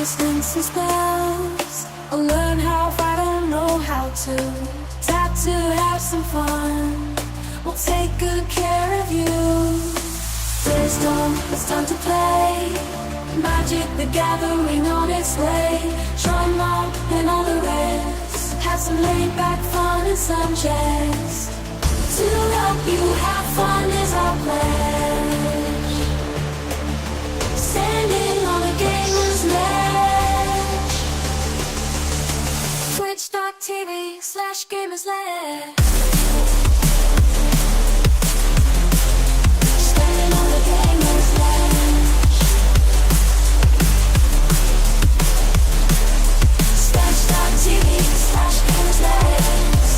resistance and spells. I'll learn how if I don't know how to. Time to have some fun. We'll take good care of you. There's dawn, it's time to play. Magic the Gathering on its way. Sean Mom and all the rest. Have some laid back fun and some chess. To help you have fun is our pledge. Standing on the gamer's ledge. Twitch.tv/gamersledge. Standing on the gamer's ledge. Twitch.tv/gamersledge.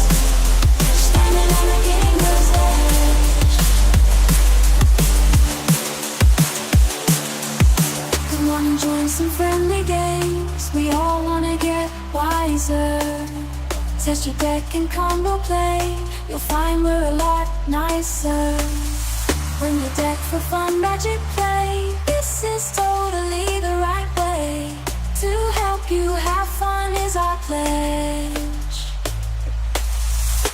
Standing on the gamer's ledge. Come on and join some friendly games. We all wanna get wiser. Test your deck and combo play. You'll find we're a lot nicer. Bring your deck for fun magic play. This is totally the right way. To help you have fun is our pledge.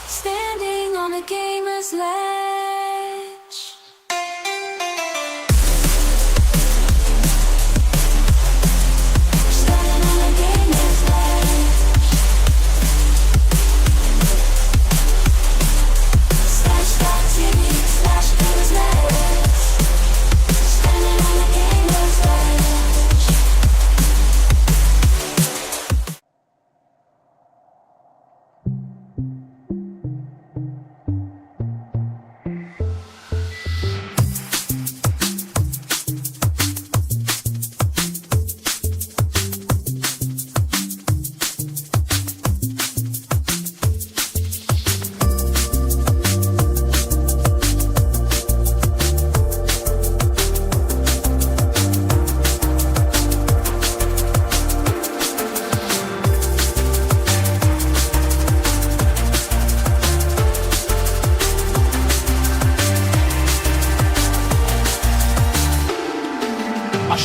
Standing on a gamer's ledge. Standing on a gamer's ledge. Slash.tv/gamersledge. Standing on a gamer's ledge.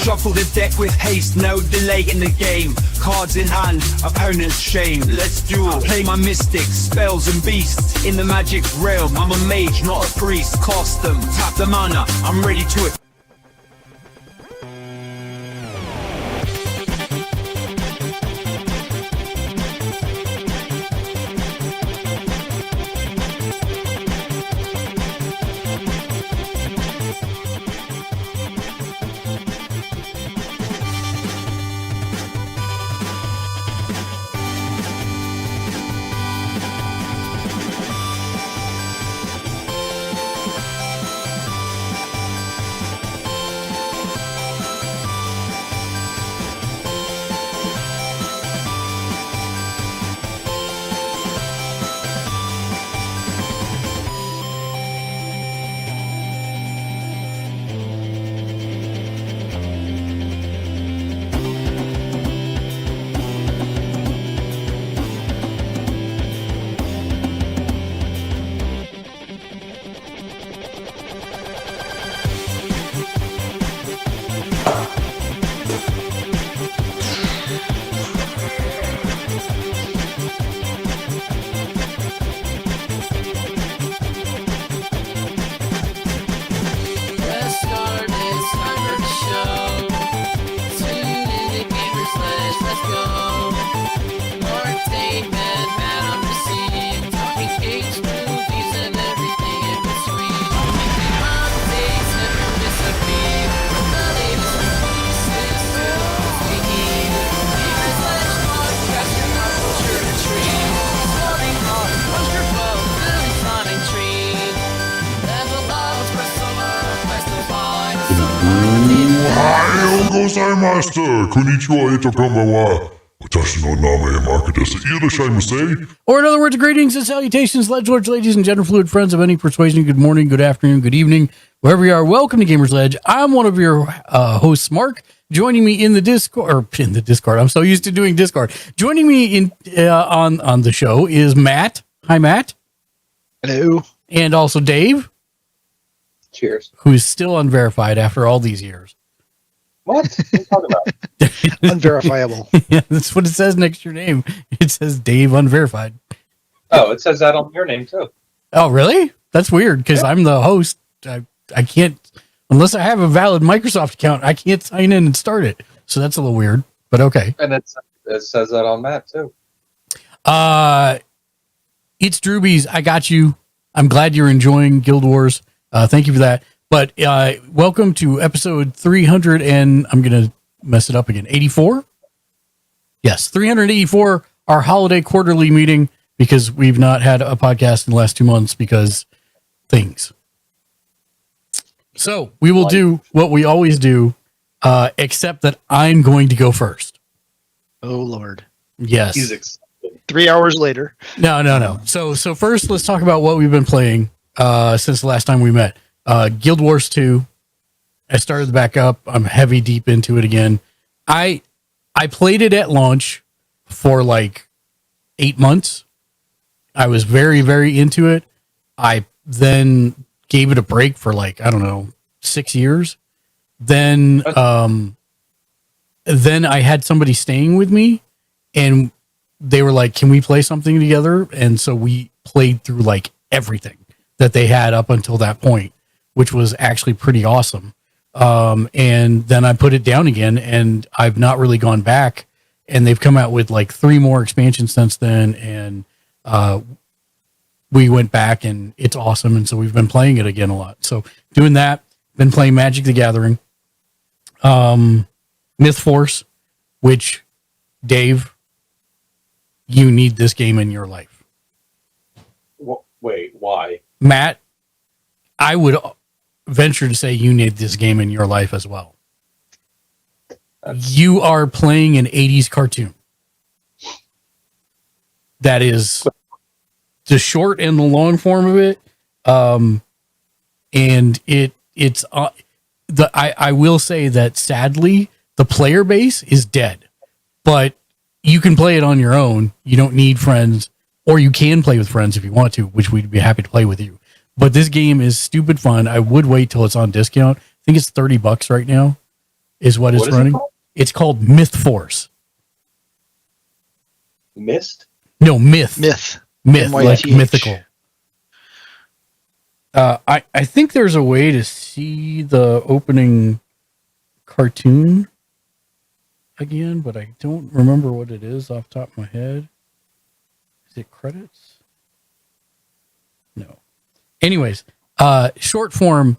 Shuffle the deck with haste, no delay in the game. Cards in hand, opponent's shame. Let's duel, play my mystics, spells and beasts. In the magic realm, I'm a mage, not a priest. Cast them, tap the mana, I'm ready to it. Gozaimasu! Konnichiwa, ito konbanwa. Watashi no name Marco desu. Irashaimase. Or in other words, greetings and salutations, ledgelords, ladies and gender fluid friends of any persuasion. Good morning, good afternoon, good evening, wherever you are. Welcome to Gamersledge. I'm one of your hosts, Mark. Joining me in the Discord, I'm so used to doing Discord. Joining me in on the show is Matt. Hi, Matt. Hello. And also Dave. Cheers. Who's still unverified after all these years. What are you talking about? Unverifiable. Yeah, that's what it says next to your name. It says Dave Unverified. Oh, it says that on your name too. Oh, really? That's weird because I'm the host. I can't, unless I have a valid Microsoft account, I can't sign in and start it. So that's a little weird, but okay. And it says that on Matt too. It's Droobies. I got you. I'm glad you're enjoying Guild Wars. Thank you for that. But welcome to episode 300 and I'm going to mess it up again. 84? Yes, 384, our holiday quarterly meeting because we've not had a podcast in the last 2 months because things. So we will do what we always do, except that I'm going to go first. Oh, Lord. Yes. He's excited. 3 hours later. No. So first, let's talk about what we've been playing since the last time we met. Guild Wars 2. I started back up. I'm heavy deep into it again. I played it at launch for like 8 months. I was very, very into it. I then gave it a break for like, I don't know, 6 years. Then I had somebody staying with me and they were like, can we play something together? And so we played through like everything that they had up until that point, which was actually pretty awesome. And then I put it down again and I've not really gone back, and they've come out with like 3 more expansions since then. And, we went back and it's awesome. And so we've been playing it again a lot. So doing that, been playing Magic the Gathering, Myth Force, which Dave, you need this game in your life. Wait, why? Matt, I would venture to say you need this game in your life as well. You are playing an 80s cartoon. That is the short and the long form of it. And it's I will say that sadly the player base is dead, but you can play it on your own. You don't need friends, or you can play with friends if you want to, which we'd be happy to play with you. But this game is stupid fun. I would wait till it's on discount. I think it's $30 right now is what it's running. It's called Myth Force. Mist? No, Myth. Myth. Myth, like MYTH. mythical. I think there's a way to see the opening cartoon again, but I don't remember what it is off the top of my head. Is it credits? No. Anyways, short form,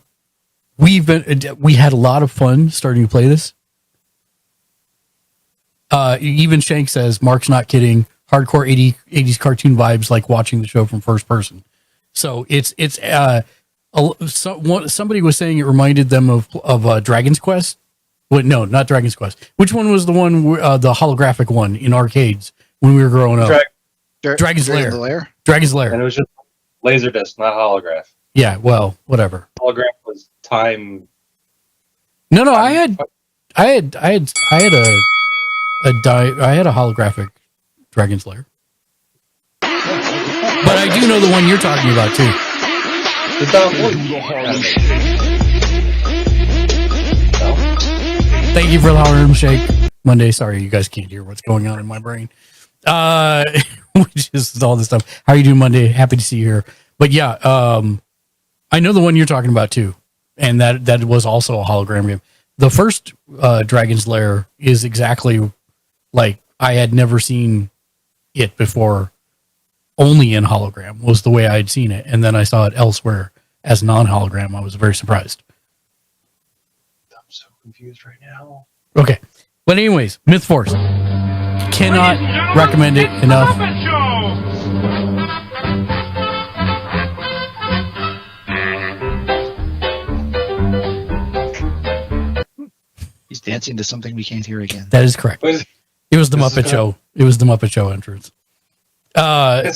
we had a lot of fun starting to play this. Even Shank says, Mark's not kidding. Hardcore 80s cartoon vibes, like watching the show from first person. So somebody was saying it reminded them of Dragon's Quest. Wait, no, not Dragon's Quest. Which one was the one, the holographic one in arcades when we were growing up? Dragon's Lair. Dragon's Lair. And it was just Laserdisc, not holograph. Yeah, well, whatever. Holograph was time. No, I had a holographic Dragon's Lair. But I do know the one you're talking about too. The Don Thank you for the Harlem Shake Monday. Sorry, you guys can't hear what's going on in my brain. Which is all this stuff. How are you doing Monday? Happy to see you here. But yeah, I know the one you're talking about too. And that was also a hologram game. The first Dragon's Lair is exactly like I had never seen it before. Only in hologram was the way I had seen it. And then I saw it elsewhere as non-hologram. I was very surprised. I'm so confused right now. Okay. But anyways, Myth Force. Cannot recommend it enough. He's dancing to something we can't hear again. That is correct. It was the Muppet Show. It was the Muppet Show entrance.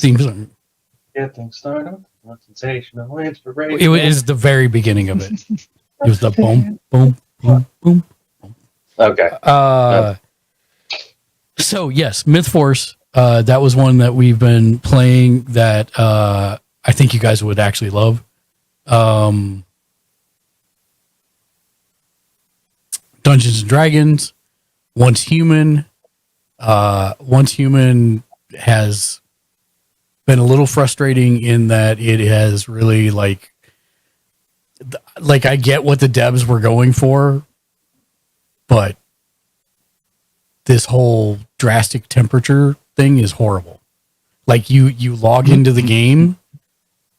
Theme song. Get things started. Sensational inspiration. It was the very beginning of it. It was the boom, boom, boom, boom. Okay. So yes, Myth Force. That was one that we've been playing that I think you guys would actually love. Dungeons and Dragons, Once Human. Once Human has been a little frustrating in that it has really like I get what the devs were going for, but this whole drastic temperature thing is horrible. Like you log into the game,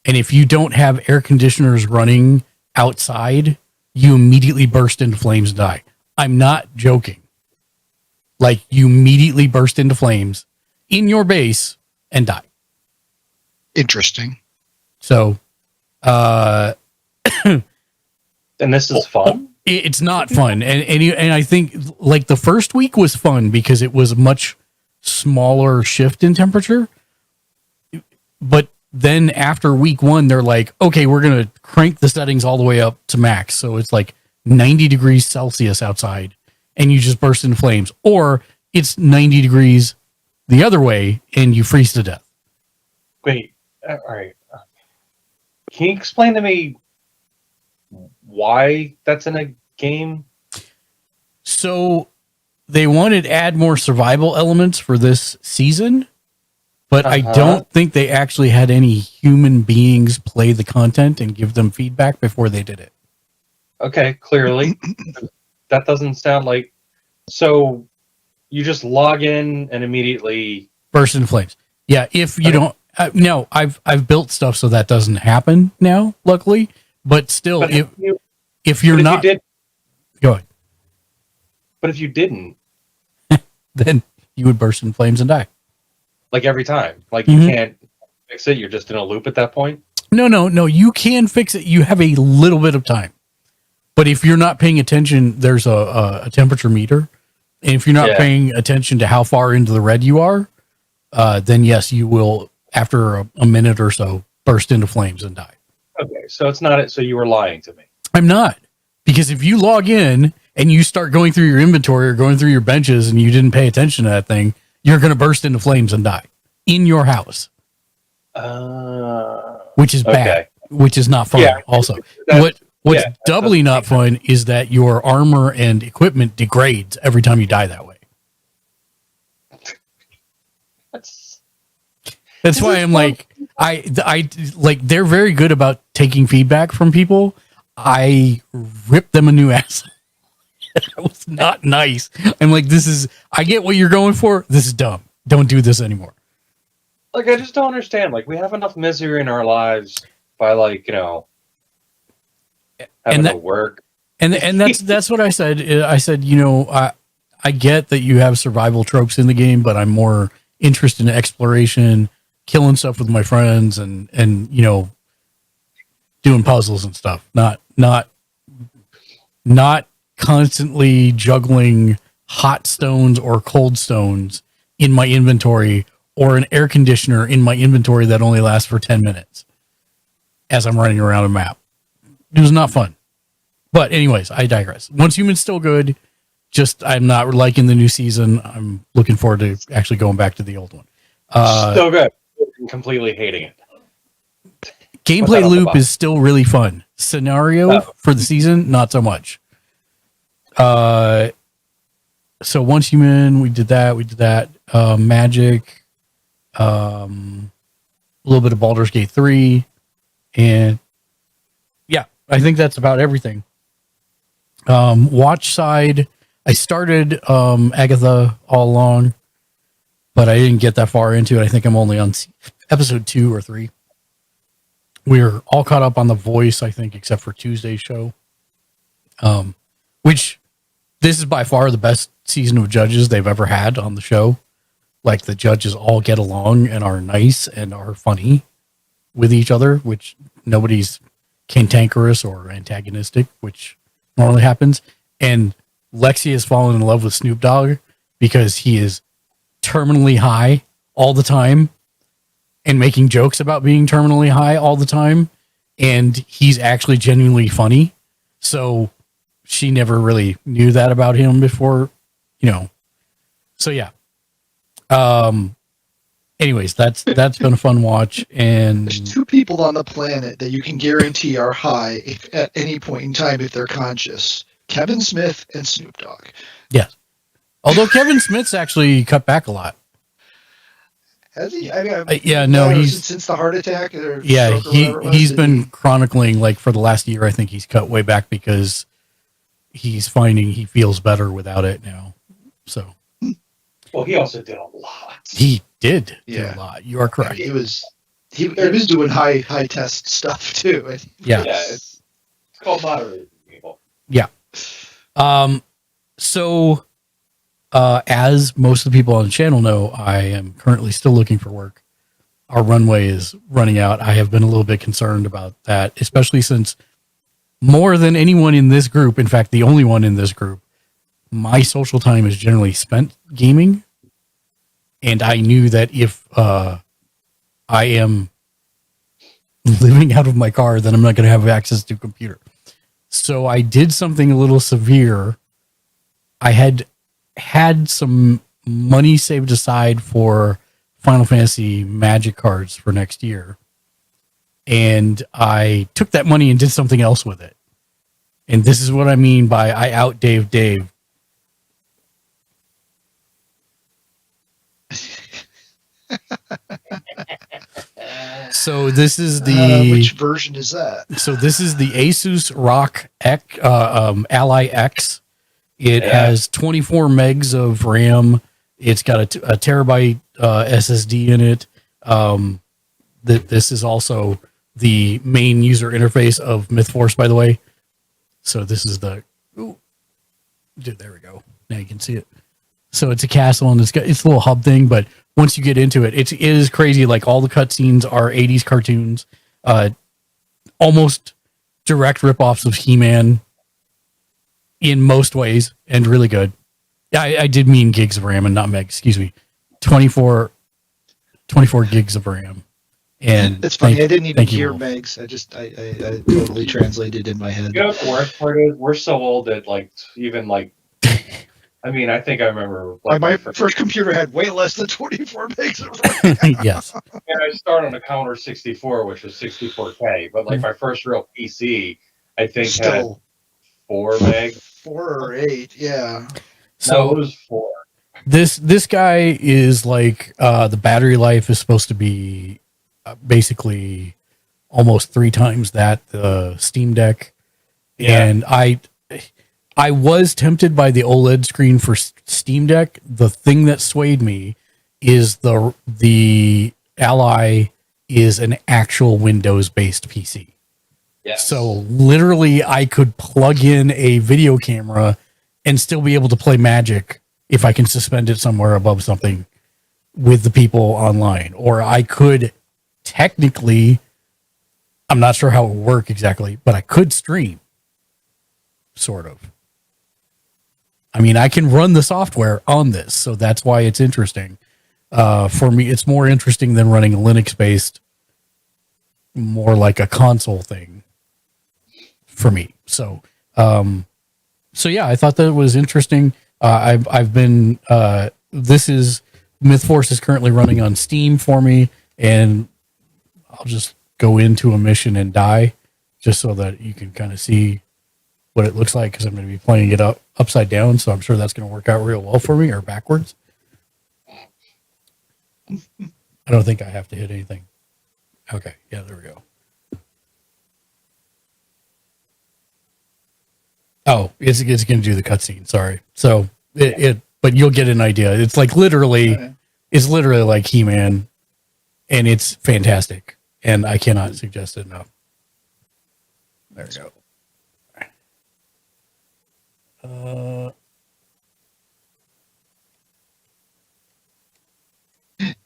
and if you don't have air conditioners running outside, you immediately burst into flames and die. I'm not joking. Like, you immediately burst into flames in your base and die. Interesting. So, And this is fun? it's not fun. And I think, like, the first week was fun because it was a much smaller shift in temperature. But then after week 1, they're like, okay, we're going to crank the settings all the way up to max. So it's like 90 degrees Celsius outside and you just burst into flames. Or it's 90 degrees the other way and you freeze to death. Wait, all right. Can you explain to me why that's in a game? So they wanted to add more survival elements for this season, but I don't think they actually had any human beings play the content and give them feedback before they did it. Okay, clearly. That doesn't sound like... So you just log in and immediately... Burst into flames. Yeah, if you don't... no, I've built stuff so that doesn't happen now, luckily. But still, But if you're not... Go ahead. But if you didn't... Then you would burst in flames and die. Like every time. Like you can't fix it. You're just in a loop at that point. No. You can fix it. You have a little bit of time. But if you're not paying attention, there's a temperature meter. And if you're not paying attention to how far into the red you are, then yes, you will, after a minute or so, burst into flames and die. Okay, so it's not... So you were lying to me. I'm not. Because if you log in and you start going through your inventory or going through your benches and you didn't pay attention to that thing, you're going to burst into flames and die in your house. Which is bad. Which is not fun. Yeah, also, what's doubly not fun is that your armor and equipment degrades every time you die that way. That's why I'm like, I like, they're very good about taking feedback from people. I ripped them a new ass. That was not nice. I'm like, I get what you're going for. This is dumb. Don't do this anymore. Like, I just don't understand. Like, we have enough misery in our lives by, like, having to work. And that's what I said. I said, I get that you have survival tropes in the game, but I'm more interested in exploration, killing stuff with my friends, and doing puzzles and stuff. Not constantly juggling hot stones or cold stones in my inventory, or an air conditioner in my inventory that only lasts for 10 minutes as I'm running around a map. It was not fun. But anyways, I digress. Once Human's still good. Just, I'm not liking the new season. I'm looking forward to actually going back to the old one. Still good. I'm completely hating it. Gameplay loop is still really fun. Scenario for the season, not so much. So Once Human, we did that. Magic, a little bit of Baldur's Gate 3, and yeah, I think that's about everything. Watch side, I started Agatha all along, but I didn't get that far into it. I think I'm only on episode 2 or 3. We're all caught up on The Voice, I think, except for Tuesday's show. Which, this is by far the best season of judges they've ever had on the show. Like, the judges all get along and are nice and are funny with each other, which nobody's cantankerous or antagonistic, which normally happens. And Lexi has fallen in love with Snoop Dogg because he is terminally high all the time and making jokes about being terminally high all the time. And he's actually genuinely funny. So she never really knew that about him before, So yeah. Anyways, that's been a fun watch. And there's 2 people on the planet that you can guarantee are high at any point in time if they're conscious. Kevin Smith and Snoop Dogg. Yes. Although Kevin Smith's actually cut back a lot. Has he? I mean, Yeah, no, he's since the heart attack. Or yeah, stroke or whatever it was, he's did been he- chronicling like for the last year. I think he's cut way back because he's finding he feels better without it now. So Well, he also did a lot. he did do Yeah. a lot. You are correct. He was doing high test stuff too. And Yeah. Yeah, it's called moderating people. So, as most of the people on the channel know, I am currently still looking for work. Our runway is running out. I have been a little bit concerned about that, especially since more than anyone in this group, in fact, the only one in this group, my social time is generally spent gaming. And I knew that if I am living out of my car, then I'm not going to have access to a computer. So I did something a little severe. I had some money saved aside for Final Fantasy Magic cards for next year. And I took that money and did something else with it. And this is what I mean by I out Dave. So this is the which version is that? So this is the Asus ROG X, Ally X. It has 24 megs of RAM. It's got a terabyte SSD in it. This is also the main user interface of MythForce, by the way. So this is the. Ooh, dude, there we go. Now you can see it. So it's a castle and it's a little hub thing, but once you get into it, it is crazy. Like all the cutscenes are 80s cartoons, almost direct ripoffs of He-Man in most ways, and really good. Yeah, I did mean gigs of RAM and not meg. Excuse me, 24 gigs of RAM. And It's funny. I didn't even thank you, hear Wolf. megs. I totally translated in my head. You know what the worst part is? We're so old that I mean, I think I remember My first computer had way less than 24 megs of RAM. Yes. And I started on a Commodore 64, which was 64K, but like my first real PC, I think had Still 4 meg. 4 or 8, yeah. No, it was 4. This guy is like the battery life is supposed to be basically almost 3 times that the Steam Deck. Yeah. And I was tempted by the OLED screen for Steam Deck. The thing that swayed me is the Ally is an actual Windows-based PC. Yes. So literally I could plug in a video camera and still be able to play Magic if I can suspend it somewhere above something with the people online. Or I could technically, I'm not sure how it would work exactly, but I could stream. Sort of. I mean, I can run the software on this, so that's why it's interesting. For me, it's more interesting than running a Linux-based, more like a console thing for me. So yeah, I thought that was interesting. I've been, MythForce is currently running on Steam for me, and I'll just go into a mission and die just so that you can kind of see what it looks like, because I'm going to be playing it upside down, so I'm sure that's going to work out real well for me, or backwards. I don't think I have to hit anything. Okay, yeah, there we go. Oh, it's going to do the cutscene. Sorry. So but you'll get an idea. It's like literally, it's literally like He-Man, and it's fantastic, and I cannot suggest it enough. There we go.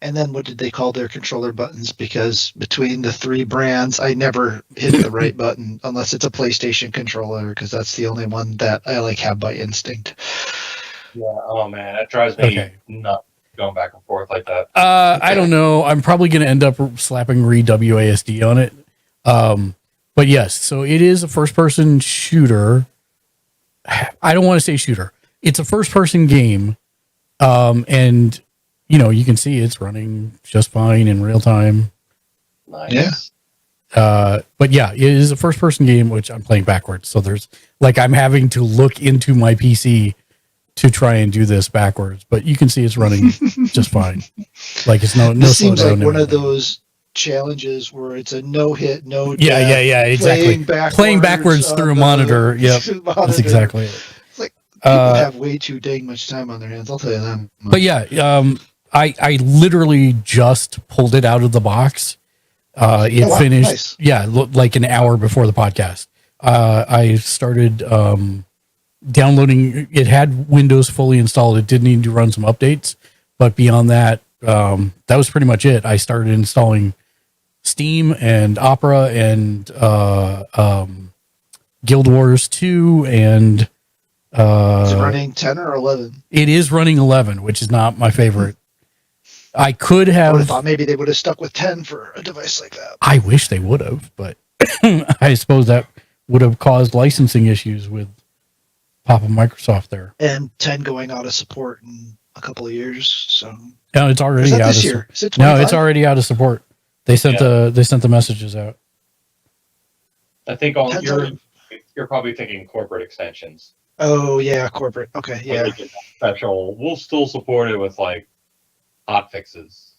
And then what did they call their controller buttons? Because between the 3 brands, I never hit the right button unless it's a PlayStation controller, because that's the only one that I have by instinct. Yeah. Oh man, that drives me nuts going back and forth like that. I don't know. I'm probably going to end up slapping WASD on it. But yes, so it is a first-person shooter. I don't want to say shooter. It's a first-person game, and you can see it's running just fine in real time. Nice. Yeah. But yeah, it is a first person game, which I'm playing backwards. So there's like, I'm having to look into my PC to try and do this backwards, but you can see it's running just fine. Like it's no This seems slowdown, like no one of anything. those challenges where it's a no hit, no Yeah, death, exactly. Playing backwards on through a the monitor. Yep, that's monitor. exactly it. It's like people have way too dang much time on their hands. I'll tell you that. But yeah, I literally just pulled it out of the box. It wow, finished, nice. yeah, like an hour before the podcast. I started downloading. It had Windows fully installed. It did need to run some updates, but beyond that, that was pretty much it. I started installing Steam and Opera and Guild Wars 2 and Is it running 10 or 11? it is running 11, which is not my favorite. I could I would have have. thought maybe they would have stuck with 10 for a device like that. I wish they would have, but I suppose that would have caused licensing issues with Papa Microsoft there. And 10 going out of support in a couple of years. So No, it's already is that out this of year? Is it No, 25? it's already out of support. They sent the messages out. I think Depends you're probably thinking corporate extensions. Oh yeah, corporate. Okay, yeah. Like a special. We'll still support it with like hot fixes.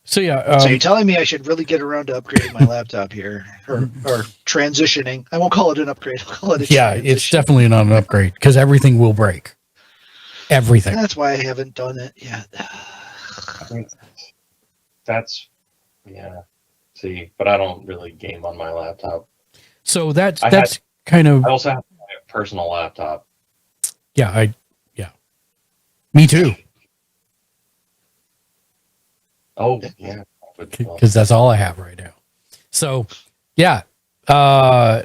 So yeah, So you're telling me I should really get around to upgrading my laptop here, or transitioning? I won't call it an upgrade. I'll call it a yeah, it's transition. definitely not an upgrade because everything will break. Everything. That's why I haven't done it yet. I think that's See, but I don't really game on my laptop. So that's I kind of I also have a personal laptop. yeah. Me too, Oh yeah, because that's all I have right now. So yeah, I'm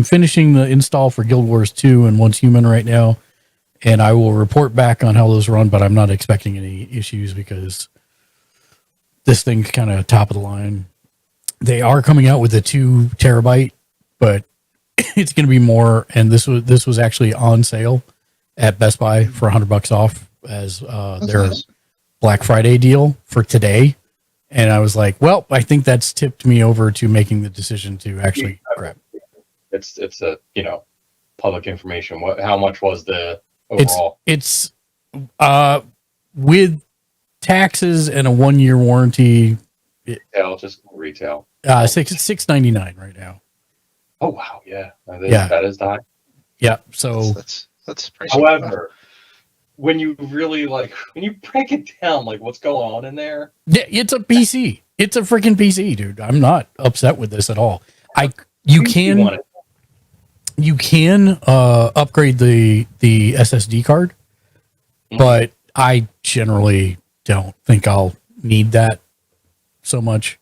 finishing the install for Guild Wars 2 and Once Human right now, and I will report back on how those run. But I'm not expecting any issues because this thing's kind of top of the line. They are coming out with a 2 terabyte, but it's going to be more. And this was actually on sale at Best Buy for $100 off as their nice. Black Friday deal for today. And I was like, well, I think that's tipped me over to making the decision to actually grab. It's a public information. How much was the overall? It's with taxes and a 1-year warranty, Retail, just retail. $6.99 right now. Oh wow, yeah, that is high. Yeah. So That's pricey. However, when you really when you break it down, what's going on in there, yeah, it's a PC. It's a freaking PC, dude. I'm not upset with this at all. You can upgrade the SSD card, but I generally don't think I'll need that so much.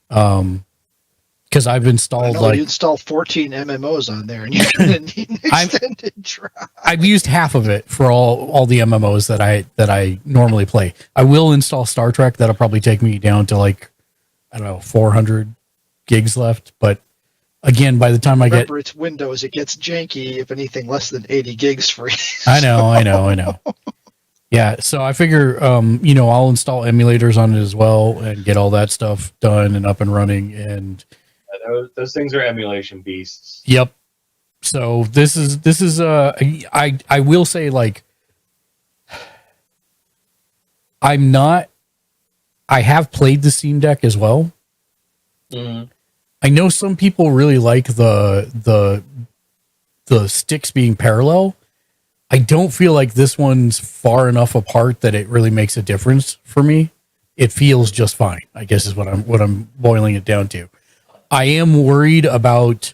Because I've installed you install 14 MMOs on there, and you're gonna need an extended drive. I've used half of it for all the MMOs that I normally play. I will install Star Trek. That'll probably take me down to 400 gigs left. But again, by the time Remember, it's Windows. It gets janky if anything less than 80 gigs free. I know. Yeah, so I figure, I'll install emulators on it as well and get all that stuff done and up and running. And those things are emulation beasts. yep. So this is I will say I have played the Steam Deck as well. Mm-hmm. I know some people really like the sticks being parallel. I don't feel like this one's far enough apart that it really makes a difference for me. It feels just fine, I guess is what I'm boiling it down to. I am worried about,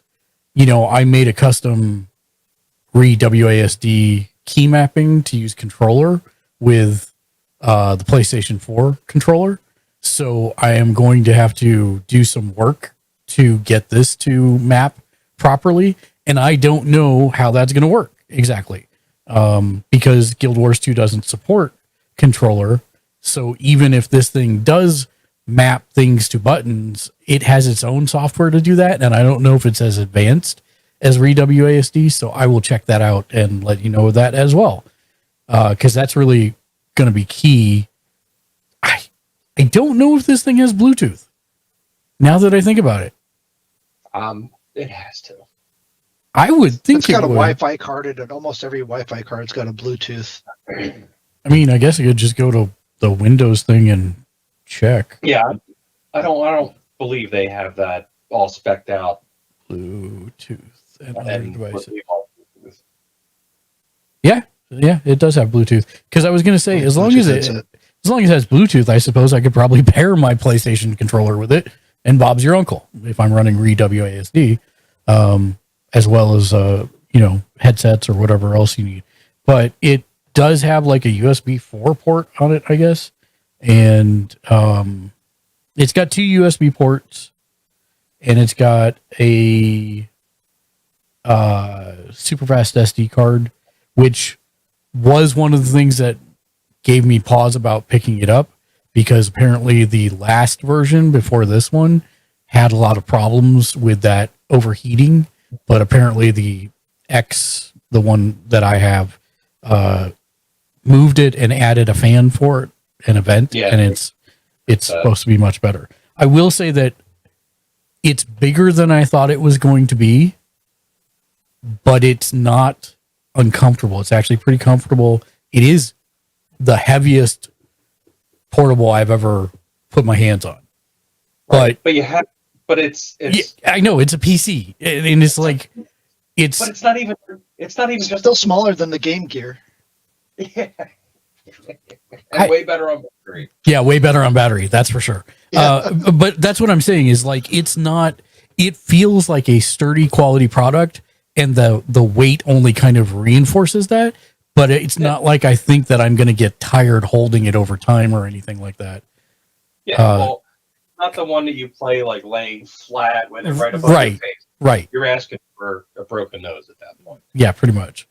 I made a custom WASD key mapping to use controller with the PlayStation 4 controller. So I am going to have to do some work to get this to map properly. And I don't know how that's going to work exactly. Because Guild Wars 2 doesn't support controller. So even if this thing does map things to buttons, it has its own software to do that. And I don't know if it's as advanced as WASD. So I will check that out and let you know that as well. Cause that's really going to be key. I don't know if this thing has Bluetooth. Now that I think about it, It has to. I would think It's got a would. Wi-Fi card, and almost every Wi-Fi card's got a Bluetooth. I mean, I guess I could just go to the Windows thing and check Yeah, I don't believe they have that all specced out. Bluetooth and other And devices. with- Yeah, it does have Bluetooth. Because I was going to say, as long Bluetooth as it headset. has Bluetooth, I suppose I could probably pair my PlayStation controller with it. And Bob's your uncle if I'm running WASD, as well as headsets or whatever else you need. But it does have like a USB 4 port on it, I guess, and it's got 2 USB ports, and it's got a super fast SD card, which was one of the things that gave me pause about picking it up, because apparently the last version before this one had a lot of problems with that overheating, but apparently the one that I have, moved it and added a fan for it, an event, Yeah. and it's supposed to be much better. I will say that it's bigger than I thought it was going to be, but it's not uncomfortable. It's actually pretty comfortable. It is the heaviest portable I've ever put my hands on. But it's yeah, I know it's a PC, and it's like but it's not even It's just still smaller than the Game Gear. yeah. And way better on battery. yeah, way better on battery. That's for sure. Yeah. But that's what I'm saying is like it's not. It feels like a sturdy quality product, and the weight only kind of reinforces that. But it's not like I think that I'm going to get tired holding it over time or anything like that. Yeah, well, not the one that you play like laying flat with it right above Right. your face. Right. You're asking for a broken nose at that point. Yeah, pretty much.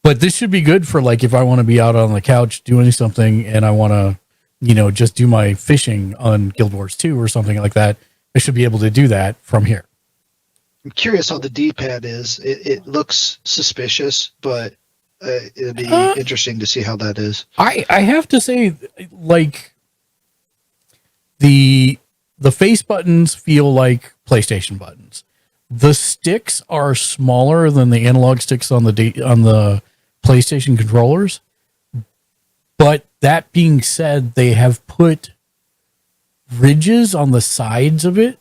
But this should be good for like if I want to be out on the couch doing something and I want to, just do my fishing on Guild Wars 2 or something like that. I should be able to do that from here. I'm curious how the D-pad is. It looks suspicious, but it'd be interesting to see how that is. I have to say, like, the face buttons feel like PlayStation buttons. The sticks are smaller than the analog sticks on the PlayStation controllers. But that being said, they have put ridges on the sides of it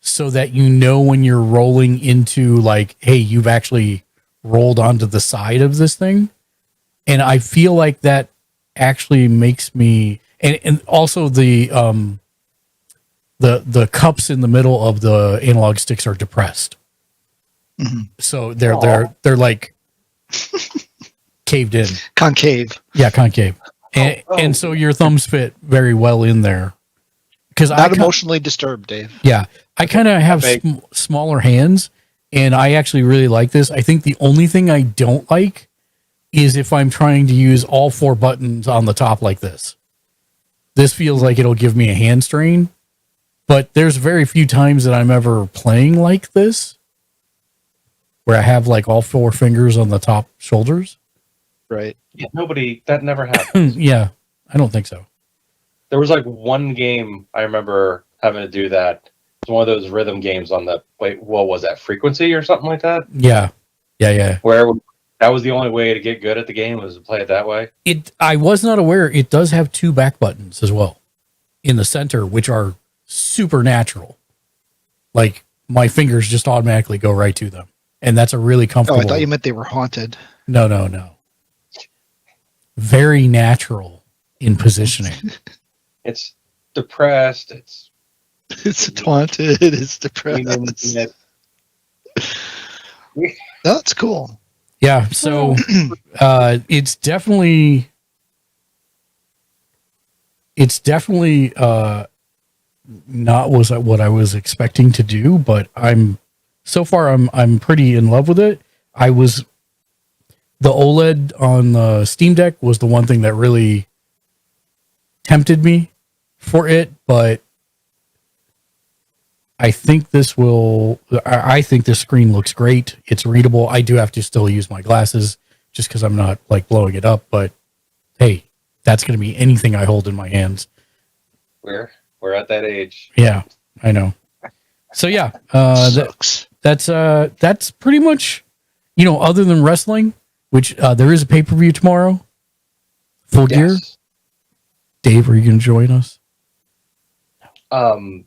so that when you're rolling into like, hey, you've actually rolled onto the side of this thing. And I feel like that actually makes me, and also the cups in the middle of the analog sticks are depressed. Mm-hmm. So they're like caved in. Concave. Yeah, concave. And so your thumbs fit very well in there. Because Not emotionally disturbed, Dave. Yeah, I kind of have smaller hands, and I actually really like this. I think the only thing I don't like is if I'm trying to use all 4 buttons on the top like this. This feels like it'll give me a hand strain, but there's very few times that I'm ever playing like this, where I have like all 4 fingers on the top shoulders. Right. Yeah, that never happened. Yeah, I don't think so. There was like one game I remember having to do that. It was one of those rhythm games on what was that, Frequency or something like that? Yeah. Where that was the only way to get good at the game was to play it that way. I was not aware it does have 2 back buttons as well in the center, which are super natural. Like my fingers just automatically go right to them. And that's a really comfortable. Oh, I thought you meant they were haunted. No. Very natural in positioning. It's depressed. It's haunted. It's depressed. That's cool. Yeah, so it's definitely not what I was expecting to do, but I'm pretty in love with it. The OLED on the Steam Deck was the one thing that really tempted me for it, but I think this screen looks great. It's readable. I do have to still use my glasses just because I'm not like blowing it up, but hey, that's going to be anything I hold in my hands. We're at that age. Yeah. I know. So yeah, Sucks. that's pretty much, other than wrestling, which there is a pay-per-view tomorrow. Full Gear. Yes. Dave, are you going to join us? Probably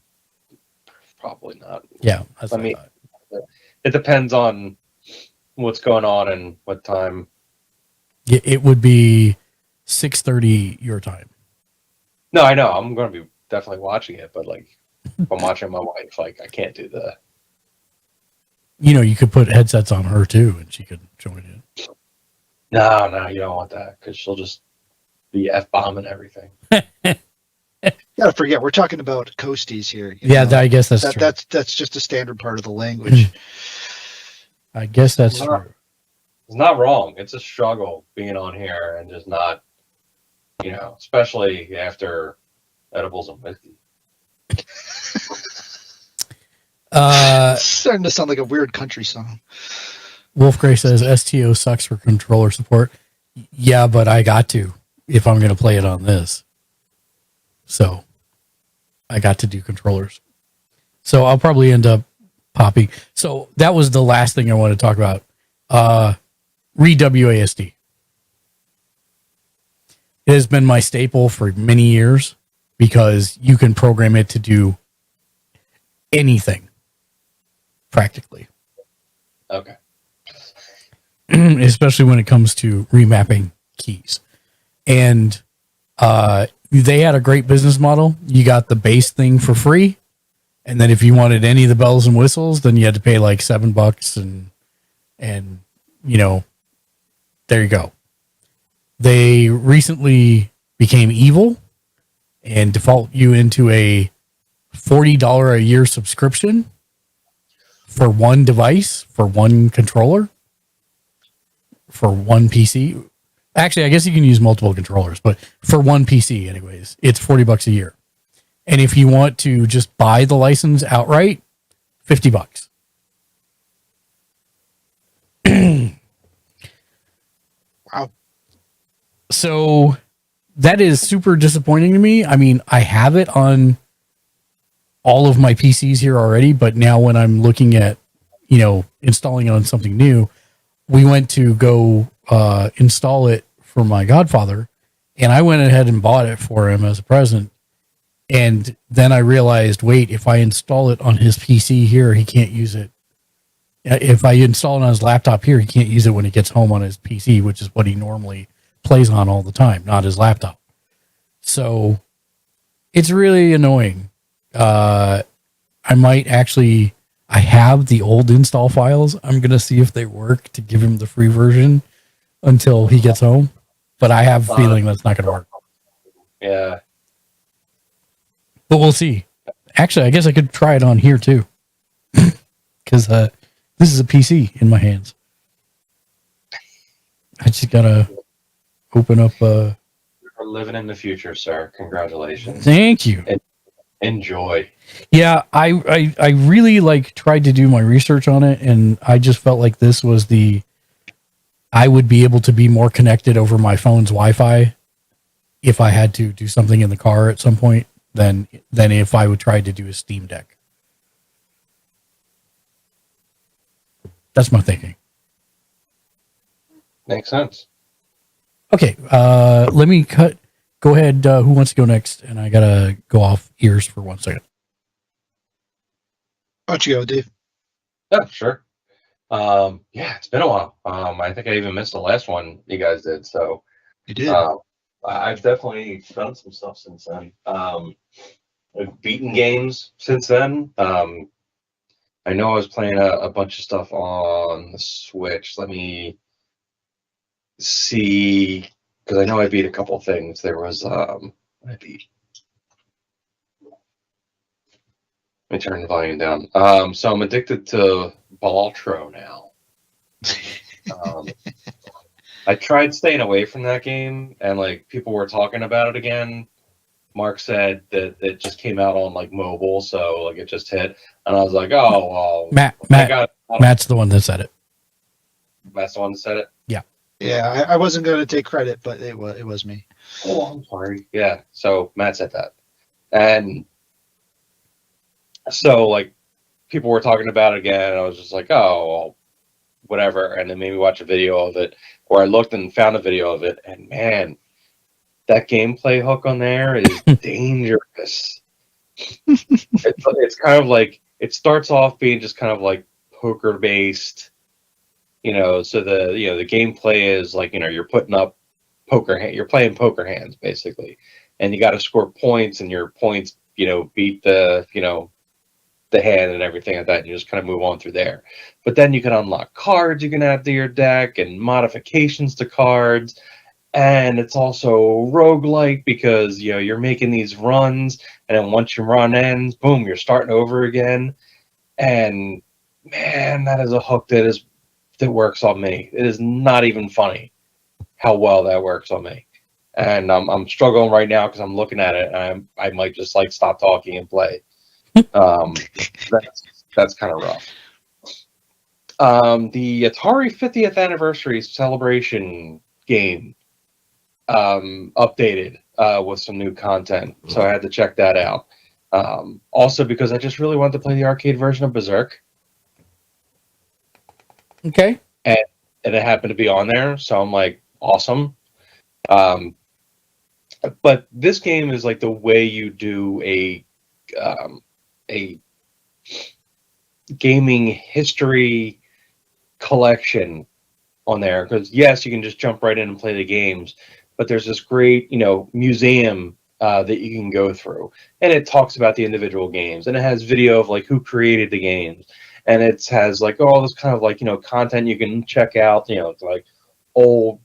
not. Yeah, that's I what mean, thought. it depends on what's going on and what time. It would be 6:30 your time. No, I know. I'm going to be definitely watching it, but like, if I'm watching my wife, like, I can't do that. You could put headsets on her too, and she could join in. No, you don't want that because she'll just be F-bombing everything. Gotta forget, we're talking about coasties here. Yeah, I guess that's true. That's just a standard part of the language. I guess that's Well, true. It's not wrong. It's a struggle being on here and just not, especially after edibles and whiskey. It's starting to sound like a weird country song. Wolf Gray says STO sucks for controller support. Yeah, but I got to if I'm going to play it on this. So I got to do controllers. So I'll probably end up popping. So that was the last thing I want to talk about. Re-WASD. It has been my staple for many years because you can program it to do anything practically. Okay. Especially when it comes to remapping keys. And they had a great business model. You got the base thing for free. And then if you wanted any of the bells and whistles, then you had to pay like $7 and there you go. They recently became evil and default you into a $40 a year subscription for one device, for one controller, for one PC. Actually, I guess you can use multiple controllers, but for one PC anyways, it's $40 a year. And if you want to just buy the license outright, $50. Wow. So that is super disappointing to me. I mean, I have it on all of my PCs here already, but now when I'm looking at, installing it on something new, we went to go install it for my godfather, and I went ahead and bought it for him as a present. And then I realized, wait, if I install it on his PC here, he can't use it. If I install it on his laptop here, he can't use it when he gets home on his PC, which is what he normally plays on all the time, not his laptop. So it's really annoying. I have the old install files. I'm going to see if they work to give him the free version until he gets home. But I have a feeling that's not going to work. Yeah. But we'll see. Actually, I guess I could try it on here too. Because this is a PC in my hands. I just got to open up. You're living in the future, sir. Congratulations. Thank you. Enjoy. Yeah, I really tried to do my research on it, and I just felt like this was I would be able to be more connected over my phone's Wi-Fi if I had to do something in the car at some point than if I would try to do a Steam Deck. That's my thinking. Makes sense. Okay, let me go ahead. Who wants to go next? And I gotta go off ears for 1 second. Why don't you go, Dave? Yeah, sure. Yeah, it's been a while. I think I even missed the last one you guys did. So You did. I've definitely done some stuff since then. I've beaten games since then. I know I was playing a bunch of stuff on the Switch. Let me see, because I know I beat a couple of things. There was I beat. Let me turn the volume down. So I'm addicted to Baltro now. I tried staying away from that game, and people were talking about it again. Mark said that it just came out on mobile, so it just hit, and I was like, oh well. Matt's the one that said it. Matt's the one that said it. Yeah, I wasn't going to take credit, but it was me. Oh, I'm sorry. Yeah, so Matt said that, and So like people were talking about it again, and I was just like, oh, well, whatever. And then maybe watch a video of it, or I looked and found a video of it, and man, that gameplay hook on there is dangerous. It's kind of like it starts off being just kind of like poker based, so the gameplay is like, you're putting up you're playing poker hands basically, and you got to score points, and your points beat the hand and everything like that, and you just kind of move on through there. But then you can unlock cards you can add to your deck and modifications to cards. And it's also roguelike because you're making these runs, and then once your run ends, boom, you're starting over again. And man, that is a hook that works on me. It is not even funny how well that works on me. And I'm struggling right now because I'm looking at it, and I might just like stop talking and play. That's kind of rough. The Atari 50th anniversary celebration game updated with some new content, so I had to check that out. Also, because I just really wanted to play the arcade version of Berserk. Okay. And it happened to be on there, so I'm like, awesome. But this game is like the way you do a gaming history collection on there, because yes, you can just jump right in and play the games, but there's this great museum that you can go through, and it talks about the individual games, and it has video of like who created the games, and it has like all this kind of like content you can check out, like old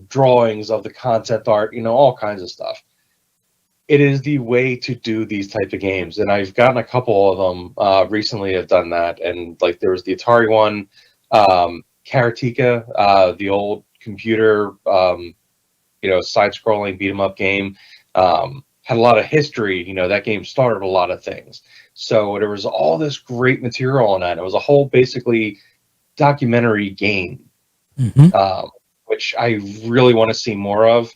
drawings of the concept art, all kinds of stuff. It is the way to do these type of games, and I've gotten a couple of them recently have done that. And like there was the Atari one, Karateka, the old computer side-scrolling beat 'em up game, had a lot of history. That game started a lot of things, so there was all this great material on that. It was a whole basically documentary game, which I really want to see more of.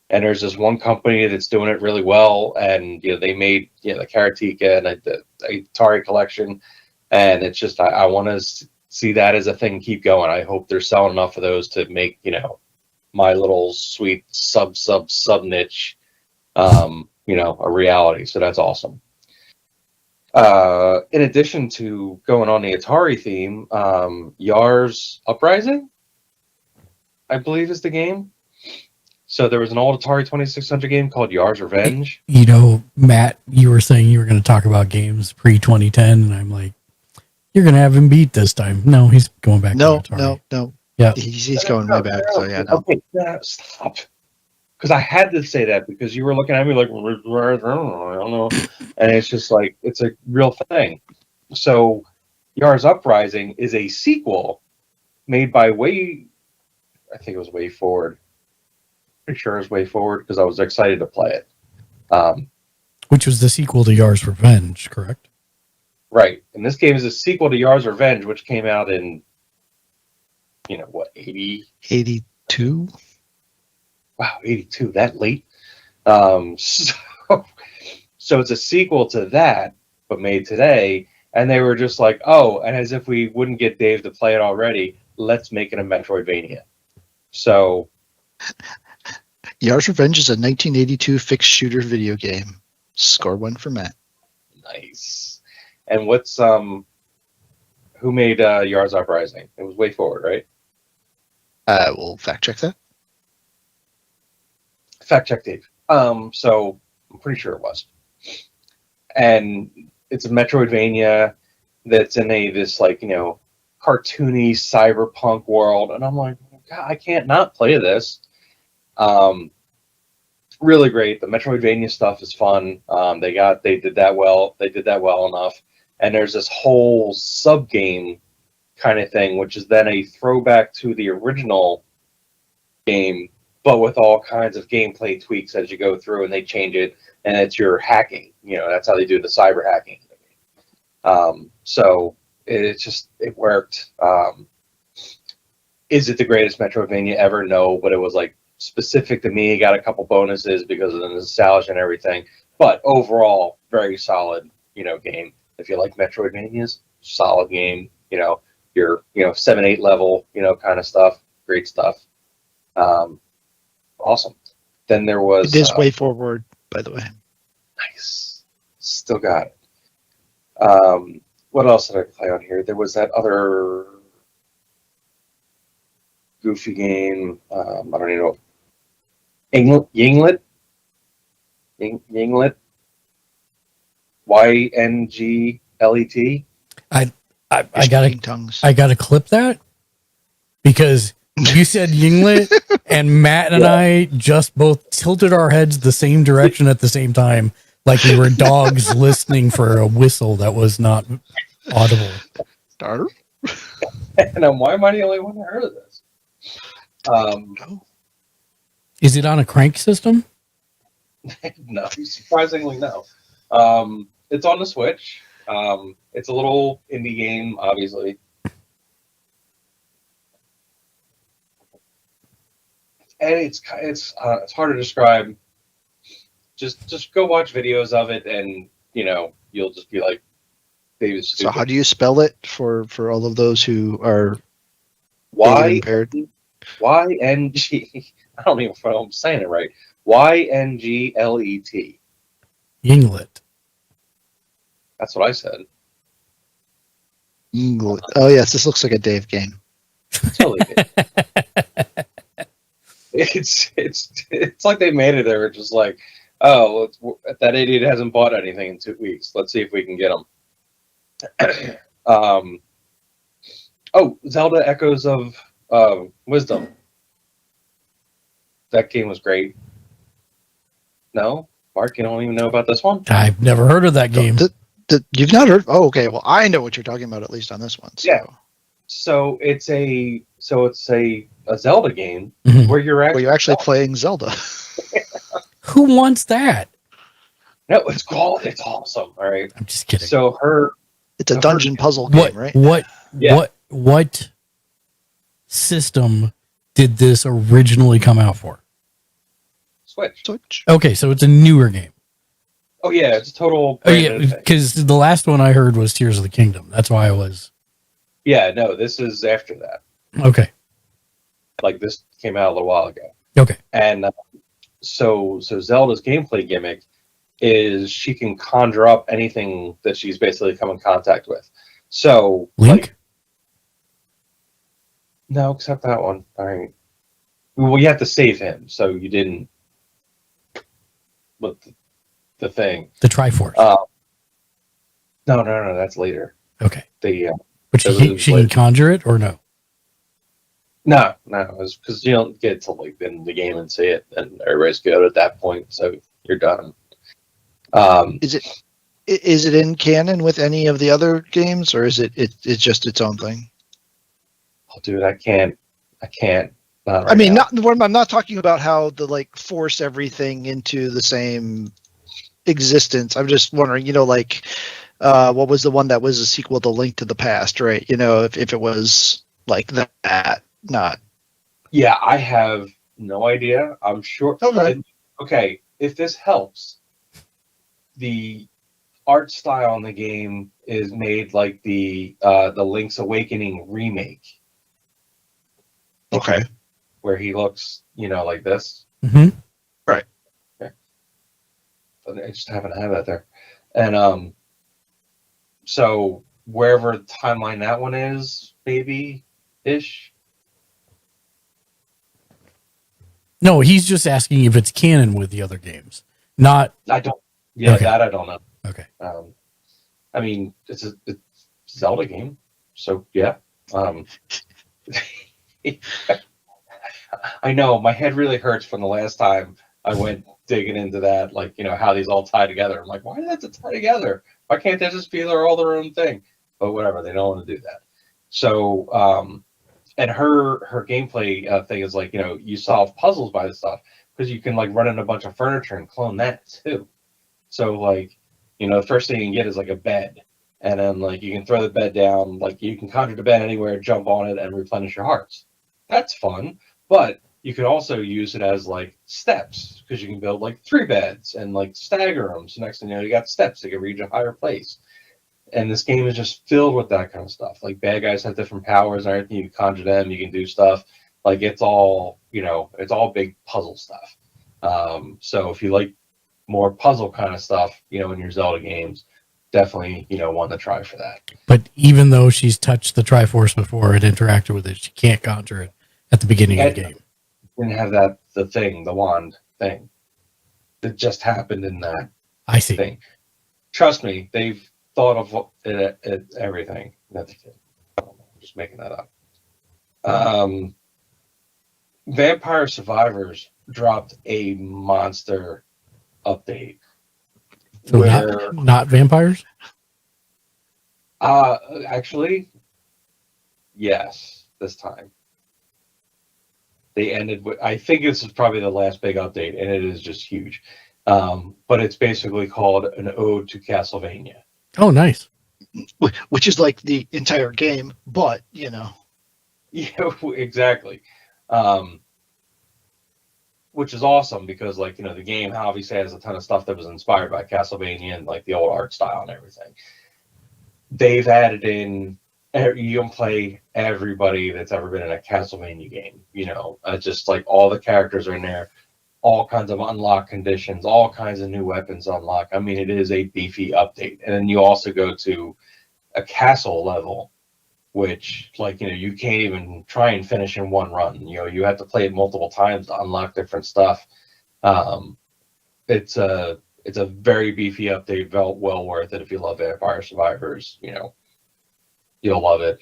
And there's this one company that's doing it really well, and they made the Karateka and the Atari collection, and it's just I want to see that as a thing keep going. I hope they're selling enough of those to make my little sweet sub niche a reality. So that's awesome. In addition to going on the Atari theme, Lairs Uprising, I believe, is the game. So there was an old Atari 2600 game called Lairs Revenge. Matt, you were saying you were going to talk about games pre-2010, and I'm like, you're going to have him beat this time. No, he's going back to Atari. No. Yeah. He's going way back, so yeah, no. Okay, stop. Because I had to say that because you were looking at me like, I don't know. And it's just like, it's a real thing. So Lairs Uprising is a sequel made by I think it was Way Forward. Pretty sure it was Way Forward because I was excited to play it. Which was the sequel to Lairs Revenge, correct? Right. And this game is a sequel to Lairs Revenge, which came out in, 80? 82? Wow, 82, that late? So it's a sequel to that, but made today. And they were just like, oh, and as if we wouldn't get Dave to play it already, let's make it a Metroidvania. So... Lairs Revenge is a 1982 fixed shooter video game. Score one for Matt. Nice. And what's who made Lairs Uprising? It was Way Forward, right? We'll fact check that. Fact check, Dave. So I'm pretty sure it was. And it's a Metroidvania that's in this like cartoony cyberpunk world, and I'm like, God, I can't not play this. Really great. The Metroidvania stuff is fun. They did that well. They did that well enough. And there's this whole sub game kind of thing, which is then a throwback to the original game, but with all kinds of gameplay tweaks as you go through, and they change it, and it's your hacking. That's how they do the cyber hacking. So it worked. Is it the greatest Metroidvania ever? No, but it was like specific to me. Got a couple bonuses because of the nostalgia and everything, but overall very solid game. If you like Metroidvanias, solid game. Your 7-8 level, kind of stuff. Great stuff. Awesome. Then there was It is way forward, by the way. nice. Still got it. What else did I play on here? There was that other goofy game. I don't even know. Yinglet. Yinglet. Ynglet. I gotta clip that because you said Yinglet and Matt and I just both tilted our heads the same direction at the same time, like we were dogs listening for a whistle that was not audible. Starter? And why am I the only one that heard of this? Is it on a crank system? No, surprisingly no. It's on the Switch. It's a little indie game, obviously. And it's hard to describe. Just go watch videos of it, and you'll just be like, David's stupid. So how do you spell it for all of those who are impaired? YNG. I don't even know if I'm saying it right. YNGLET. Yinglet. That's what I said. Oh yes, this looks like a Dave game. Totally did. It's like they made it. They were just like, oh, that idiot hasn't bought anything in 2 weeks. Let's see if we can get him. Zelda Echoes of Wisdom. That game was great. No? Mark, you don't even know about this one? I've never heard of that game. You've not heard? Oh, okay. Well, I know what you're talking about, at least on this one. So. Yeah. So it's a Zelda game Mhm. where you're actually playing Zelda. Who wants that? No, it's awesome. All right. I'm just kidding. So It's a dungeon puzzle what game, right? what system did this originally come out for? Switch. Okay, so it's a newer game. Oh yeah, it's a total. Oh yeah, because the last one I heard was Tears of the Kingdom. That's why I was. Yeah, no, this is after that. Okay. Like this came out a little while ago. Okay. And so Zelda's gameplay gimmick is she can conjure up anything that she's basically come in contact with. So Link? No, except that one. All right. Well, you have to save him, so you didn't. With the thing. The Triforce. No, that's later. Okay. But she can conjure it or no? No, it's because you don't get to like in the game and see it, and everybody's good at that point, so you're done. Is it in canon with any of the other games, or is it's just its own thing? Oh, dude, I can't. I mean, I'm not talking about how to like force everything into the same existence. I'm just wondering, what was the one that was a sequel to Link to the Past, right? If it was like that, not. Yeah, I have no idea. I'm sure. Okay, if this helps, the art style in the game is made like the Link's Awakening remake. Okay. Where he looks, like this. Mm-hmm. Right. Okay. But I just happen to have that there. And so wherever the timeline that one is, maybe-ish. No, he's just asking if it's canon with the other games. Not. I don't. Yeah, okay. That I don't know. Okay. I mean, it's a Zelda game, so yeah. I know my head really hurts from the last time I went digging into that, like how these all tie together. I'm like, why do they have to tie together? Why can't they just be all their own thing? But whatever, they don't want to do that. So, and her gameplay thing is like you solve puzzles by the stuff because you can like run in a bunch of furniture and clone that too. So like the first thing you can get is like a bed, and then like you can throw the bed down, like you can conjure the bed anywhere, jump on it, and replenish your hearts. That's fun. But you could also use it as like steps because you can build like 3 beds and like stagger them. So next thing you know, you got steps that can reach a higher place. And this game is just filled with that kind of stuff. Like bad guys have different powers and everything. You can conjure them. You can do stuff. Like it's all, it's all big puzzle stuff. So if you like more puzzle kind of stuff, in your Zelda games, definitely, one to try for that. But even though she's touched the Triforce before and interacted with it, she can't conjure it at the beginning of the game. Didn't have the wand thing that just happened in that I see. thing. Trust me, they've thought of everything. That's it. I'm just making that up. Vampire Survivors dropped a monster update. So not vampires? Actually, yes, this time. They ended with, I think this is probably the last big update, and it is just huge. But it's basically called an ode to Castlevania. Oh, nice. Which is like the entire game, but, Yeah, exactly. Which is awesome because, the game obviously has a ton of stuff that was inspired by Castlevania and, the old art style and everything. They've added in, you can play everybody that's ever been in a Castlevania game. Just all the characters are in there, all kinds of unlock conditions, all kinds of new weapons unlock. I mean, it is a beefy update. And then you also go to a castle level, which you can't even try and finish in one run. You have to play it multiple times to unlock different stuff. It's a very beefy update, well worth it. If you love Vampire Survivors, you'll love it.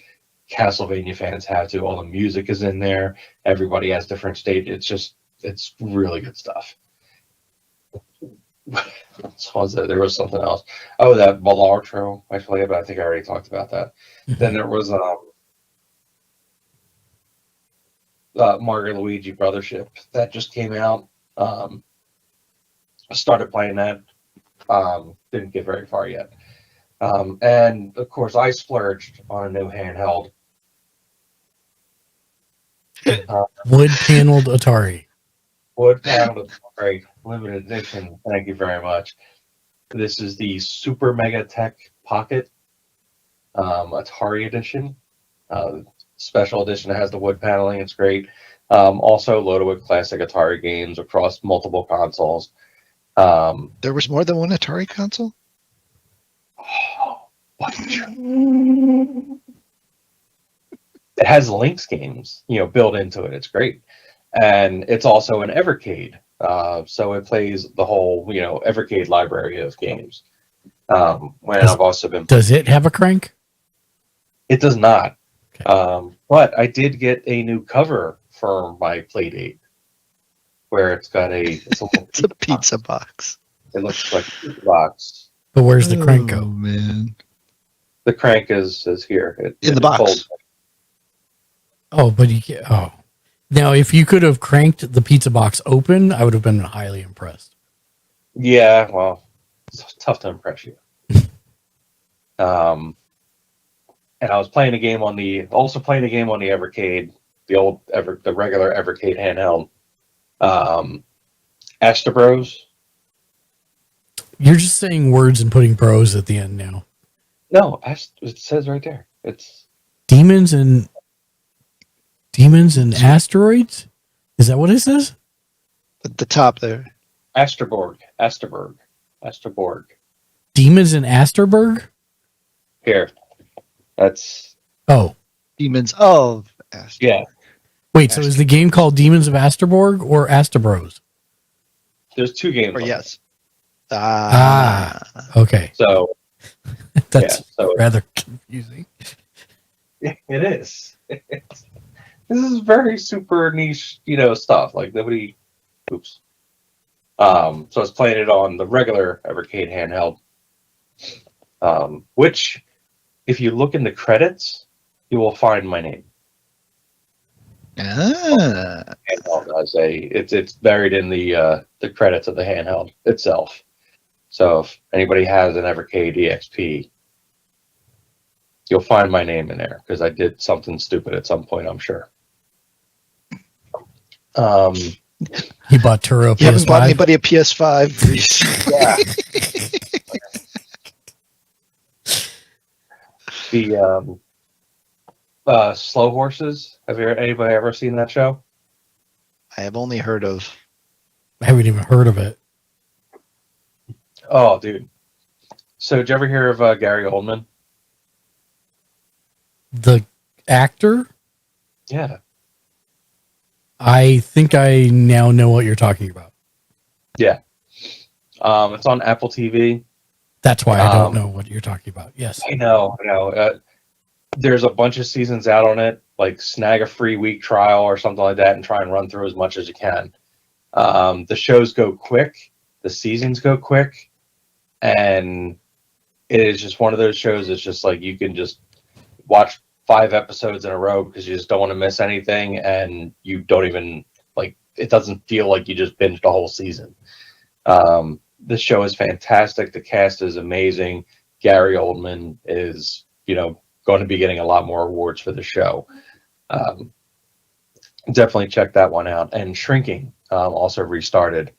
Castlevania fans have to. All the music is in there. Everybody has different stages. It's really good stuff. So there was something else. Oh, that Balartro. I forget, but I think I already talked about that. Mm-hmm. Then there was Mario Luigi Brothership that just came out. I started playing that. Didn't get very far yet. And of course, I splurged on a new handheld. Wood-paneled Atari. Wood-paneled Atari, limited edition. Thank you very much. This is the Super Mega Tech Pocket Atari edition. Special edition that has the wood paneling. It's great. Also loaded with classic Atari games across multiple consoles. There was more than one Atari console? It has Lynx games, built into it. It's great. And it's also an Evercade. So it plays the whole, Evercade library of games. I've also been... Does it have a crank? It does not. Okay. But I did get a new cover for my Playdate, where it's got it's a pizza box. It looks like a pizza box. But where's the crank go? Oh, man. The crank is here. In the box. Folds. Oh, but you can't. Oh. Now, if you could have cranked the pizza box open, I would have been highly impressed. Yeah, well, it's tough to impress you. And I was playing a game on the Evercade, the regular Evercade handheld. Astro. You're just saying words and putting bros at the end now. No, it says right there. It's Demons and Asteroids? Is that what it says? At the top there. Astroborg. Demons and Asterberg? Here. That's... Oh. Demons of Asterborg. Yeah. Wait, so is the game called Demons of Asterborg or Astebros? There's two games. Or yes. Okay. So... That's rather confusing. It is. This is very super niche, stuff. Like nobody. Oops. So I was playing it on the regular Evercade handheld, which, if you look in the credits, you will find my name. It's buried in the credits of the handheld itself. So if anybody has an Evercade EXP, you'll find my name in there because I did something stupid at some point, I'm sure. He bought Turo PS5. You haven't bought anybody a PS5? the Slow Horses. Have anybody ever seen that show? I have only heard of. I haven't even heard of it. Oh, dude. So, did you ever hear of Gary Oldman? The actor? Yeah. I think I now know what you're talking about. Yeah. It's on Apple TV. That's why I don't know what you're talking about. Yes. I know. There's a bunch of seasons out on it. Like, snag a free week trial or something like that and try and run through as much as you can. The shows go quick. The seasons go quick. And it is just one of those shows that's just like you can just watch 5 episodes in a row because you just don't want to miss anything. And you don't even, like, it doesn't feel like you just binged a whole season. The show is fantastic. The cast is amazing. Gary Oldman is, going to be getting a lot more awards for the show. Definitely check that one out. And Shrinking also restarted,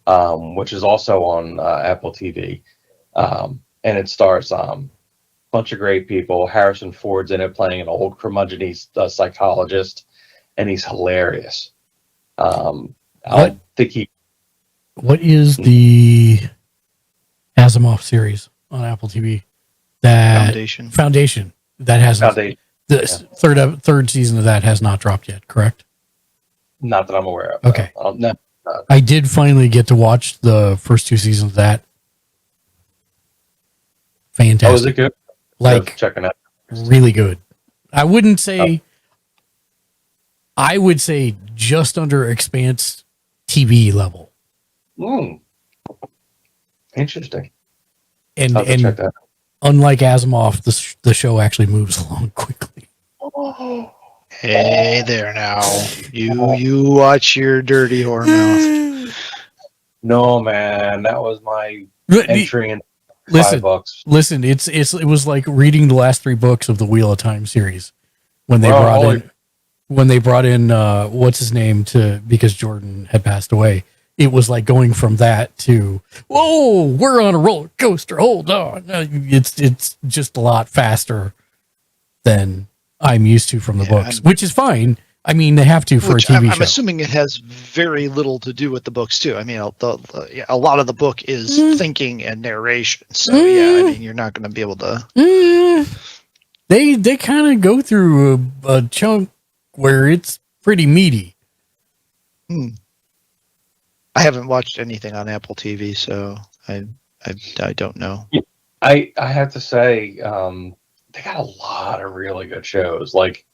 which is also on Apple TV. And it stars a bunch of great people. Harrison Ford's in it playing an old curmudgeon psychologist, and he's hilarious. I think he... What is the Asimov series on Apple TV? Foundation. That hasn't. The third season of that has not dropped yet, correct? Not that I'm aware of. Okay. No. I did finally get to watch the first 2 seasons of that. Fantastic. Oh, is it good? Like, checking out. Really good. I wouldn't say. I would say just under Expanse TV level. Interesting. And check that. Unlike Asimov, the show actually moves along quickly. Hey there now. You watch your dirty whore mouth. No, man, that was my entry in $5. Listen, it was like reading the last 3 books of the Wheel of Time series when they brought in what's his name because Jordan had passed away. It was like going from that to, whoa, we're on a roller coaster. Hold on. It's just a lot faster than I'm used to from the books, which is fine. I mean, they have to for a TV show. I'm assuming it has very little to do with the books too. I mean, a lot of the book is thinking and narration. So I mean, you're not going to be able to. They kind of go through a chunk where it's pretty meaty. I haven't watched anything on Apple TV, so I don't know. I have to say, they got a lot of really good shows. Like,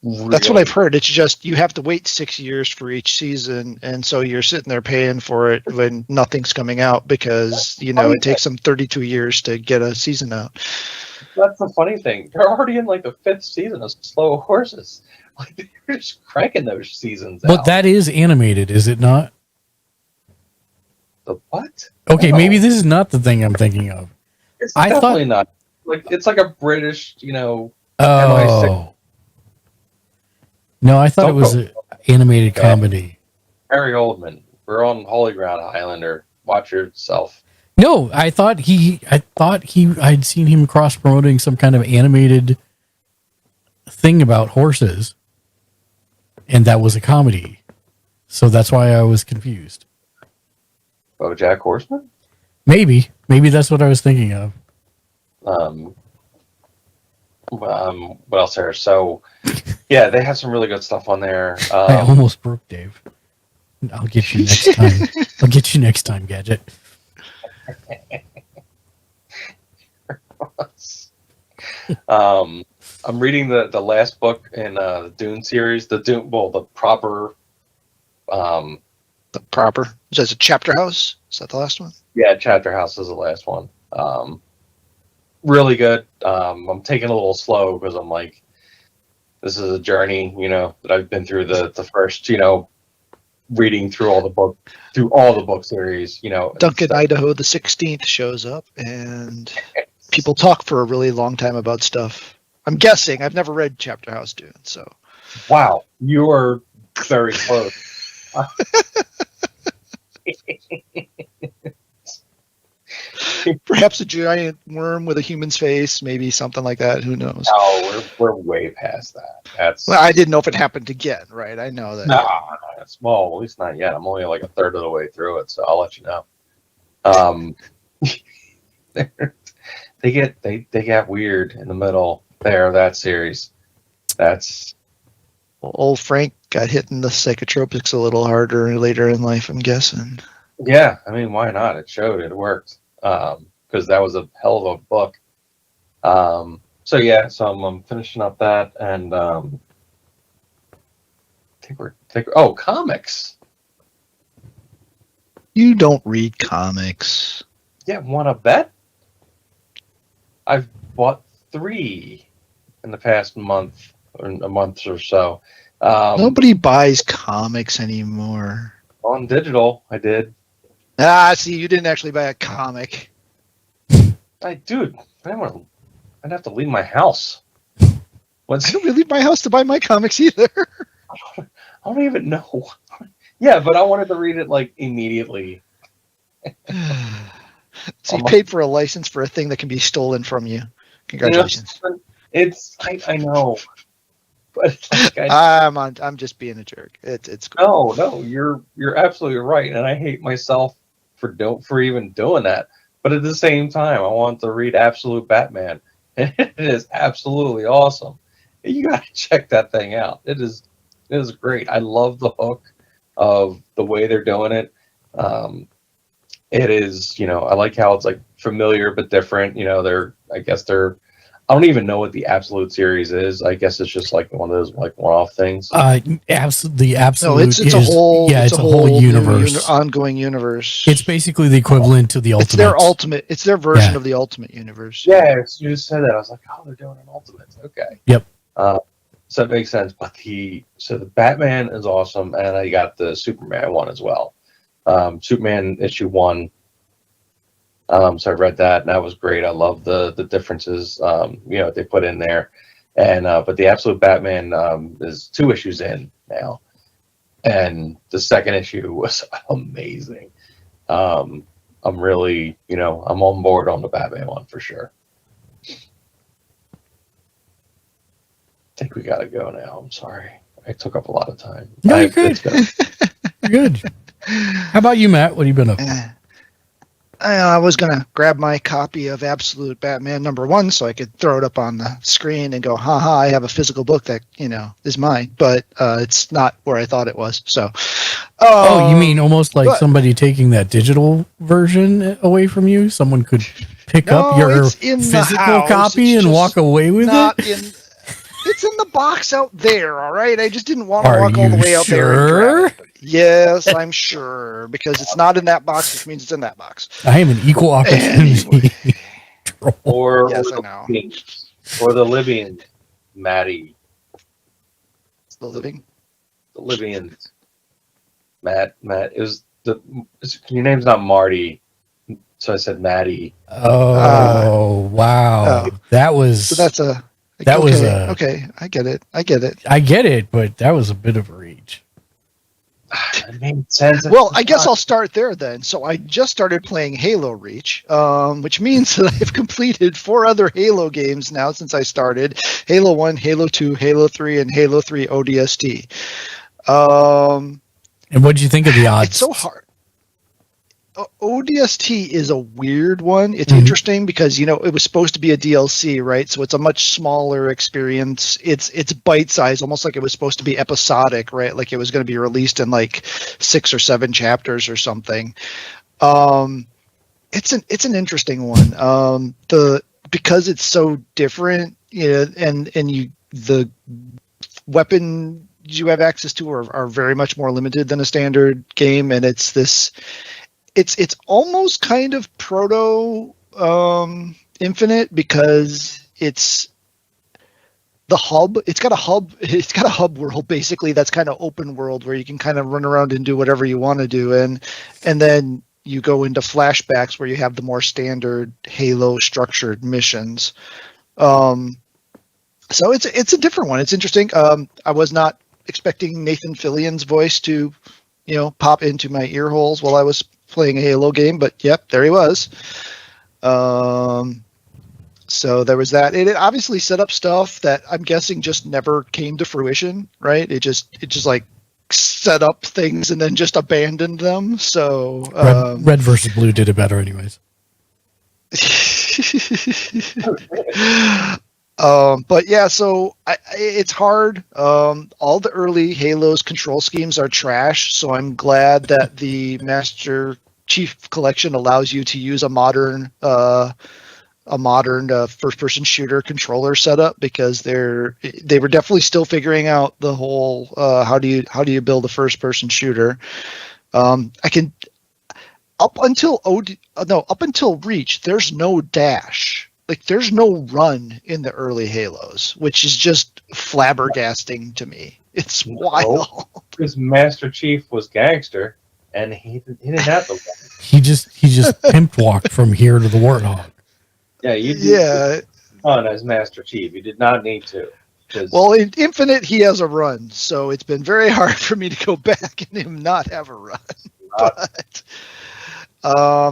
that's what I've heard. It's just you have to wait 6 years for each season, and so you're sitting there paying for it when nothing's coming out because it takes them 32 years to get a season out. That's the funny thing. They're already in like the 5th season of Slow Horses. Like, they're just cranking those seasons out. But that is animated, is it not? The what? Okay, maybe this is not the thing I'm thinking of. It's definitely not. Like, it's like a British, Oh. MI6. No, I thought it was an animated comedy. Harry Oldman. We're on Holy Ground, Highlander. Watch yourself. No, I thought I'd seen him cross promoting some kind of animated thing about horses, and that was a comedy. So that's why I was confused. BoJack Horseman? Maybe that's what I was thinking of. What else there? So, yeah, they have some really good stuff on there. I almost broke Dave. I'll get you next time. I'll get you next time, Gadget. I'm reading the last book in the Dune series. The proper. The proper. Is that a Chapter House? Is that the last one? Yeah, Chapter House is the last one. Really good. I'm taking a little slow because I'm like, this is a journey, that I've been through the first, reading through all the book series, Duncan Idaho the 16th shows up and people talk for a really long time about stuff. I'm guessing. I've never read Chapter House Dune, so. Wow, you are very close. Perhaps a giant worm with a human's face, maybe something like that. Who knows? No, we're way past that. That's Well, I didn't know if it happened again, right? I know that. no, it's well, at least not yet. I'm only like a third of the way through it, so I'll let you know. They get weird in the middle there of that series. That's Well, old Frank got hit in the psychotropics a little harder later in life, I'm guessing. yeah. I mean, why not? It showed. It worked. Because that was a hell of a book. So yeah. So I'm finishing up that, and I think we're comics. You don't read comics. Yeah, want to bet? I've bought 3 in the past month or a month or so. Nobody buys comics anymore. On digital, I did. See, you didn't actually buy a comic. I'd have to leave my house. I don't really leave my house to buy my comics either. I don't even know. Yeah, but I wanted to read it like immediately. So you paid for a license for a thing that can be stolen from you. Congratulations. I know. But like, I'm just being a jerk. It's cool. No, you're absolutely right, and I hate myself for even doing that. But at the same time, I want to read Absolute Batman. It is absolutely awesome. You gotta check that thing out. It is great. I love the hook of the way they're doing it. It is, I like how it's like familiar but different. I don't even know what the Absolute series is. I guess it's just like one of those like one-off things. The Absolute. No, it's a whole. Yeah, it's a whole universe, ongoing universe. It's basically the equivalent to the Ultimate. It's their ultimate. It's their version of the Ultimate Universe. Yeah, you just said that. I was like, oh, they're doing an Ultimate. Okay. Yep. So it makes sense. But the Batman is awesome, and I got the Superman one as well. Superman issue 1. So I read that, and that was great. I love the differences, they put in there, and but the Absolute Batman is 2 issues in now, and the second issue was amazing. I'm really, I'm on board on the Batman one for sure. I think we gotta go now. I'm sorry, I took up a lot of time. No, you're good. You're good. How about you, Matt? What have you been up to? I was going to grab my copy of Absolute Batman #1 so I could throw it up on the screen and go, haha, I have a physical book that, is mine, but it's not where I thought it was. So, you mean almost like somebody taking that digital version away from you? Someone could pick up your physical copy and walk away with it? It's in the box out there, all right? I just didn't want to walk all the way out there. And grab it. Yes, I'm sure, because it's not in that box, which means it's in that box. I am an equal opportunity. Or yes, I know. Or the Libyan, Maddie. The Libyans. Matt. Your name's not Marty, so I said Maddie. Oh, wow. Oh. That was. So that's a. That was okay. I get it, but that was a bit of a reach. It made sense. Well, I guess I'll start there then. So I just started playing Halo Reach, which means that I've completed 4 other Halo games now since I started: Halo 1, Halo 2, Halo 3, and Halo 3 ODST. And what did you think of the odds? It's so hard. ODST is a weird one. It's interesting because it was supposed to be a DLC, right? So it's a much smaller experience. It's bite size, almost like it was supposed to be episodic, right? Like it was going to be released in like 6 or 7 chapters or something. It's an interesting one. Because it's so different, and the weapons you have access to are very much more limited than a standard game, and it's almost kind of proto Infinite because it's the hub. It's got a hub world basically that's kind of open world where you can kind of run around and do whatever you want to do, and then you go into flashbacks where you have the more standard Halo structured missions. So it's a different one. It's interesting. I was not expecting Nathan Fillion's voice to pop into my ear holes while I was playing a Halo game, but yep, there he was. So there was that. It obviously set up stuff that I'm guessing just never came to fruition, right? It just like set up things and then just abandoned them. So Red versus blue did it better, anyways. But yeah, so it's hard. All the early Halo's control schemes are trash, so I'm glad that the Master Chief Collection allows you to use a modern first-person shooter controller setup, because they were definitely still figuring out the whole how do you build a first-person shooter. I can up until Reach, there's no dash. Like, there's no run in the early Halos, which is just flabbergasting to me. It's wild. Because Master Chief was gangster, and he didn't have the run. He just pimp walked from here to the Warthog. Yeah, you did run as Master Chief. You did not need to. Well, in Infinite, he has a run, so it's been very hard for me to go back and him not have a run. But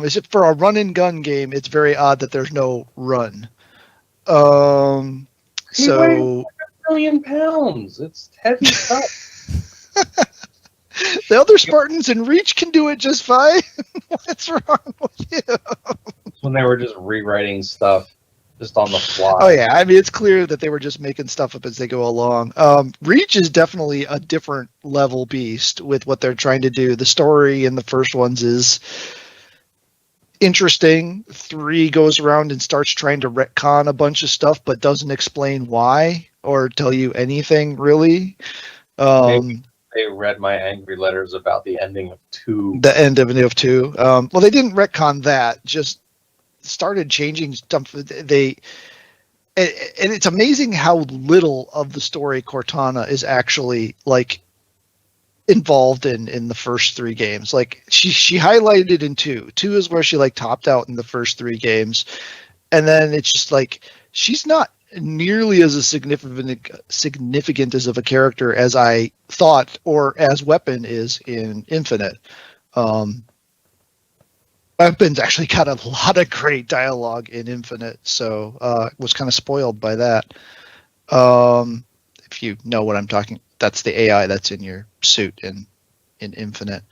is it for a run and gun game? It's very odd that there's no run. He weighs like 1 million pounds. It's heavy stuff. The other Spartans in Reach can do it just fine. What's wrong with you? When they were just rewriting stuff just on the fly. Oh yeah, I mean, it's clear that they were just making stuff up as they go along. Reach is definitely a different level beast with what they're trying to do. The story in the first ones is interesting. 3 goes around and starts trying to retcon a bunch of stuff, but doesn't explain why or tell you anything really. Maybe they read my angry letters about the ending of 2. The end of 2. Well, they didn't retcon that. Just started changing stuff. And it's amazing how little of the story Cortana is actually like involved in the first 3 games. Like she highlighted it in 2. 2 is where she like topped out in the first 3 games, and then it's just like she's not nearly as significant as of a character as I thought, or as Weapon is in Infinite. Weapon's actually got a lot of great dialogue in Infinite, so was kind of spoiled by that. If you know what I'm talking, that's the AI that's in your suit in Infinite.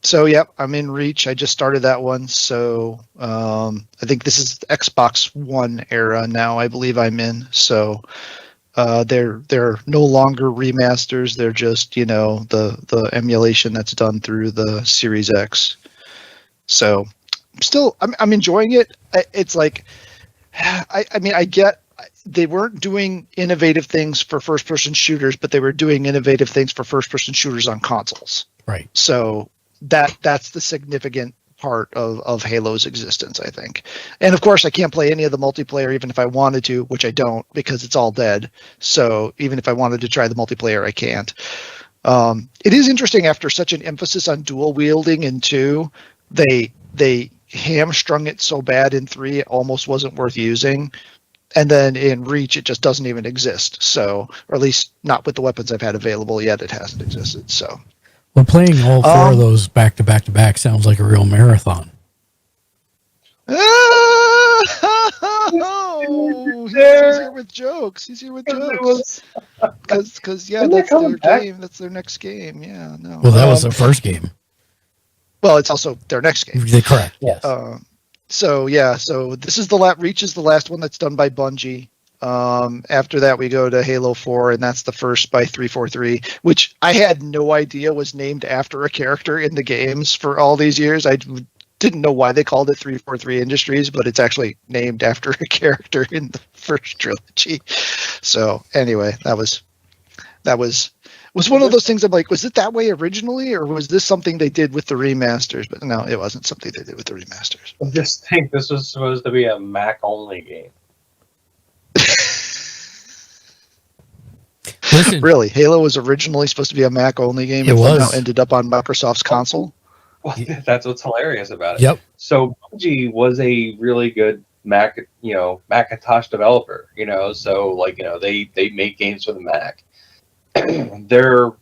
So yeah, I'm in Reach. I just started that one, so I think this is Xbox One era now. I believe I'm in. So they're no longer remasters. They're just the emulation that's done through the Series X. So still, I'm enjoying it. It's like, I mean, I get they weren't doing innovative things for first-person shooters, but they were doing innovative things for first-person shooters on consoles. Right. So that's the significant part of Halo's existence, I think. And of course, I can't play any of the multiplayer, even if I wanted to, which I don't, because it's all dead. So even if I wanted to try the multiplayer, I can't. It is interesting, after such an emphasis on dual wielding in 2, they hamstrung it so bad in 3 it almost wasn't worth using. And then in Reach, it just doesn't even exist. So, or at least not with the weapons I've had available yet, it hasn't existed. So, well, playing all 4 of those back to back to back sounds like a real marathon. He's here with jokes. He's here with jokes. Because yeah, that's their game. That's their next game. Yeah, no. Well, that was their first game. Well, it's also their next game. Correct. Yes. So this is Reach is the last one that's done by Bungie. After that, we go to Halo 4, and that's the first by 343, which I had no idea was named after a character in the games for all these years. I didn't know why they called it 343 Industries, but it's actually named after a character in the first trilogy. So anyway, that was one of those things. I'm like, was it that way originally, or was this something they did with the remasters? But no, it wasn't something they did with the remasters. I just think this was supposed to be a Mac-only game. Listen, really, Halo was originally supposed to be a Mac-only game. It was. Now ended up on Microsoft's console. Well, that's what's hilarious about it. Yep. So Bungie was a really good Macintosh developer. So they make games for the Mac. Their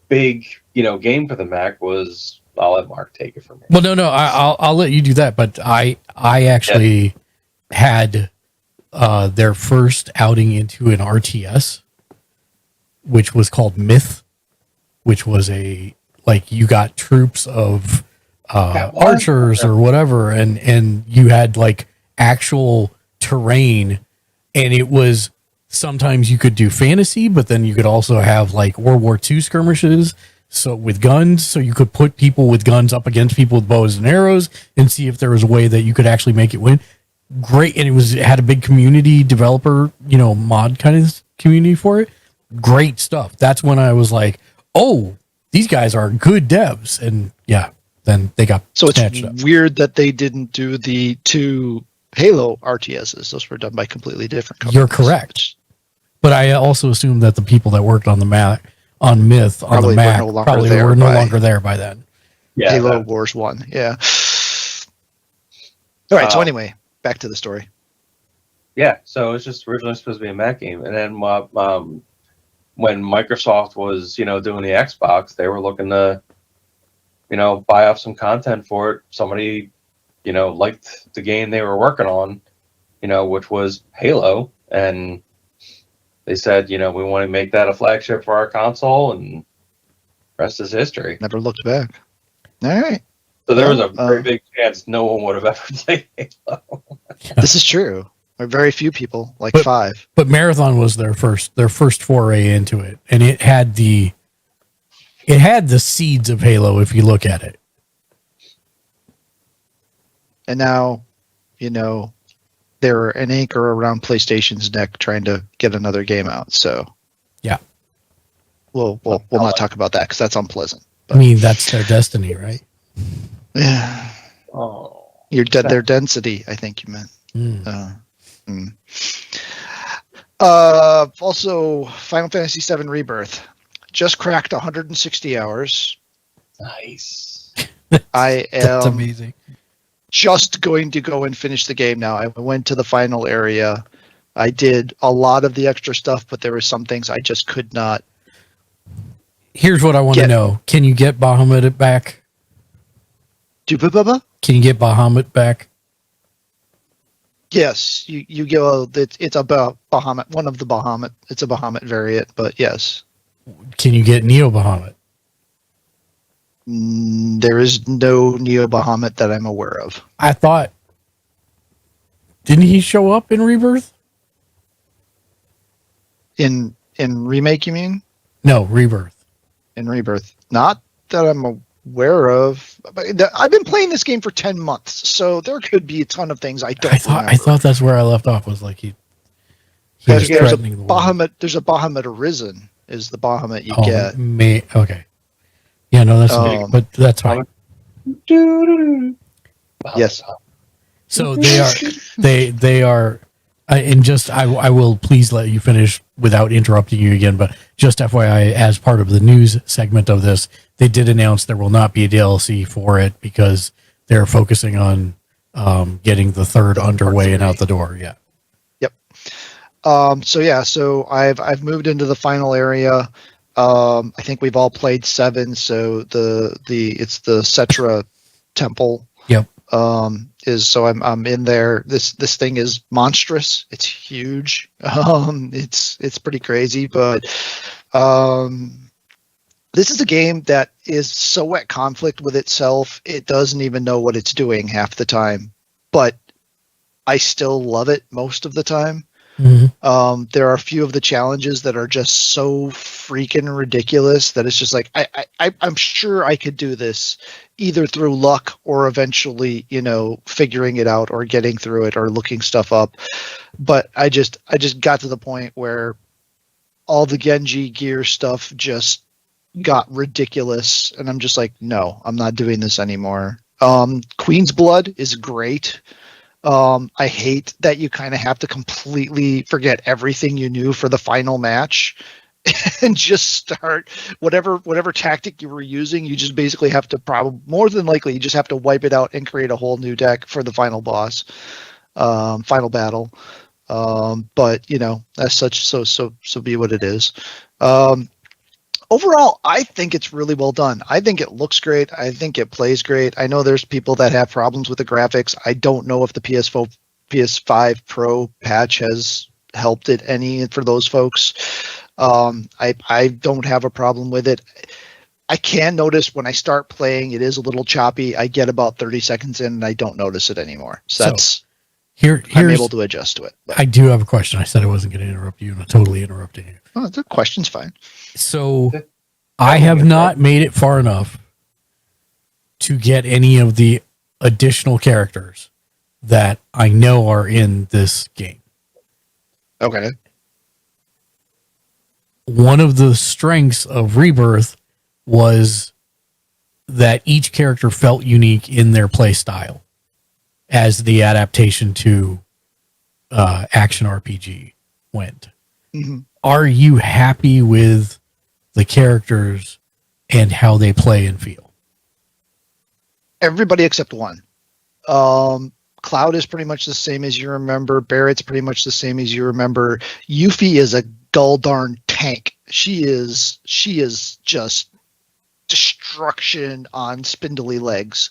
big game for the Mac was I'll let Mark take it from here. Well, no, I'll let you do that. But I actually had their first outing into an RTS, which was called Myth, which was you got troops of archers or whatever, and you had like actual terrain, and it was sometimes you could do fantasy, but then you could also have like World War II skirmishes. So with guns, so you could put people with guns up against people with bows and arrows and see if there was a way that you could actually make it win. Great. And it had a big community developer, mod kind of community for it. Great stuff. That's when I was like, oh, these guys are good devs. And yeah, then they got snatched up. Weird that they didn't do the 2 Halo RTSs. Those were done by completely different companies. You're correct. But I also assume that the people that worked on the Mac, on Myth, on the Mac, probably were no longer there by then. Yeah, Halo Wars 1. Yeah. All right. So anyway, back to the story. Yeah. So it was just originally supposed to be a Mac game, and then when Microsoft was, doing the Xbox, they were looking to, buy off some content for it. Somebody, liked the game they were working on, which was Halo, and they said, we want to make that a flagship for our console, and rest is history. Never looked back. All right. So there was a very big chance no one would have ever played Halo. This is true. Very few people, like 5. But Marathon was their first foray into it, and it had the seeds of Halo if you look at it. And now, they're an anchor around PlayStation's neck trying to get another game out. So, yeah, we'll not talk about that because that's unpleasant. But, I mean, that's their destiny, right? Yeah. Oh, their density, I think you meant. Also, Final Fantasy VII Rebirth just cracked 160 hours. Nice. That's amazing. Just going to go and finish the game now. I went to the final area. I did a lot of the extra stuff, but there were some things I just could not. Here's what I want to know. Can you get Bahamut back? Can you get Bahamut back? Yes, you go. It's about Bahamut, one of the Bahamut. It's a Bahamut variant, but yes. Can you get Neo Bahamut? There is no Neo Bahamut that I'm aware of. I thought, didn't he show up in Rebirth? In Remake, you mean? No, Rebirth. In Rebirth, not that I'm aware of. I've been playing this game for 10 months, so there could be a ton of things I don't remember. I thought that's where I left off. Was like he was threatening the Bahamut. There's a Bahamut Arisen. Is the Bahamut you get? Okay. Yeah, no, that's big, but that's fine. Yes. So they are, and just I will please let you finish without interrupting you again. But just FYI, as part of the news segment of this, they did announce there will not be a DLC for it because they're focusing on getting the third underway and out the door. Yeah. Yep. So I've moved into the final area. I think we've all played 7, so it's the Cetra temple. Yep. I'm in there. This thing is monstrous. It's huge. It's pretty crazy, but this is a game that is so at conflict with itself, it doesn't even know what it's doing half the time. But I still love it most of the time. Mm-hmm. There are a few of the challenges that are just so freaking ridiculous that it's just like I'm sure I could do this either through luck or eventually, figuring it out or getting through it or looking stuff up. But I just got to the point where all the Genji gear stuff just got ridiculous, and I'm just like, no, I'm not doing this anymore. Queen's Blood is great. I hate that you kind of have to completely forget everything you knew for the final match and just start whatever tactic you were using. You just basically have to more than likely, you just have to wipe it out and create a whole new deck for the final boss, final battle. But as such, so be what it is. overall, I think it's really well done. I think it looks great. I think it plays great. I know there's people that have problems with the graphics. I don't know if the PS5 Pro patch has helped it any for those folks. I don't have a problem with it. I can notice when I start playing, it is a little choppy. I get about 30 seconds in and I don't notice it anymore. So that's I'm able to adjust to it. But. I do have a question. I said I wasn't going to interrupt you, and I'm totally interrupting you. Oh, the question's fine. So I have not made it far enough to get any of the additional characters that I know are in this game. Okay. One of the strengths of Rebirth was that each character felt unique in their play style as the adaptation to action RPG went. Mm-hmm. Are you happy with the characters and how they play and feel? Everybody except one. Cloud is pretty much the same as you remember. Barrett's pretty much the same as you remember. Yuffie is a gall darn tank. She is just destruction on spindly legs.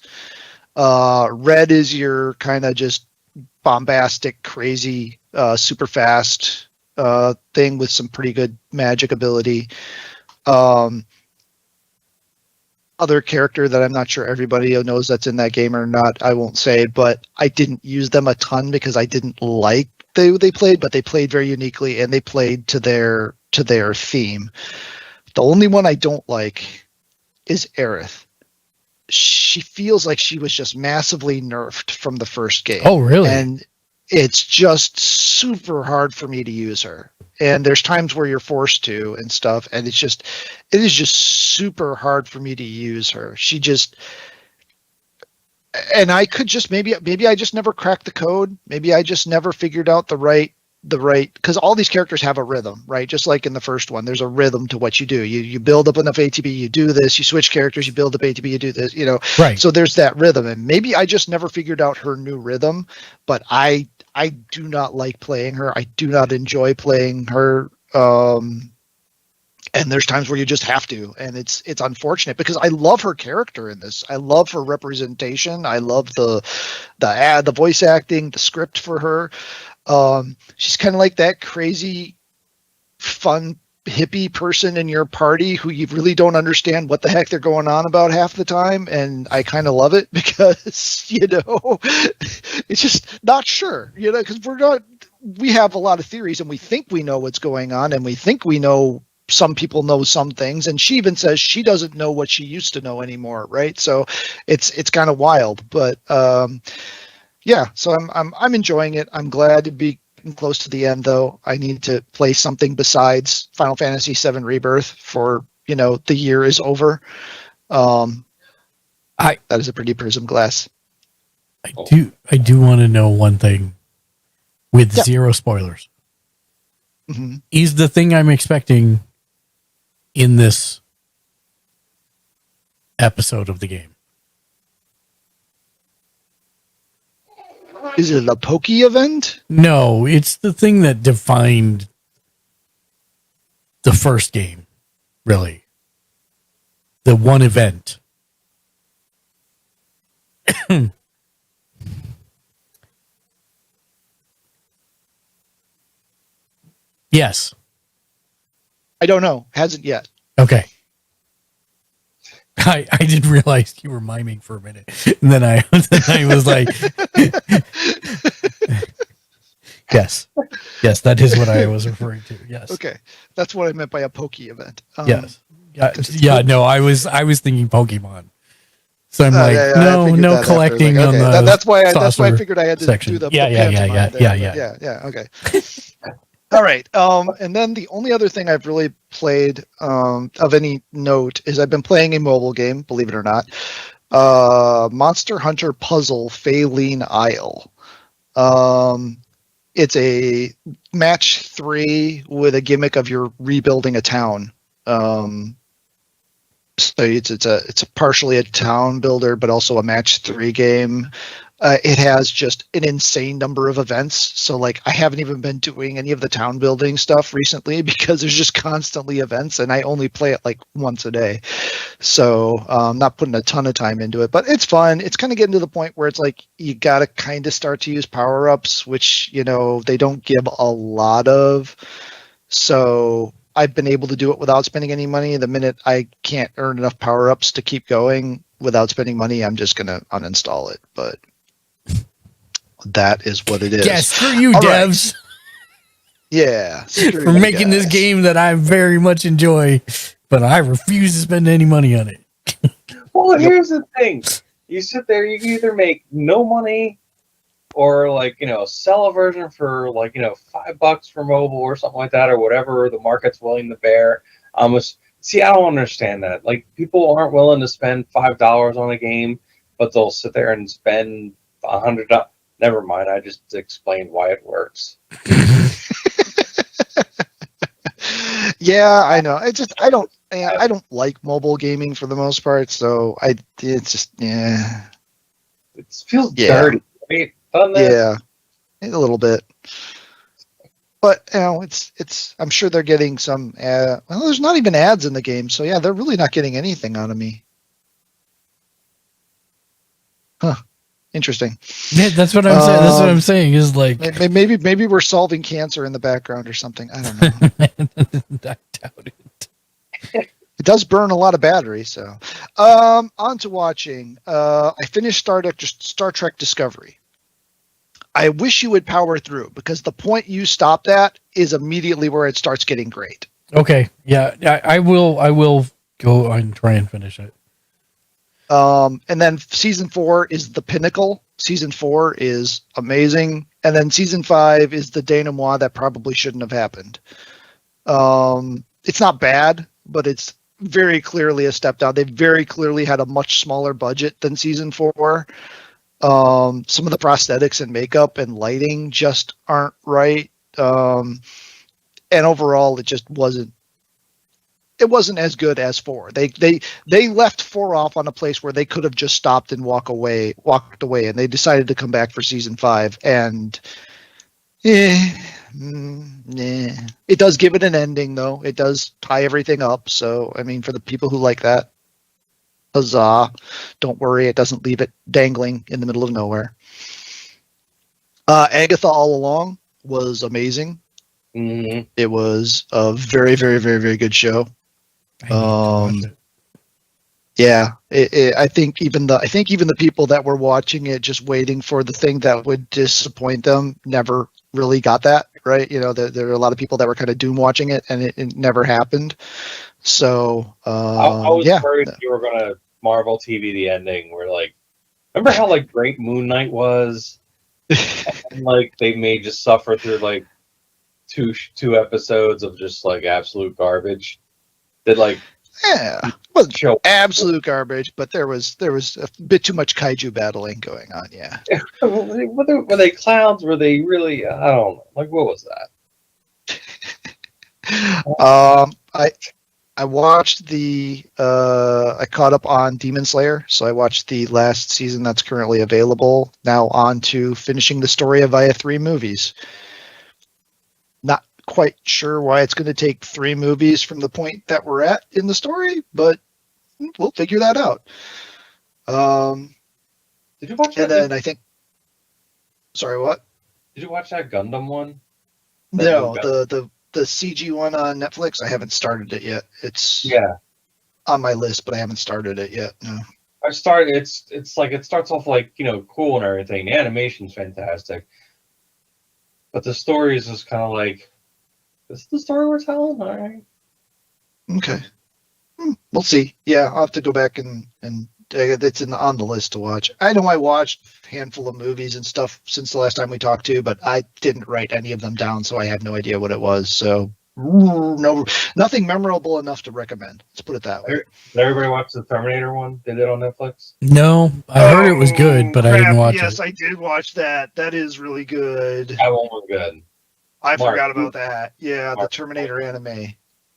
Red is your kind of just bombastic, crazy, super fast thing with some pretty good magic ability. Other character that I'm not sure everybody knows that's in that game or not, I won't say it, but I didn't use them a ton because I didn't like they played, but they played very uniquely and they played to their theme. The only one I don't like is Aerith. She feels like she was just massively nerfed from the first game. Oh, really? And it's just super hard for me to use her. And there's times where you're forced to and stuff, and it is just super hard for me to use her. And I could just maybe I just never cracked the code. Maybe I just never figured out the right because all these characters have a rhythm, right? Just like in the first one, there's a rhythm to what you do. You build up enough ATB, you do this. You switch characters, you build up ATB, you do this. Right. So there's that rhythm, and maybe I just never figured out her new rhythm. But I do not like playing her. I do not enjoy playing her. And there's times where you just have to, and it's unfortunate because I love her character in this. I love her representation. I love the voice acting, the script for her. She's kind of like that crazy, fun hippie person in your party who you really don't understand what the heck they're going on about half the time, and I kind of love it because it's just not sure, because we have a lot of theories and we think we know what's going on and we think we know. Some people know some things, and she even says she doesn't know what she used to know anymore, right? So it's kind of wild, but yeah. So I'm enjoying it. I'm glad to be close to the end, though. I need to play something besides Final Fantasy VII Rebirth for the year is over. That is a pretty prism glass. I do want to know one thing with zero spoilers. Mm-hmm. Is the thing I'm expecting in this episode of the game? Is it a Pokey event? No, it's the thing that defined the first game, really. The one event. Yes. I don't know. Hasn't yet. Okay. I didn't realize you were miming for a minute. And then I was like, yes. Yes, that is what I was referring to. Yes. Okay. That's what I meant by a Pokey event. Yes. No, I was thinking Pokemon. So I'm no collecting on the that's why I figured I had to section. do the Yeah. Okay. All right. And then the only other thing I've really played of any note is I've been playing a mobile game, believe it or not. Monster Hunter Puzzle Faeline Isle. It's a match 3 with a gimmick of you're rebuilding a town. So it's a partially a town builder, but also a match 3 game. It has just an insane number of events. So like I haven't even been doing any of the town building stuff recently because there's just constantly events and I only play it like once a day. So I'm not putting a ton of time into it, but it's fun. It's kind of getting to the point where it's like you got to kind of start to use power-ups, which, you know, they don't give a lot of. So I've been able to do it without spending any money. The minute I can't earn enough power-ups to keep going without spending money, I'm just going to uninstall it. But that is what it is. Yeah, screw you, All devs. right. Yeah. For making this game that I very much enjoy, but I refuse to spend any money on it. Well, here's the thing. You sit there, you can either make no money or, like, you know, sell a version for, like, you know, $5 for mobile or something like that, or whatever the market's willing to bear. See, I don't understand that. Like, people aren't willing to spend $5 on a game, but they'll sit there and spend $100. Never mind. I just explained why it works. Yeah, I know. I don't like mobile gaming for the most part, so it's just yeah. It feels dirty. I mean, yeah, a little bit. But you know, it's. I'm sure they're getting some. Well, there's not even ads in the game, so yeah, they're really not getting anything out of me. Huh. Interesting. Yeah, that's what I'm saying. That's what I'm saying. Is like maybe we're solving cancer in the background or something. I don't know. I doubt it. It does burn a lot of battery. So, on to watching. I finished Star Trek Discovery. I wish you would power through because the point you stopped at is immediately where it starts getting great. Okay. Yeah. I will go and try and finish it. And then season 4 is the pinnacle. Season 4 is amazing. And then season 5 is the denouement that probably shouldn't have happened. It's not bad, but it's very clearly a step down. They very clearly had a much smaller budget than season 4. Some of the prosthetics and makeup and lighting just aren't right. And overall, it just wasn't. It wasn't as good as 4. They left 4 off on a place where they could have just stopped and walked away, and they decided to come back for season 5. And it does give it an ending, though. It does tie everything up. So, I mean, for the people who like that, huzzah! Don't worry, it doesn't leave it dangling in the middle of nowhere. Agatha All Along was amazing. Mm-hmm. It was a very, very, very, very good show. Yeah, I think even the people that were watching it just waiting for the thing that would disappoint them never really got that right. You know, there are a lot of people that were kind of doom watching it, and it never happened. So I was worried you were gonna Marvel TV the ending. Where like, remember how like great Moon Knight was, and like they made just suffer through like two episodes of just like absolute garbage. That like wasn't absolute garbage, but there was a bit too much kaiju battling going on. Yeah. Were they clowns? Were they really? I don't know. Like, what was that? I watched I caught up on Demon Slayer, so I watched the last season that's currently available. Now on to finishing the story via 3 movies. Not quite sure why it's going to take 3 movies from the point that we're at in the story, but we'll figure that out. Did you watch that? And then I think. Sorry, what? Did you watch that Gundam one? No, the CG one on Netflix. I haven't started it yet. It's on my list, but I haven't started it yet. No. I started. It's like it starts off like, you know, cool and everything. The animation's fantastic, but the story is just kind of like, this is the story we're telling. All right. Okay. We'll see. Yeah, I'll have to go back and it's on the list to watch. I know I watched a handful of movies and stuff since the last time we talked to, but I didn't write any of them down, so I have no idea what it was. So no, nothing memorable enough to recommend. Let's put it that way. Did everybody watch the Terminator one? Did it on Netflix? No, I heard it was good, but I didn't watch it. Yes, I did watch that. That is really good. That one was good. I forgot about that. Yeah, the Terminator anime.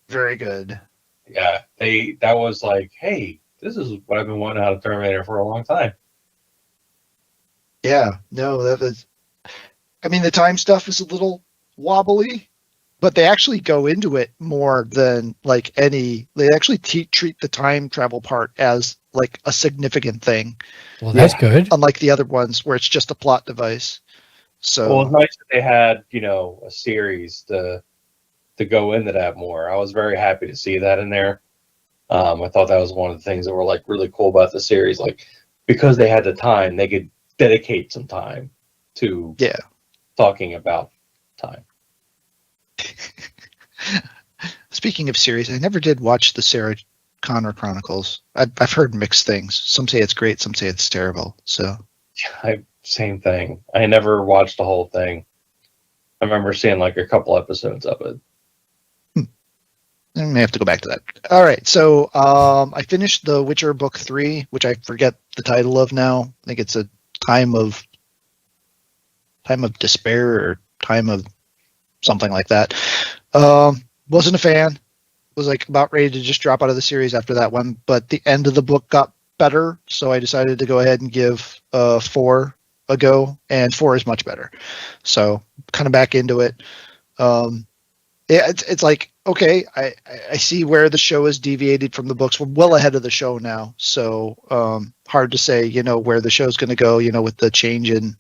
Very good. Yeah, that was like, hey, this is what I've been wanting out of Terminator for a long time. Yeah, no, that was. I mean, the time stuff is a little wobbly, but they actually go into it more than like any. They actually treat the time travel part as like a significant thing, Well, that's good. unlike the other ones where it's just a plot device. So Well, it's nice that they had, a series to go into that more. I was very happy to see that in there. I thought that was one of the things that were like really cool about the series. Like, because they had the time, they could dedicate some time to talking about time. Speaking of series, I never did watch the Sarah Connor Chronicles. I've heard mixed things. Some say it's great, some say it's terrible. So, Same thing. I never watched the whole thing. I remember seeing like a couple episodes of it. I may have to go back to that. All right, so I finished The Witcher Book 3, which I forget the title of now. I think it's a time of despair or time of something like that. Wasn't a fan. Was like about ready to just drop out of the series after that one, but the end of the book got better, so I decided to go ahead and give 4 a go, and 4 is much better. So kind of back into it. It's like, okay, I see where the show is deviated from the books. We're well ahead of the show now, so hard to say, where the show's going to go, with the change in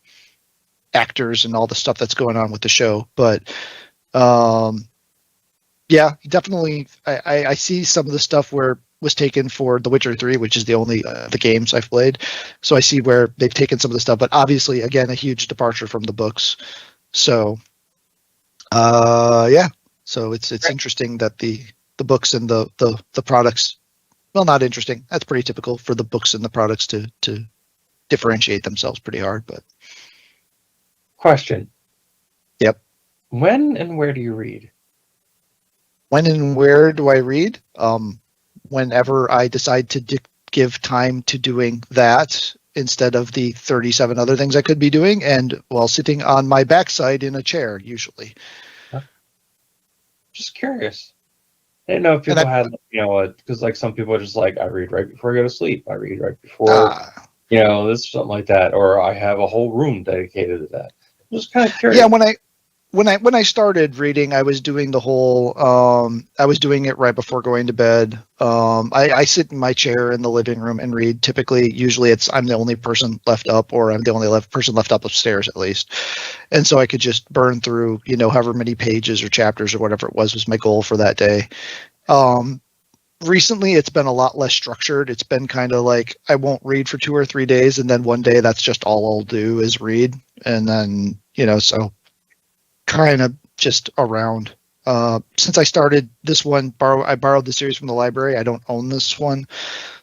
actors and all the stuff that's going on with the show. But yeah, definitely, I see some of the stuff where was taken for The Witcher 3, which is the only the games I've played. So I see where they've taken some of the stuff, but obviously, again, a huge departure from the books. So, yeah. So it's interesting that the books and the products, well, not interesting. That's pretty typical for the books and the products to differentiate themselves pretty hard. But question. Yep. When and where do you read? When and where do I read? Whenever I decide to give time to doing that instead of the 37 other things I could be doing, and while sitting on my backside in a chair, usually. Just curious. I didn't know if people had, because like some people are just like, I read right before I go to sleep. I read right before, this is something like that, or I have a whole room dedicated to that. I'm just kind of curious. Yeah, when I started reading, I was doing the whole. I was doing it right before going to bed. I sit in my chair in the living room and read. Typically, usually I'm the only person left up, or I'm the only person left up upstairs at least, and so I could just burn through, however many pages or chapters or whatever it was my goal for that day. Recently, it's been a lot less structured. It's been kind of like I won't read for 2 or 3 days, and then one day that's just all I'll do is read, and then so. Kind of just around. Since I started this one, I borrowed the series from the library. I don't own this one,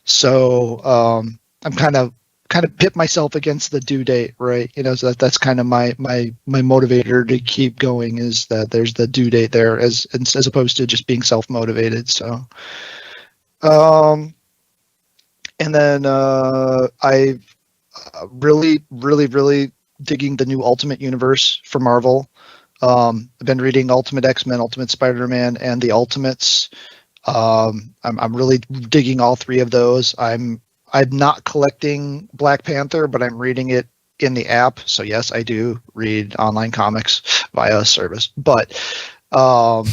so I'm kind of pit myself against the due date, right? So that's kind of my motivator to keep going, is that there's the due date there, as opposed to just being self motivated. So, and then I've really digging the new Ultimate Universe for Marvel. I've been reading Ultimate X-Men, Ultimate Spider-Man, and the Ultimates. I'm really digging all 3 of those. I'm not collecting Black Panther, but I'm reading it in the app. So yes, I do read online comics via a service. But so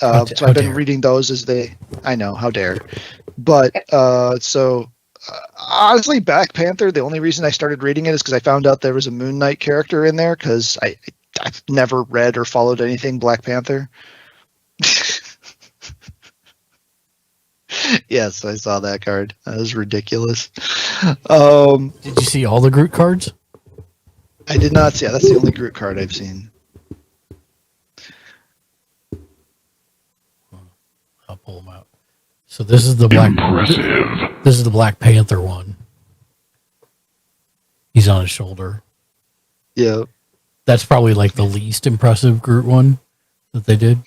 I've been reading those as I know, how dare. But honestly, Black Panther, the only reason I started reading it is because I found out there was a Moon Knight character in there, because I've never read or followed anything Black Panther. Yes, I saw that card. That was ridiculous. Did you see all the Groot cards? I did not see it. That's the only Groot card I've seen. I'll pull them out. So this is the This is the Black Panther one. He's on his shoulder. Yeah. That's probably like the least impressive Groot one that they did.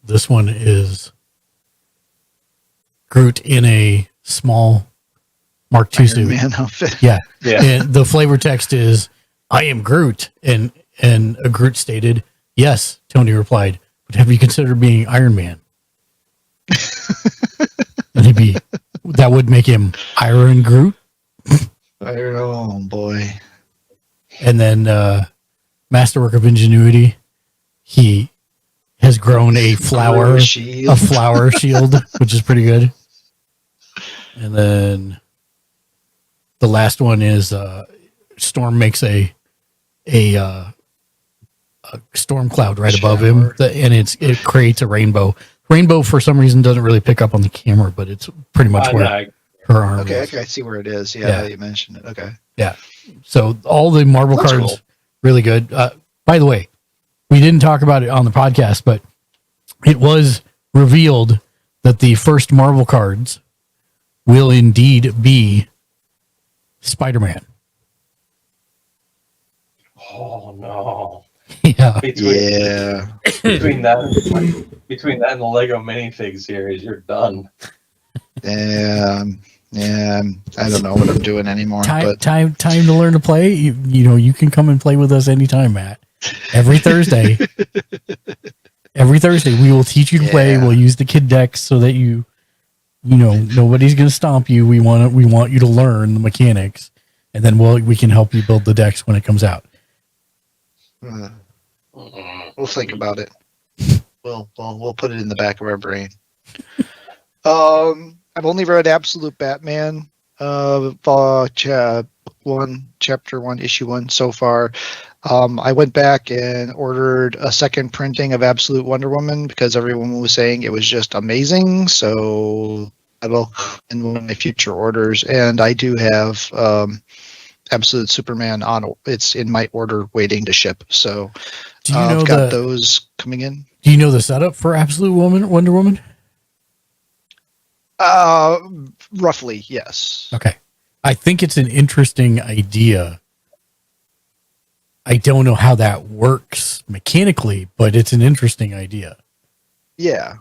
This one is Groot in a small Mark II suit. Man outfit. Yeah. And the flavor text is, "I am Groot." And a Groot stated, "Yes," Tony replied, "but have you considered being Iron Man?" And that would make him Iron Groot. Oh boy. And then Masterwork of Ingenuity, he has grown a flower shield, which is pretty good. And then the last one is Storm makes a storm cloud right above him, and it creates a rainbow. Rainbow for some reason doesn't really pick up on the camera, but it's pretty much where her arm is. Okay, I see where it is. Yeah, you mentioned it. Okay. Yeah. So all the Marvel cards, cool. Really good. By the way, we didn't talk about it on the podcast, but it was revealed that the first Marvel cards will indeed be Spider-Man. Oh no. Yeah. Between that and the Lego minifig series, you're done. Yeah, I don't know what I'm doing anymore. Time to learn to play. You can come and play with us anytime, Matt. Every Thursday. We will teach you to play. We'll use the kid decks so that nobody's gonna stomp you. We want you to learn the mechanics, and then we can help you build the decks when it comes out. We'll think about it. We'll put it in the back of our brain. I've only read Absolute Batman, chapter 1, issue 1 so far. I went back and ordered a second printing of Absolute Wonder Woman because everyone was saying it was just amazing. So that'll in one of my future orders, and I do have Absolute Superman it's in my order waiting to ship. So I've got those coming in. Do you know the setup for Absolute Wonder Woman? Roughly, yes. Okay. I think it's an interesting idea. I don't know how that works mechanically, but it's an interesting idea. Yeah.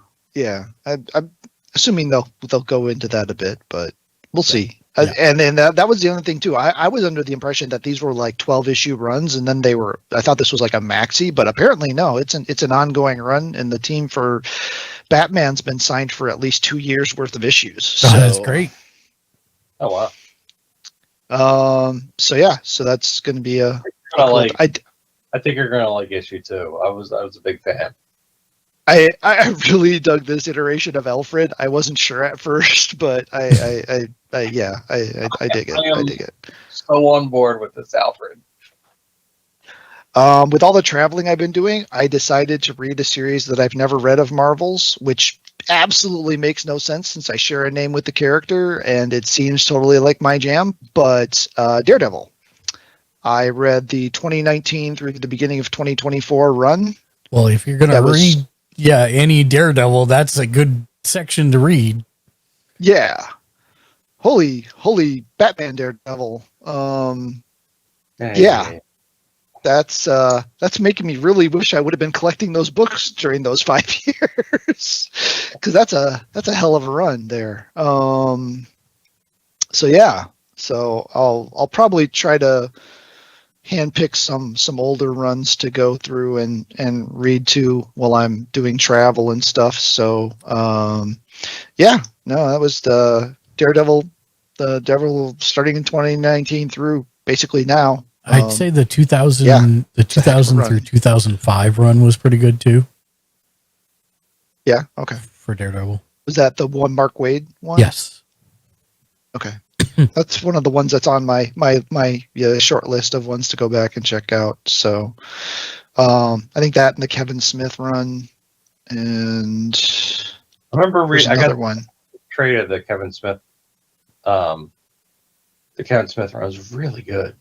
I'm assuming they'll go into that a bit, but we'll see. Yeah. And then that was the other thing too. I was under the impression that these were like 12 issue runs, and then I thought this was like a maxi, but apparently no. It's an ongoing run, and the team for Batman's been signed for at least 2 years worth of issues. So that's great. Oh wow. So that's going to be I think you're gonna like issue 2. I was a big fan. I really dug this iteration of Alfred. I wasn't sure at first, but I dig it. I dig it. So on board with this Alfred. With all the traveling I've been doing, I decided to read a series that I've never read of Marvel's, which absolutely makes no sense since I share a name with the character and it seems totally like my jam, but Daredevil. I read the 2019 through the beginning of 2024 run. Well, if you're going to read any Daredevil, that's a good section to read. Yeah. Holy Batman Daredevil. Yeah. That's making me really wish I would have been collecting those books during those 5 years, because that's a hell of a run there. So I'll probably try to handpick some older runs to go through and read to while I'm doing travel and stuff. So that was the Daredevil starting in 2019 through basically now. I'd say the 2000 through 2005 run was pretty good too. Yeah. Okay. For Daredevil. Was that the one Mark Waid one? Yes. Okay. That's one of the ones that's on my short list of ones to go back and check out. So I think that and the Kevin Smith run, and I remember I got one traded the Kevin Smith. The Kevin Smith run was really good.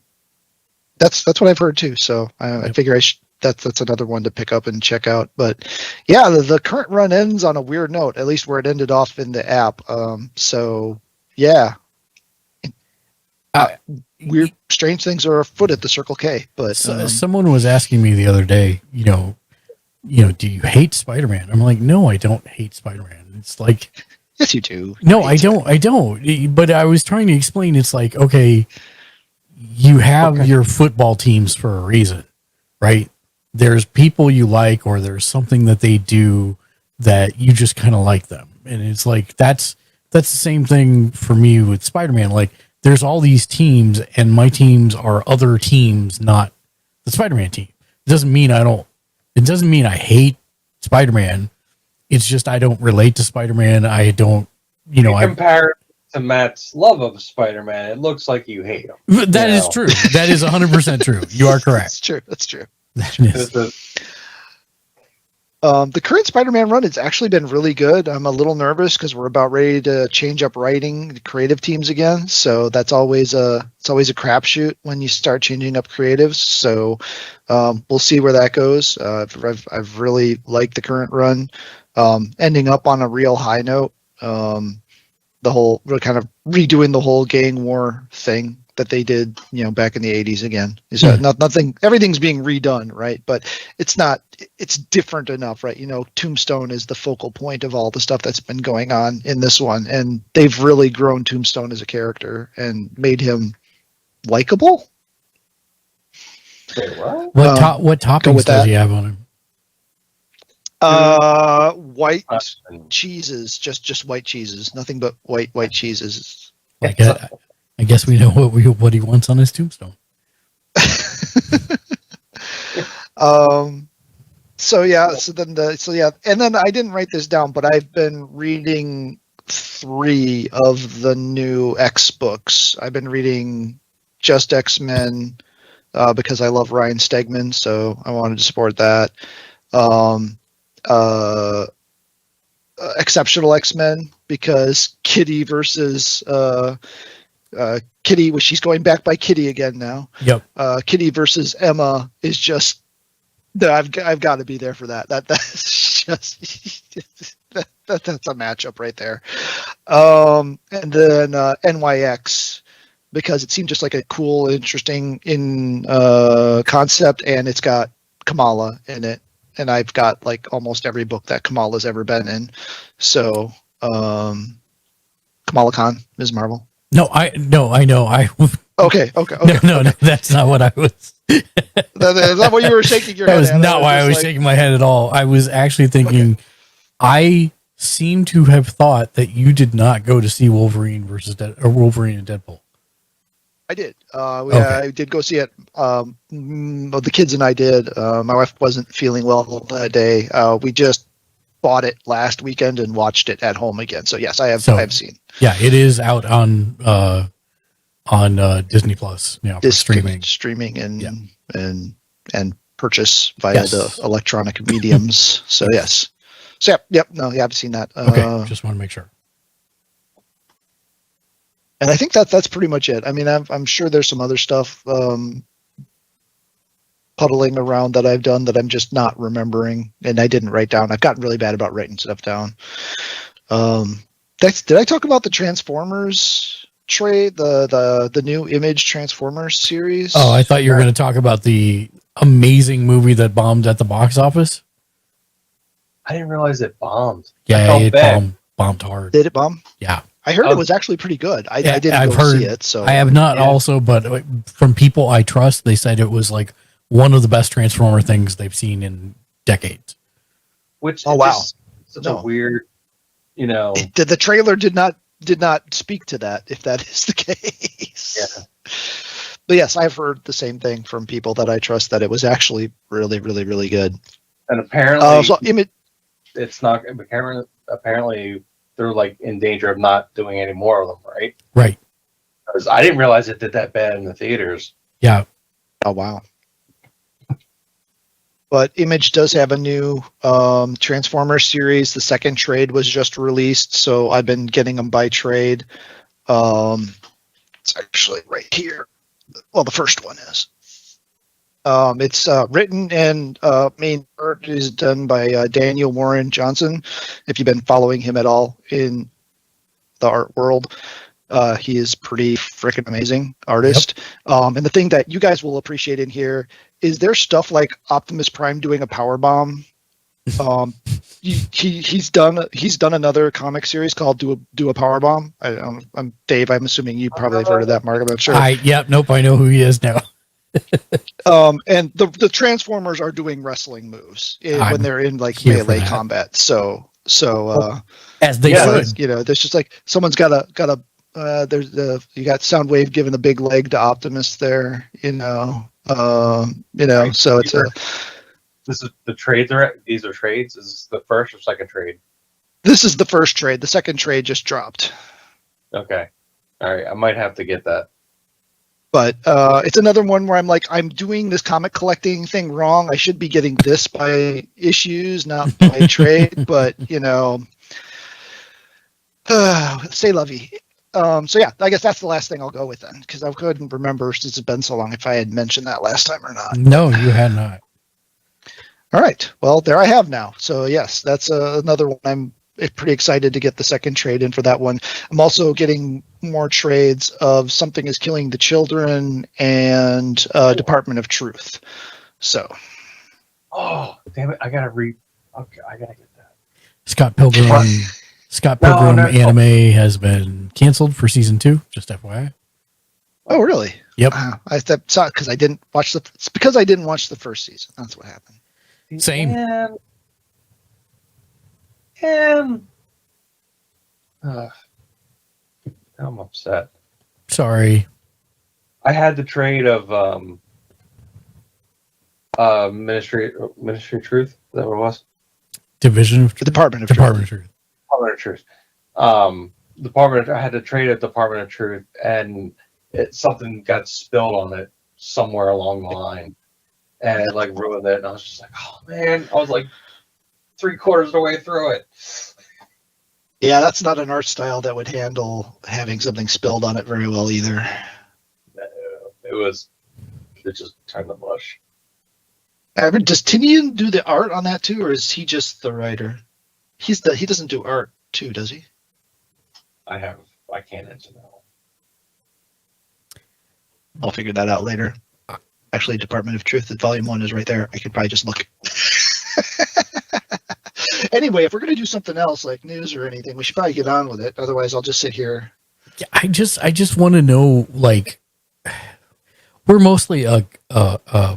That's what I've heard too. So I figure that's another one to pick up and check out. But yeah, the current run ends on a weird note, at least where it ended off in the app. So yeah. Weird, strange things are afoot at the Circle K. But someone was asking me the other day, do you hate Spider-Man? I'm like, no, I don't hate Spider-Man. It's like, yes, you do. No, I don't. But I was trying to explain. It's like, okay, you have your football teams for a reason, right? There's people you like, or there's something that they do that you just kind of like them, and it's like that's the same thing for me with Spider-Man. Like, there's all these teams, and my teams are other teams, not the Spider-Man team. It doesn't mean I hate Spider-Man. It's just I don't relate to Spider-Man. I don't, compare to Matt's love of Spider-Man, it looks like you hate him. That is true. That is 100% true. You are correct. That's true. That's true. That is. The current Spider-Man run has actually been really good. I'm a little nervous because we're about ready to change up writing the creative teams again. So that's always a crapshoot when you start changing up creatives. So we'll see where that goes. I've really liked the current run, ending up on a real high note. We're kind of redoing the whole gang war thing that they did, back in the 80s again. Nothing, everything's being redone, right? But it's different enough, right? Tombstone is the focal point of all the stuff that's been going on in this one. And they've really grown Tombstone as a character and made him likable. Wait, what? What toppings does he have on him? White cheeses, just white cheeses, nothing but white cheeses. Like I guess we know what he wants on his tombstone. And then I didn't write this down, but I've been reading 3 of the new X books. I've been reading Just X-Men because I love Ryan Stegman, so I wanted to support that. Exceptional X-Men because Kitty versus Kitty, she's going back by Kitty again now. Yep. Kitty versus Emma is just. I've got to be there for that. That's just that's a matchup right there. And then NYX because it seemed just like a cool, interesting concept, and it's got Kamala in it, and I've got like almost every book that Kamala's ever been in. So Kamala Khan, Ms. Marvel. No, I know. Okay. No, that's not what I was. That's not what you were shaking your that head was at. not why I was shaking my head at all. I was actually thinking, I seem to have thought that you did not go to see Wolverine and Deadpool. I did. I did go see it. The kids and I did. My wife wasn't feeling well that day. We just bought it last weekend and watched it at home again. So yes, I have seen. Yeah, it is out on Disney Plus now for streaming and purchase via the electronic mediums. So yes. So I've seen that. Okay, just want to make sure. And I think that's pretty much it. I mean, I'm sure there's some other stuff puddling around that I've done that I'm just not remembering, and I didn't write down. I've gotten really bad about writing stuff down. Did I talk about the Transformers trade, the new Image Transformers series? Oh, I thought you were going to talk about the amazing movie that bombed at the box office. I didn't realize it bombed. Yeah, it bombed hard. Did it bomb? Yeah. I heard it was actually pretty good. I didn't see it. So I have not also, but from people I trust, they said it was like one of the best Transformer things they've seen in decades. Which such a weird, The trailer did not speak to that, if that is the case. Yeah. But yes, I've heard the same thing from people that I trust, that it was actually really, really, really good. And apparently, it's not. Apparently, they're like in danger of not doing any more of them, right? Right. Because I didn't realize it did that bad in the theaters. Yeah. Oh wow. But Image does have a new Transformers series. The second trade was just released, so I've been getting them by trade. It's actually right here. Well, the first one is. It's written and main art is done by Daniel Warren Johnson. If you've been following him at all in the art world, he is pretty freaking amazing artist. Yep. And the thing that you guys will appreciate in here is there's stuff like Optimus Prime doing a power bomb. He's done another comic series called Do a Power Bomb. I'm Dave. I'm assuming you probably have heard of that, Mark. I'm not sure. Nope. I know who he is now. And the Transformers are doing wrestling moves when they're in like melee combat. So as they should. there's just like someone's got a There's you got Soundwave giving the big leg to Optimus there. Right. So it's This is the trades these are trades. Is this the first or second trade? this is the first trade. The second trade just dropped. Okay. All right. I might have to get that. But it's another one where I'm like, I'm doing this comic collecting thing wrong. I should be getting this by issues, not by trade. But say lovey. So yeah, I guess that's the last thing I'll go with then, because I couldn't remember since it's been so long if I had mentioned that last time or not. No, you had not. All right. Well, there I have now. So yes, that's another one. I'm pretty excited to get the second trade in for that one. I'm also getting more trades of Something is Killing the Children and Department of Truth. So. Oh, damn it. I gotta get that. Scott Pilgrim anime has been canceled for season 2. Just FYI. Oh, really? Yep. I thought because I didn't watch it's because I didn't watch the first season. That's what happened. Same. And I'm upset. Sorry. I had the trade of Ministry of Truth. Is that what it was? Division of Department of Truth. Department of Truth. I had to trade at Department of Truth, and something got spilled on it somewhere along the line, and it like ruined it. And I was just like, oh man, I was like 3/4 of the way through it. Yeah, that's not an art style that would handle having something spilled on it very well either. It just turned to mush. Does Tinian do the art on that too, or is he just the writer? He doesn't do art too, does he? I can't answer that one. I'll figure that out later. Actually, Department of Truth, Volume 1 is right there. I could probably just look. Anyway, if we're going to do something else like news or anything, we should probably get on with it. Otherwise, I'll just sit here. Yeah, I just want to know, like, we're mostly a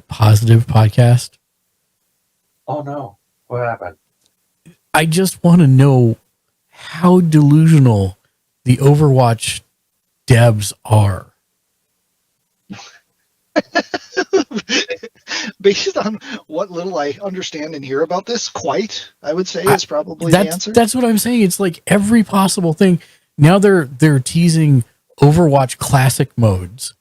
positive podcast. Oh no, what happened? I just want to know how delusional the Overwatch devs are. Based on what little I understand and hear about this, quite, I would say, is probably the answer. That's what I'm saying. It's like every possible thing. Now they're teasing Overwatch classic modes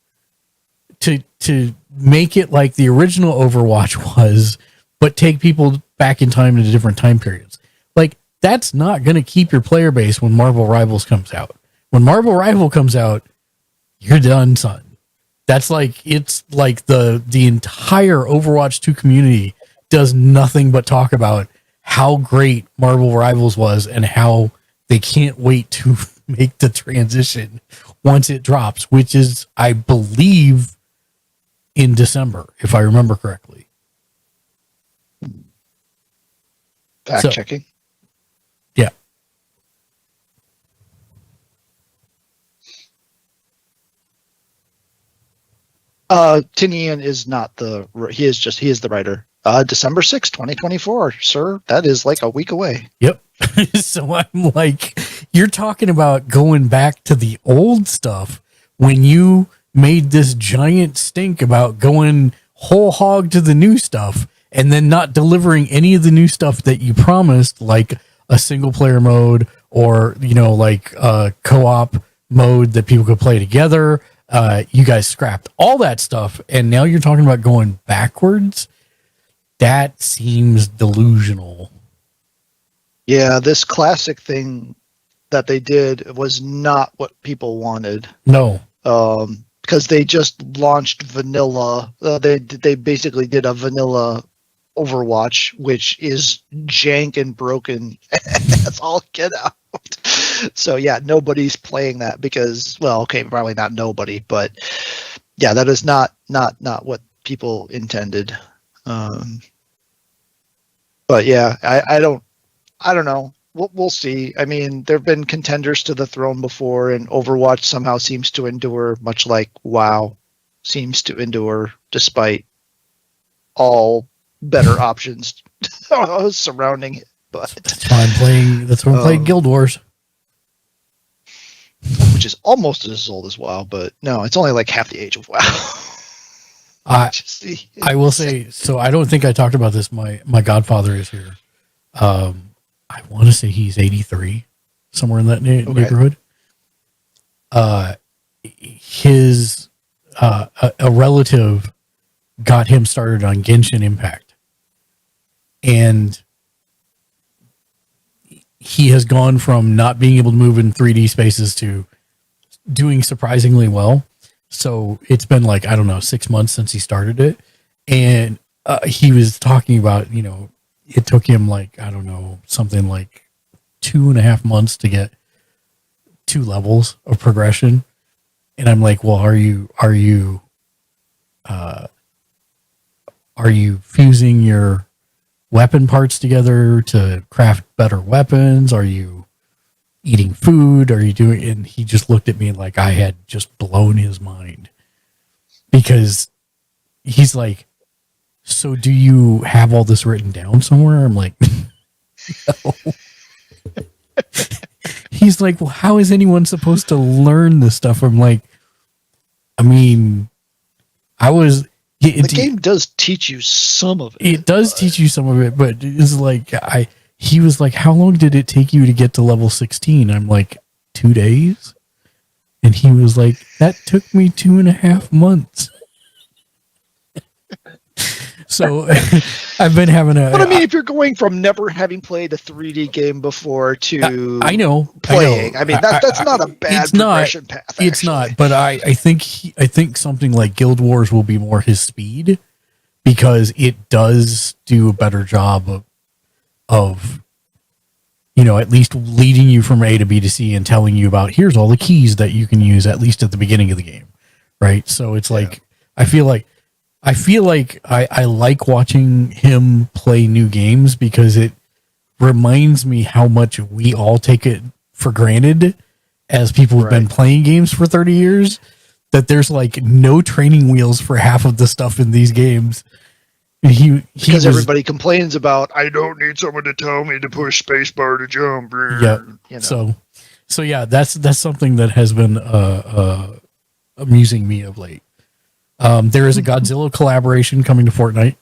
to make it like the original Overwatch was, but take people back in time to different time periods. Like, that's not going to keep your player base when Marvel Rivals comes out. When Marvel Rival comes out, you're done, son. That's like, it's like the entire Overwatch 2 community does nothing but talk about how great Marvel Rivals was and how they can't wait to make the transition once it drops, which is, I believe, in December, if I remember correctly. Fact checking. Yeah. Tinian is not he is the writer. December 6th, 2024, sir. That is like a week away. Yep. So I'm like, you're talking about going back to the old stuff when you made this giant stink about going whole hog to the new stuff and then not delivering any of the new stuff that you promised, like a single player mode or, like a co-op mode that people could play together. You guys scrapped all that stuff, and now you're talking about going backwards. That seems delusional. Yeah, this classic thing that they did was not what people wanted. No. Because they just launched vanilla. They basically did a vanilla Overwatch, which is jank and broken. That's all get out. So yeah, nobody's playing that because, well, okay, probably not nobody, but yeah, that is not what people intended. But yeah, I don't know. We'll see. I mean, there have been contenders to the throne before, and Overwatch somehow seems to endure, much like WoW seems to endure, despite all better options surrounding it. But that's why I'm playing Guild Wars. which is almost as old as WoW, but no, it's only like half the age of WoW. I will say, so I don't think I talked about this. My godfather is here. I want to say he's 83, somewhere in that neighborhood. His a relative got him started on Genshin Impact, and he has gone from not being able to move in 3D spaces to doing surprisingly well. So it's been like, I don't know, 6 months since he started it. And he was talking about, it took him like, I don't know, something like 2.5 months to get 2 levels of progression. And I'm like, well, are you fusing your weapon parts together to craft better weapons? Are you eating food? Are you doing? And he just looked at me like I had just blown his mind, because he's like, so do you have all this written down somewhere? I'm like, no. He's like, well, how is anyone supposed to learn this stuff? I'm like, I mean, the game does teach you some of it. It does teach you some of it, but it's like, he was like, how long did it take you to get to level 16? I'm like, 2 days. And he was like, that took me 2.5 months. So I've been having But I mean, if you're going from never having played a 3D game before to I know playing, I mean, that's not a bad progression path. It's not, but I think something like Guild Wars will be more his speed, because it does do a better job of at least leading you from A to B to C and telling you about, here's all the keys that you can use, at least at the beginning of the game. Right. So it's like, I feel like I like watching him play new games, because it reminds me how much we all take it for granted as people who've been playing games for 30 years, that there's like no training wheels for half of the stuff in these games. Because everybody complains about, I don't need someone to tell me to push spacebar to jump. Yeah. So yeah, that's something that has been amusing me of late. There is a Godzilla collaboration coming to Fortnite.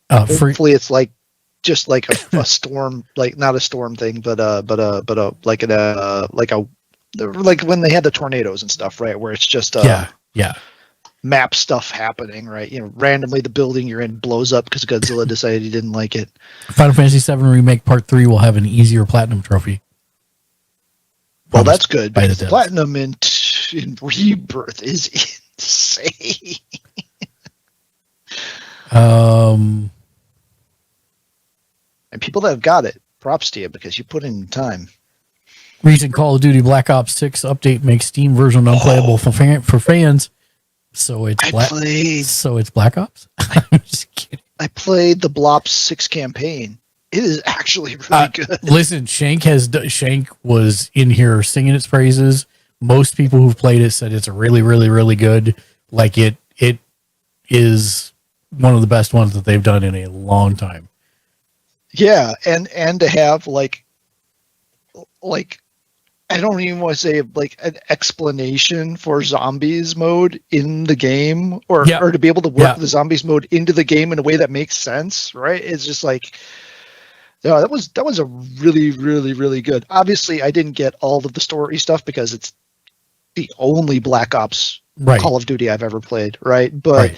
Hopefully it's like just like a storm, like not a storm thing, but like when they had the tornadoes and stuff, right? Where it's just map stuff happening, right? Randomly the building you're in blows up because Godzilla decided he didn't like it. Final Fantasy VII Remake Part 3 will have an easier platinum trophy. Well, that's good, because the platinum in Rebirth is insane. And people that have got it, props to you, because you put in time. Recent Call of Duty Black Ops 6 update makes Steam version unplayable for fans. So it's Black Ops. I'm just kidding. I played the Blops 6 campaign. It is actually really good. Listen, Shank was in here singing its praises. Most people who've played it said it's really, really, really good. Like it is one of the best ones that they've done in a long time. Yeah, and to have like I don't even want to say like an explanation for zombies mode in the game, or to be able to work the zombies mode into the game in a way that makes sense, right? It's just like, that was a really, really, really good. Obviously, I didn't get all of the story stuff because it's the only Black Ops Call of Duty I've ever played, right? But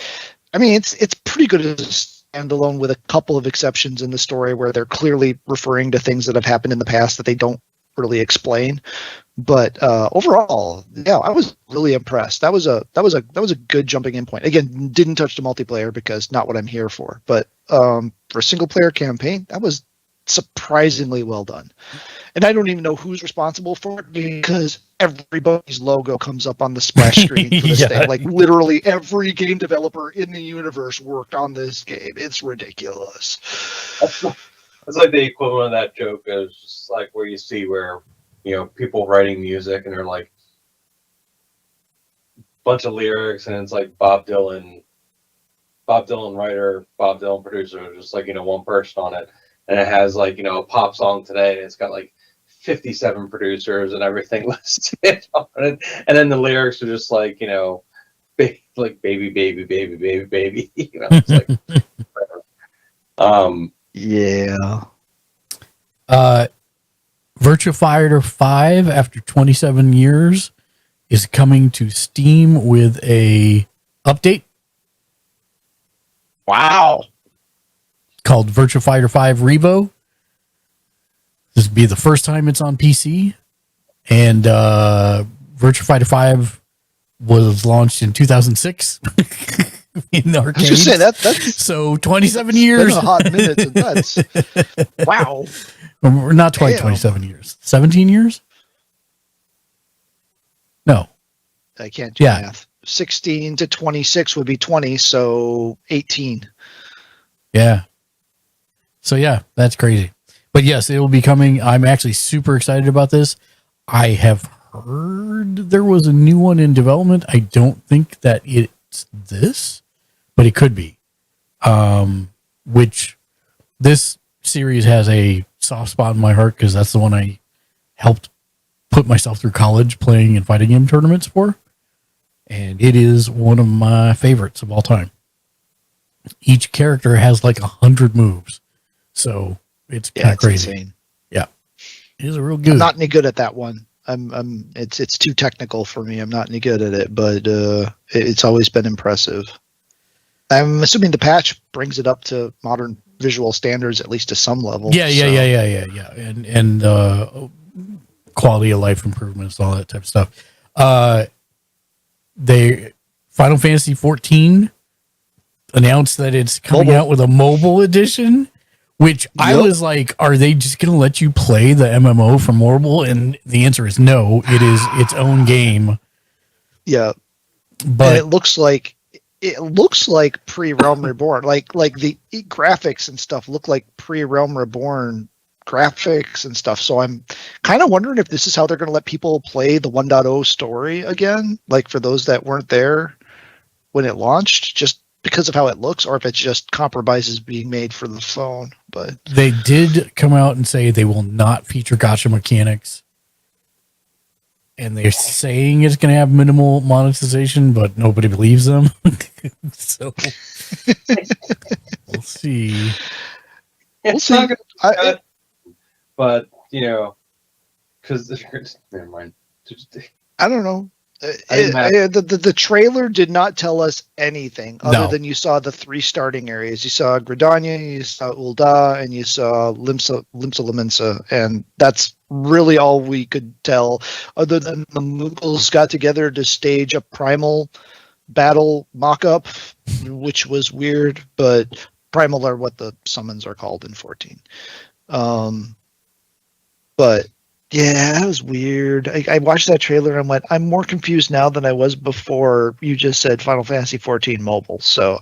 I mean, it's pretty good as a standalone, with a couple of exceptions in the story where they're clearly referring to things that have happened in the past that they don't really explain. But overall, I was really impressed. That was a good jumping in point. Again, didn't touch the multiplayer because not what I'm here for. But for a single player campaign, that was surprisingly well done. And I don't even know who's responsible for it, because everybody's logo comes up on the splash screen for this thing. Like literally every game developer in the universe worked on this game. It's ridiculous. It's like the equivalent of that joke is just like where you see where, people writing music and they're like a bunch of lyrics, and it's like Bob Dylan writer, Bob Dylan producer, just like, one person on it. and it has like a pop song today, and it's got like 57 producers and everything listed on it, and then the lyrics are just like like baby, baby, baby, baby, baby. It's like yeah. Virtua Fighter 5 after 27 years is coming to Steam with a update. Wow. Called Virtua Fighter 5 Revo. This would be the first time it's on PC. And Virtua Fighter 5 was launched in 2006 in the arcade. I was just saying that's so 27 years. Been a hot minute, and that's wow. We're not quite Damn. 27 years. 17 years? No. I can't do math. 16 to 26 would be 20, so 18. Yeah. So yeah, that's crazy. But yes, it will be coming. I'm actually super excited about this. I have heard there was a new one in development. I don't think that it's this, but it could be. Which this series has a soft spot in my heart because that's the one I helped put myself through college playing in fighting game tournaments for. And it is one of my favorites of all time. Each character has like 100 moves. So it's kind of crazy. Insane. Yeah. It is a real good. I'm not any good at that one. It's too technical for me. I'm not any good at it, but it's always been impressive. I'm assuming the patch brings it up to modern visual standards, at least to some level. Yeah. And quality of life improvements, all that type of stuff. Final Fantasy 14 announced that it's coming out with a mobile edition, which I was like, are they just going to let you play the MMO from mobile? And the answer is no. It is its own game. Yeah. But and it looks like pre-Realm Reborn. like the graphics and stuff look like pre-Realm Reborn graphics and stuff. So I'm kind of wondering if this is how they're going to let people play the 1.0 story again, like for those that weren't there when it launched, just because of how it looks, or if it's just compromises being made for the phone. But they did come out and say they will not feature gacha mechanics. And they're saying it's going to have minimal monetization, but nobody believes them. So we'll see. It's not going to but because never mind. I don't know. The trailer did not tell us anything other than you saw the 3 starting areas. You saw Gridania, you saw Ul'dah, and you saw Limsa Lominsa, and that's really all we could tell. Other than the Mughals got together to stage a primal battle mock-up, which was weird, but primal are what the summons are called in 14. But yeah, that was weird. I watched that trailer and went, I'm more confused now than I was before you just said Final Fantasy 14 mobile. So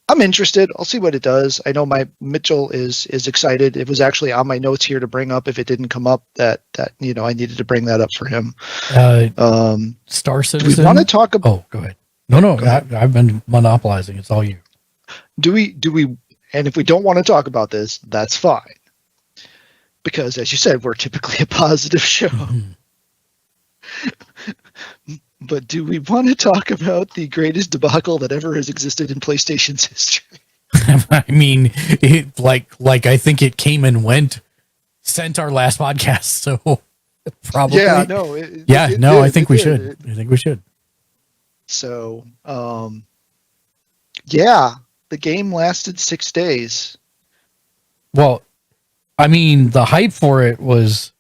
I'm interested. I'll see what it does. I know my Mitchell is excited. It was actually on my notes here to bring up if it didn't come up that I needed to bring that up for him. Star Citizen. Do we want to talk about? Oh, go ahead. No, I've been monopolizing. It's all you. Do we? And if we don't want to talk about this, that's fine. Because, as you said, we're typically a positive show. But do we want to talk about the greatest debacle that ever has existed in PlayStation's history? I mean, it like I think it came and went since our last podcast. So probably, yeah, no, I think we should. I think we should. So, yeah, the game lasted 6 days. Well, I mean, the hype for it was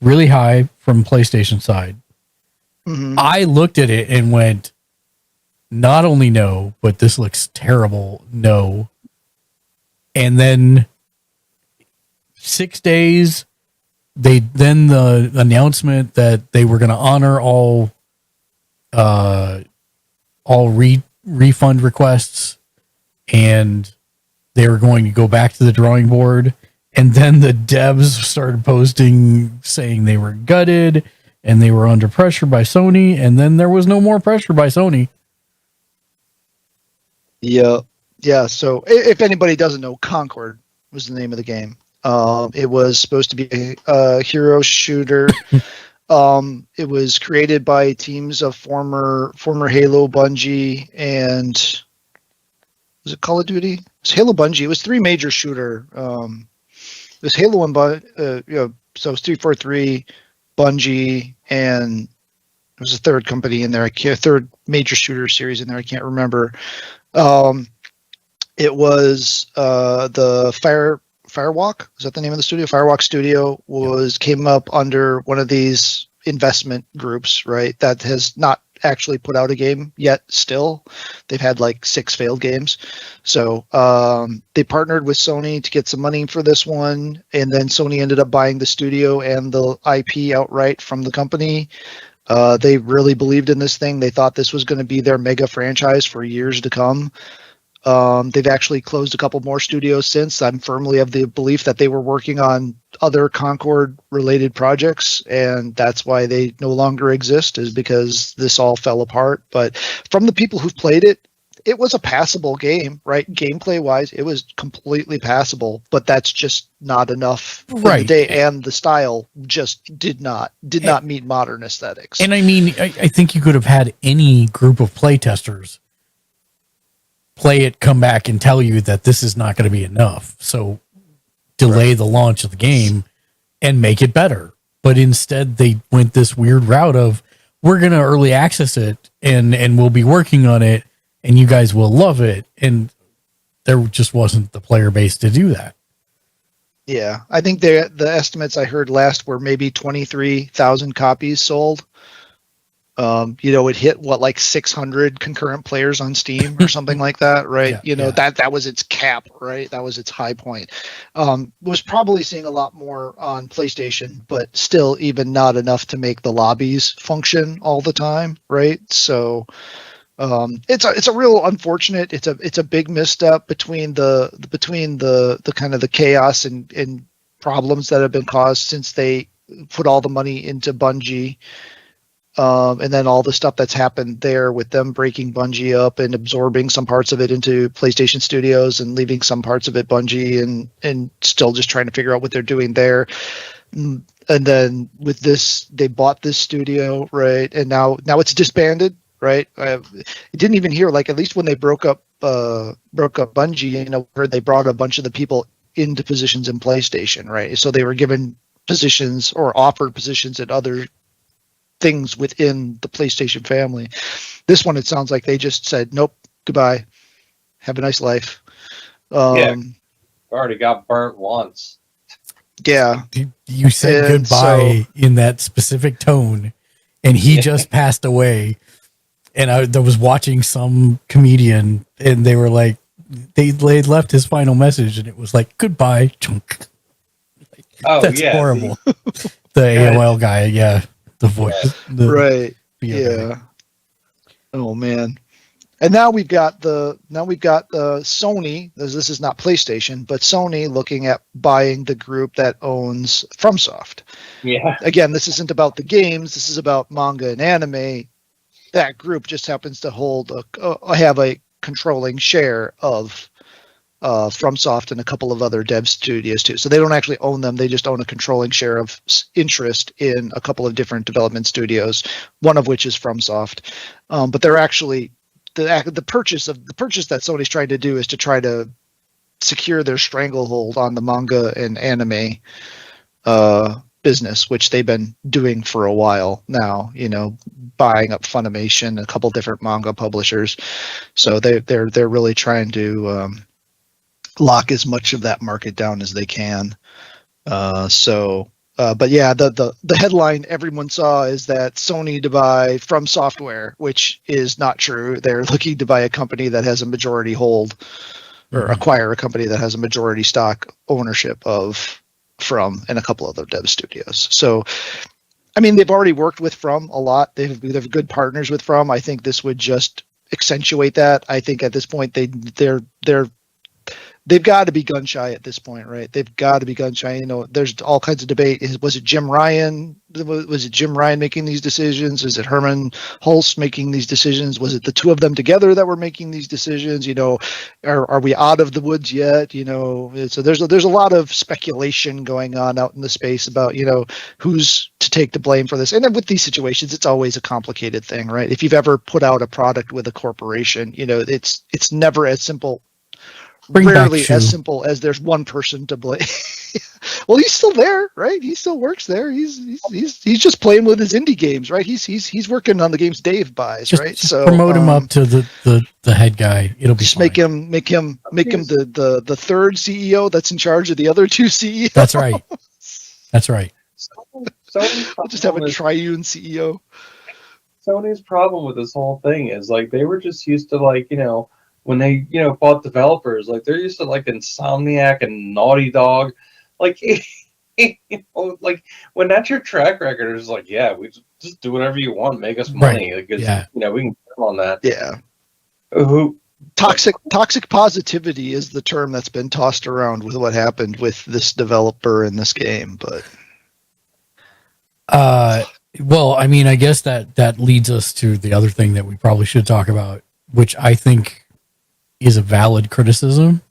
really high from PlayStation side. Mm-hmm. I looked at it and went, not only no, but this looks terrible, no. And then 6 days, then the announcement that they were going to honor all refund requests, and they were going to go back to the drawing board. And then the devs started posting saying they were gutted and they were under pressure by Sony. And then there was no more pressure by Sony. Yeah. Yeah. So if anybody doesn't know, Concord, was the name of the game. It was supposed to be a hero shooter. It was created by teams of former Halo, Bungie, and was it Call of Duty? It was Halo, Bungie. It was 3 major shooter. It was Halo and so it was 343, Bungie, and there was a third company in there. Third major shooter series in there. I can't remember. It was the Firewalk. Is that the name of the studio? Firewalk Studio came up under one of these investment groups, right? That has not actually put out a game yet. Still, they've had like 6 failed games. So they partnered with Sony to get some money for this one, and then Sony ended up buying the studio and the IP outright from the company. They really believed in this thing. They thought this was going to be their mega franchise for years to come. They've actually closed a couple more studios since. I'm firmly of the belief that they were working on other Concord related projects, and that's why they no longer exist, is because this all fell apart. But from the people who've played it, it was a passable game, right? Gameplay wise, it was completely passable, but that's just not enough for the day, and the style just did not meet modern aesthetics. And I mean, I think you could have had any group of playtesters play it, come back and tell you that this is not going to be enough. So delay the launch of the game and make it better. But instead they went this weird route of, we're going to early access it and we'll be working on it and you guys will love it. And there just wasn't the player base to do that. Yeah. I think the estimates I heard last were maybe 23,000 copies sold. It hit like 600 concurrent players on Steam or something like that, right? That was its cap, right? That was its high point. Was probably seeing a lot more on PlayStation, but still even not enough to make the lobbies function all the time, right? So it's a real unfortunate. It's a big misstep between the kind of the chaos and problems that have been caused since they put all the money into Bungie. And then all the stuff that's happened there with them breaking Bungie up and absorbing some parts of it into PlayStation Studios and leaving some parts of it Bungie and still just trying to figure out what they're doing there. And then with this, they bought this studio, right? And now it's disbanded, right? I didn't even hear, like, at least when they broke up Bungie, where they brought a bunch of the people into positions in PlayStation, right? So they were given positions or offered positions at other things within the PlayStation family. This one, it sounds like they just said, nope, goodbye, have a nice life. Already got burnt once. Yeah, you said goodbye in that specific tone, and he just passed away. And I was watching some comedian, and they were like, they left his final message, and it was like, goodbye, chunk. That's horrible. The AOL guy, the voice, right? Yeah. Oh man. And now we've got Sony. This is not PlayStation, but Sony looking at buying the group that owns FromSoft. Yeah. Again, this isn't about the games. This is about manga and anime. That group just happens to have a controlling share of FromSoft and a couple of other dev studios too. So they don't actually own them. They just own a controlling share of interest in a couple of different development studios, one of which is FromSoft. But they're actually the purchase that Sony's trying to do is to try to secure their stranglehold on the manga and anime business, which they've been doing for a while now, buying up Funimation, a couple different manga publishers. So they're really trying to lock as much of that market down as they can. But yeah, the headline everyone saw is that Sony to buy From Software, which is not true. They're looking to buy a company that has a majority hold, or acquire a company that has a majority stock ownership of From and a couple other dev studios. So, I mean, they've already worked with From a lot. They've good partners with From. I think this would just accentuate that. I think at this point they're they've got to be gun shy at this point, right? They've got to be gun shy. You know, there's all kinds of debate. Was it Jim Ryan? Was it Jim Ryan making these decisions? Is it Herman Hulst making these decisions? Was it the two of them together that were making these decisions? You know, are we out of the woods yet? You know, so there's a lot of speculation going on out in the space about, you know, who's to take the blame for this. And then with these situations, it's always a complicated thing, right? If you've ever put out a product with a corporation, you know, it's never as simple. Rarely as simple as there's one person to blame. Well, he's still there, right? He still works there. He's just playing with his indie games, right? He's working on the games Dave buys, right? So promote him up to the head guy. It'll be just fine. make him the third CEO that's in charge of the other two CEOs. That's right. That's right. I'll just have a triune CEO. Sony's problem with this whole thing is like they were just used to like, you know, when they, you know, bought developers, like they're used to like Insomniac and Naughty Dog, like, you know, like when that's your track record, it's like, yeah, we just do whatever you want, make us money, right. because yeah. you know we can get on that. Yeah. Who toxic positivity is the term that's been tossed around with what happened with this developer in this game, but. Well, I mean, I guess that leads us to the other thing that we probably should talk about, which I think is a valid criticism.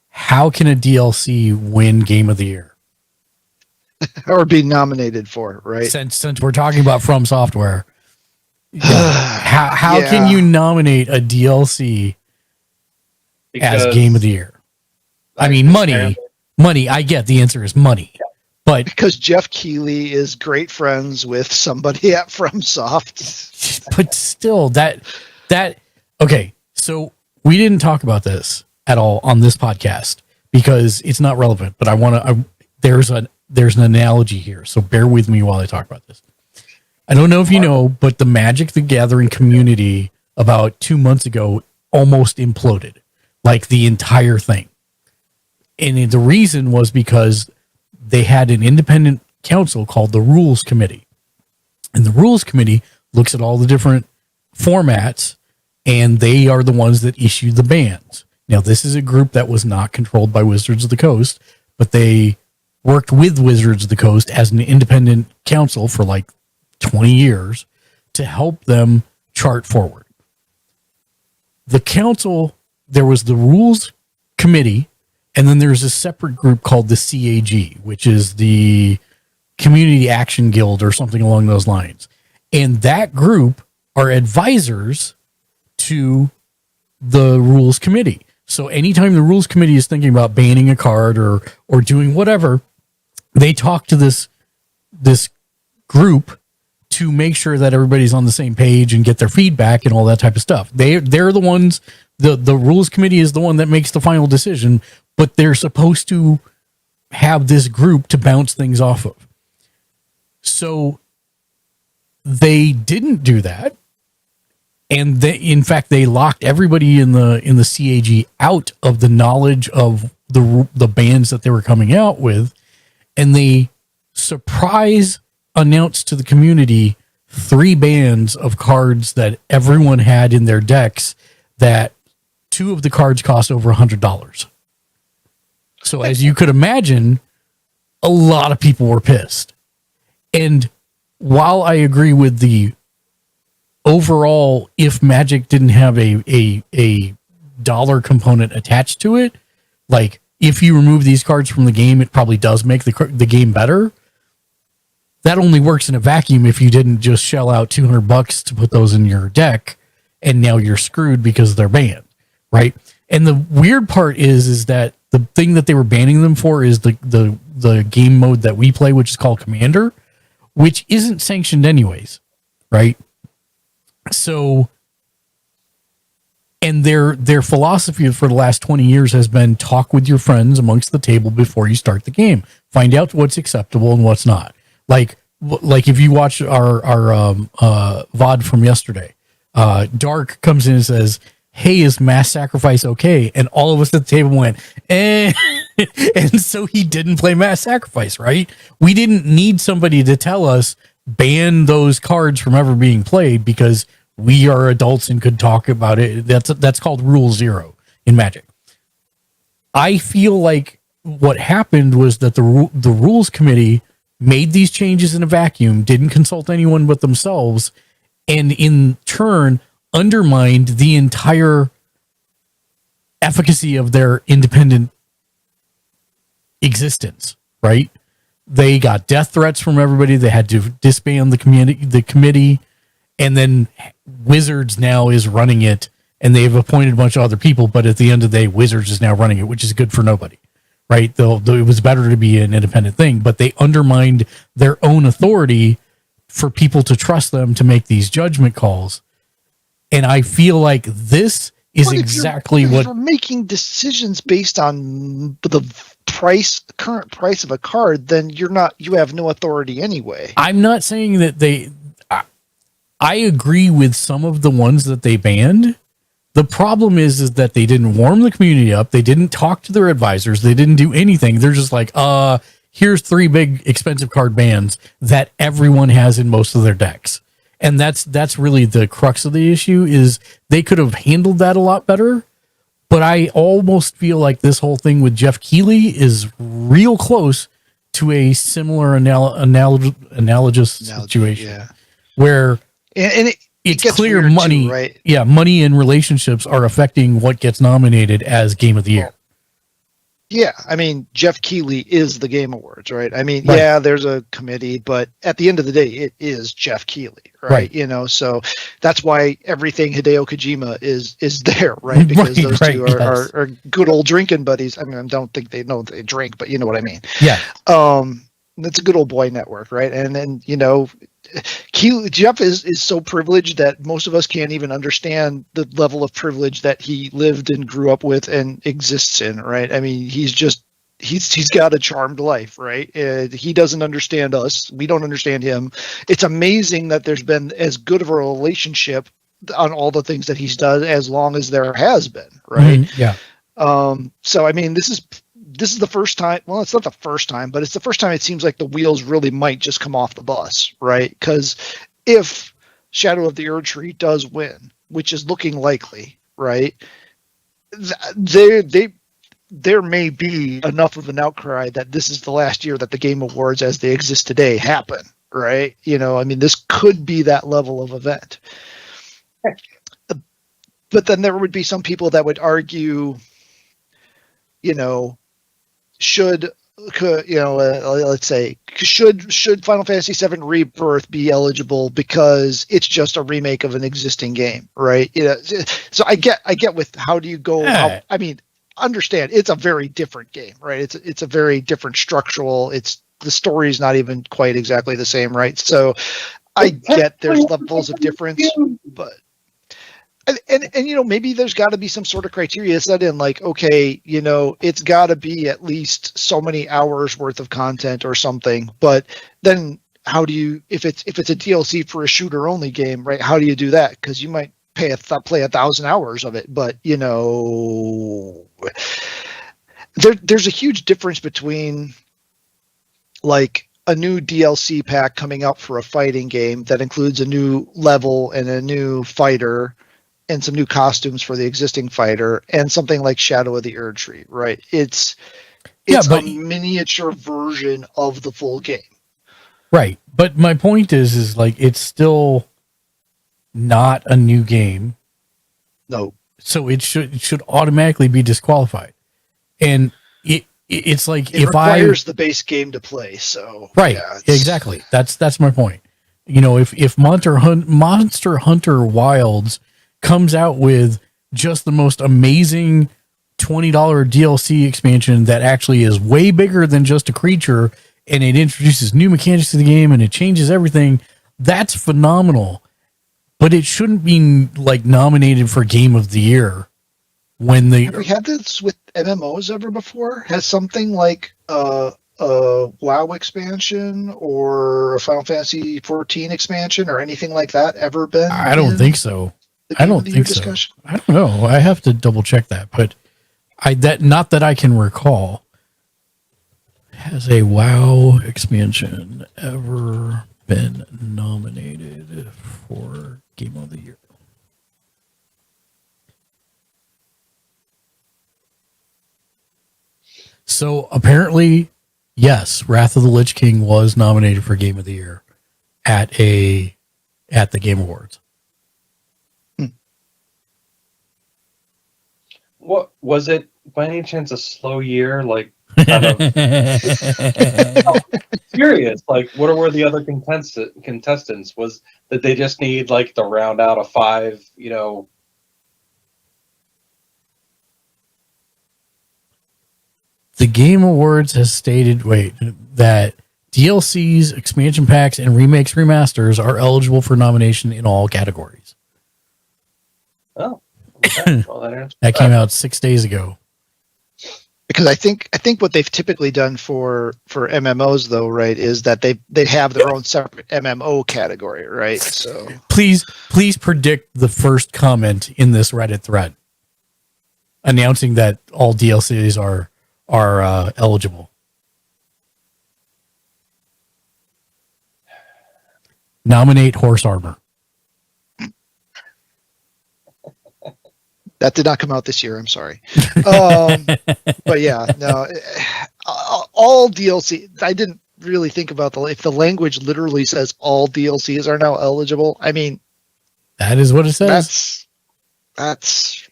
How can a DLC win Game of the Year? Or be nominated for it, right? Since we're talking about From Software, how Yeah. can you nominate a DLC as Game of the Year? I mean, money. I get the answer is money, but because Jeff Keighley is great friends with somebody at FromSoft. But still, that okay. So we didn't talk about this at all on this podcast because it's not relevant. But I want to. There's an analogy here, so bear with me while I talk about this. I don't know if you know, but the Magic the Gathering community about 2 months ago almost imploded, like the entire thing. And the reason was because they had an independent council called the Rules Committee. And the Rules Committee looks at all the different formats, and they are the ones that issue the bans. Now, this is a group that was not controlled by Wizards of the Coast, but they worked with Wizards of the Coast as an independent council for like 20 years to help them chart forward. The council, there was the Rules Committee, and then there's a separate group called the CAG, which is the Community Action Guild or something along those lines. And that group are advisors to the Rules Committee. So anytime the Rules Committee is thinking about banning a card or doing whatever, they talk to this group to make sure that everybody's on the same page and get their feedback and all that type of stuff. They're the ones, the Rules Committee is the one that makes the final decision, but they're supposed to have this group to bounce things off of. So they didn't do that. And in fact, they locked everybody in the CAG out of the knowledge of the bands that they were coming out with. And they surprise announced to the community 3 bands of cards that everyone had in their decks, that 2 of the cards cost over $100. So as you could imagine, a lot of people were pissed. And while I agree with the overall, if Magic didn't have a dollar component attached to it, like if you remove these cards from the game, it probably does make the game better. That only works in a vacuum if you didn't just shell out $200 to put those in your deck, and now you're screwed because they're banned, right? And the weird part is that the thing that they were banning them for is the game mode that we play, which is called Commander, which isn't sanctioned anyways, right? So, and their philosophy for the last 20 years has been talk with your friends amongst the table before you start the game. Find out what's acceptable and what's not. Like if you watch our VOD from yesterday, Dark comes in and says, "Hey, is mass sacrifice okay?" And all of us at the table went, "Eh." And so he didn't play mass sacrifice, right? We didn't need somebody to tell us ban those cards from ever being played because we are adults and could talk about it. That's called Rule 0 in Magic. I feel like what happened was that the rules committee made these changes in a vacuum, didn't consult anyone but themselves, and in turn undermined the entire efficacy of their independent existence, right? They got death threats from everybody. They had to disband the committee, and then Wizards now is running it, and they've appointed a bunch of other people, but at the end of the day, Wizards is now running it, which is good for nobody, right? Though it was better to be an independent thing, but they undermined their own authority for people to trust them to make these judgment calls. And I feel like this is exactly if what you're making decisions based on the current price of a card, then you have no authority anyway. I'm not saying that I agree with some of the ones that they banned. The problem is that they didn't warm the community up. They didn't talk to their advisors. They didn't do anything. They're just like, here's 3 big expensive card bans that everyone has in most of their decks. And that's really the crux of the issue, is they could have handled that a lot better. But I almost feel like this whole thing with Jeff Keighley is real close to a similar analogous situation, where it's clear money, too, right? Yeah, money and relationships are affecting what gets nominated as Game of the Year. Yeah, I mean, Jeff Keighley is the Game Awards, right? I mean, Right. yeah, there's a committee, but at the end of the day, it is Jeff Keighley, right? Right. So that's why everything Hideo Kojima is there, right? Because those two are good old drinking buddies. I mean, I don't think they know they drink, but you know what I mean. Yeah. That's a good old boy network, right? And then, Jeff is so privileged that most of us can't even understand the level of privilege that he lived and grew up with and exists in, right? I mean, he's got a charmed life, right? He doesn't understand us. We don't understand him. It's amazing that there's been as good of a relationship on all the things that he's done as long as there has been, right? Mm-hmm. Yeah. So, I mean, this is the first time. Well, it's not the first time, but it's the first time it seems like the wheels really might just come off the bus, right? Because if Shadow of the Erdtree does win, which is looking likely, right? There may be enough of an outcry that this is the last year that the Game Awards as they exist today happen, right? I mean, this could be that level of event. But then there would be some people that would argue, should Final Fantasy VII Rebirth be eligible because it's just a remake of an existing game, right? So I get with how do you go? I mean, understand it's a very different game, right? It's a very different structural. The story is not even quite exactly the same, right? So I get there's levels of difference, but. And maybe there's got to be some sort of criteria set in, like, okay, it's got to be at least so many hours worth of content or something. But then how do you, if it's a DLC for a shooter only game, right? How do you do that? Because you might play 1,000 hours of it, but there's a huge difference between like a new DLC pack coming out for a fighting game that includes a new level and a new fighter and some new costumes for the existing fighter, and something like Shadow of the Erdtree, right? It's a miniature version of the full game. Right. But my point is like, it's still not a new game. No. So it should automatically be disqualified. And it's like, it requires the base game to play. So right. Yeah, exactly. That's my point. If Monster Hunter Wilds comes out with just the most amazing $20 DLC expansion that actually is way bigger than just a creature, and it introduces new mechanics to the game and it changes everything, that's phenomenal. But it shouldn't be like nominated for Game of the Year when have we had this with MMOs ever before? Has something like a WoW expansion or a Final Fantasy 14 expansion or anything like that ever been? I don't think so. I don't think so. I don't know. I have to double check that, but not that I can recall. Has a WoW expansion ever been nominated for Game of the Year? So apparently, yes, Wrath of the Lich King was nominated for Game of the Year at the Game Awards. What was it? By any chance, a slow year? Like, kind of curious. Like, what were the other contestants? Was that they just need like the round out of 5? You know. The Game Awards has stated, that DLCs, expansion packs, and remakes, remasters are eligible for nomination in all categories. Oh, okay. Well, that came out 6 days ago. Because I think what they've typically done for MMOs though, right, is that they have their own separate MMO category, right? So please predict the first comment in this Reddit thread announcing that all DLCs are eligible. Nominate horse armor. That did not come out this year. I'm sorry. But yeah, no, all DLC. I didn't really think about if the language literally says all DLCs are now eligible. I mean, that is what it says. That's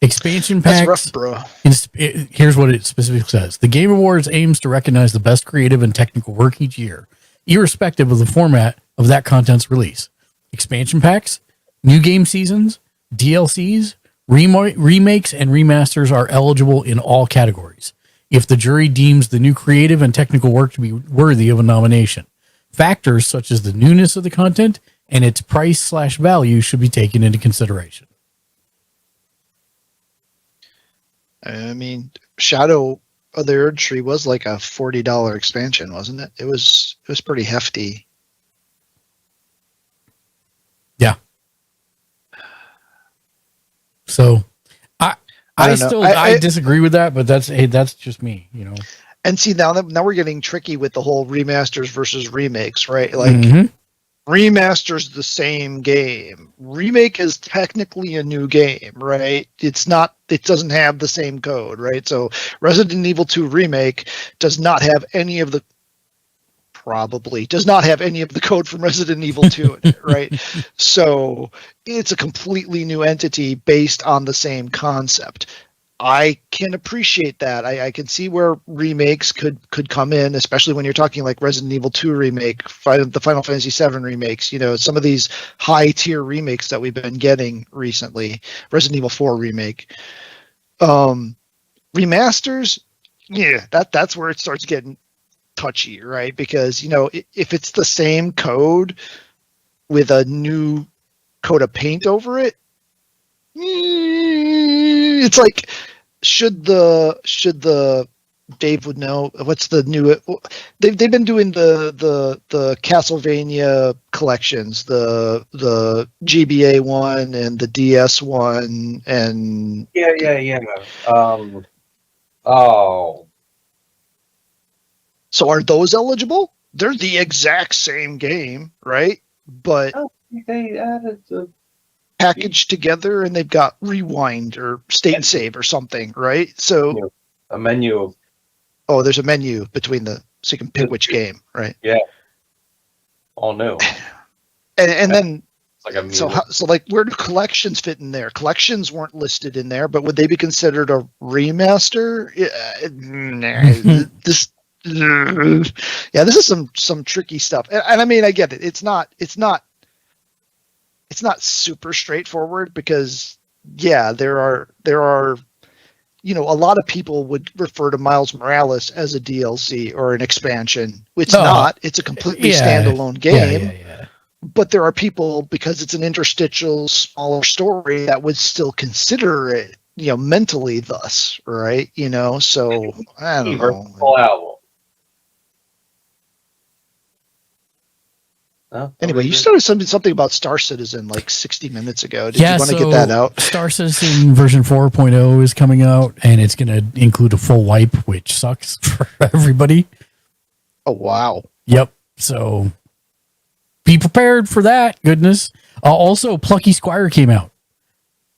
expansion packs. That's rough, bro. Here's what it specifically says. The Game Awards aims to recognize the best creative and technical work each year, irrespective of the format of that content's release. Expansion packs, new game seasons, DLCs, remakes, and remasters are eligible in all categories if the jury deems the new creative and technical work to be worthy of a nomination. Factors such as the newness of the content and its price/value should be taken into consideration. I mean, Shadow of the Erd Tree was like a $40 expansion, wasn't it? It was pretty hefty. Yeah. So I disagree with that, but that's just me, you know. And see, now we're getting tricky with the whole remasters versus remakes, right? Like remasters the same game. Remake is technically a new game, right? It doesn't have the same code, right? So Resident Evil 2 Remake does not have any of the code from Resident Evil 2 in it, right? So it's a completely new entity based on the same concept. I can appreciate that. I can see where remakes could come in, especially when you're talking like Resident Evil 2 remake, the Final Fantasy 7 remakes, you know, some of these high tier remakes that we've been getting recently, Resident Evil 4 remake. Remasters, yeah, that's where it starts getting touchy, right? Because, you know, if it's the same code with a new coat of paint over it, it's like, should the Dave would know what's the new, they've been doing the Castlevania collections, the GBA one and the DS one, and yeah. So are those eligible? They're the exact same game, right? But they added the packaged together, and they've got rewind or state and save or something, right? So a menu of there's a menu between so you can pick which game, right? Yeah, all new. And then it's like a so like where do collections fit in there? Collections weren't listed in there, but would they be considered a remaster? This is some tricky stuff, and I mean, I get it. It's not super straightforward because there are you know, a lot of people would refer to Miles Morales as a DLC or an expansion. It's not. It's a completely standalone game. Yeah. But there are people, because it's an interstitial, smaller story, that would still consider it, you know, mentally thus, right? You know, so I don't know. Full album. Anyway, you started something about Star Citizen like 60 minutes ago. Did you want to get that out? Star Citizen version 4.0 is coming out, and it's going to include a full wipe, which sucks for everybody. Oh, wow. Yep. So be prepared for that. Goodness. Also, Plucky Squire came out.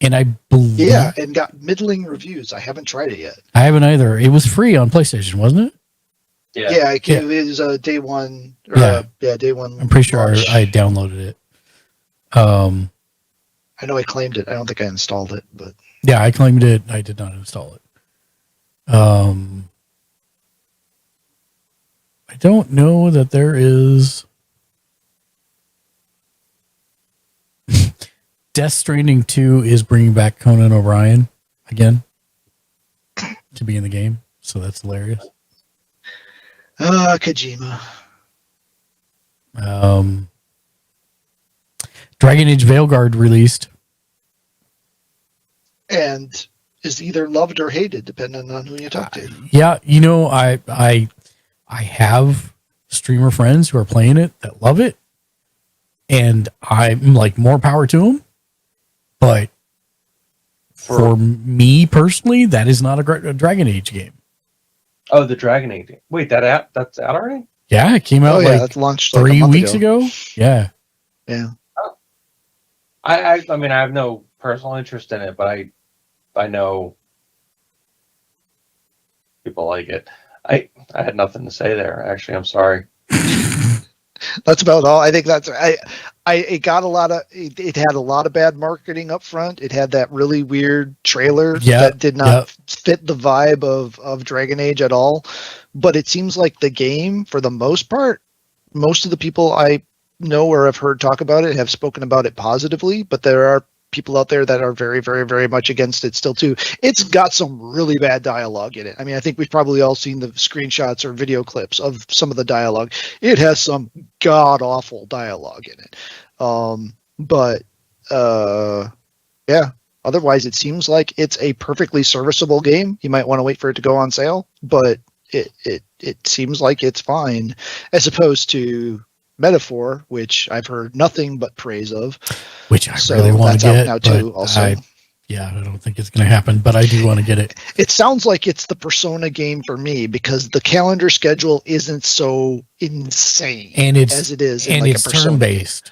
And I believe and got middling reviews. I haven't tried it yet. I haven't either. It was free on PlayStation, wasn't it? Yeah, it was day one. Day one. I'm pretty sure launch. I downloaded it. I know I claimed it. I don't think I installed it, but yeah, I claimed it. I did not install it. I don't know that there is. Death Stranding 2 is bringing back Conan O'Brien again to be in the game, so that's hilarious. Kojima. Dragon Age Veilguard released. And is either loved or hated, depending on who you talk to. Yeah, you know, I have streamer friends who are playing it that love it, and I'm like, more power to them. But for me personally, that is not a Dragon Age game. Oh, the Dragon Age. Wait, that's out already? Yeah, it came out that's launched 3 weeks ago. Yeah. Yeah. Oh. I mean, I have no personal interest in it, but I know people like it. I had nothing to say there. Actually, I'm sorry. That's about all. I think that's it got it had a lot of bad marketing up front. It had that really weird trailer that did not fit the vibe of Dragon Age at all. But it seems like the game, for the most part, most of the people I know or have heard talk about it have spoken about it positively, but there are people out there that are very, very, very much against it still too. It's got some really bad dialogue in it. I mean, I think we've probably all seen the screenshots or video clips of some of the dialogue. It has some god awful dialogue in it. Yeah. Otherwise, it seems like it's a perfectly serviceable game. You might want to wait for it to go on sale, but it seems like it's fine, as opposed to Metaphor, which I've heard nothing but praise of. Which I really want to get now too. Also, I don't think it's going to happen, but I do want to get it. It sounds like it's the Persona game for me because the calendar schedule isn't so insane as it is, and it's turn based.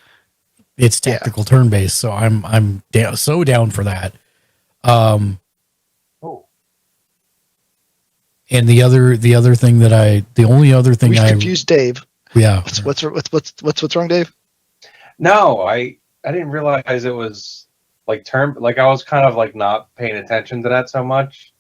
It's tactical turn based, so I'm so down for that. And the only other thing we confused Dave. Yeah. What's wrong, Dave? No, I didn't realize it was like I was kind of like not paying attention to that so much.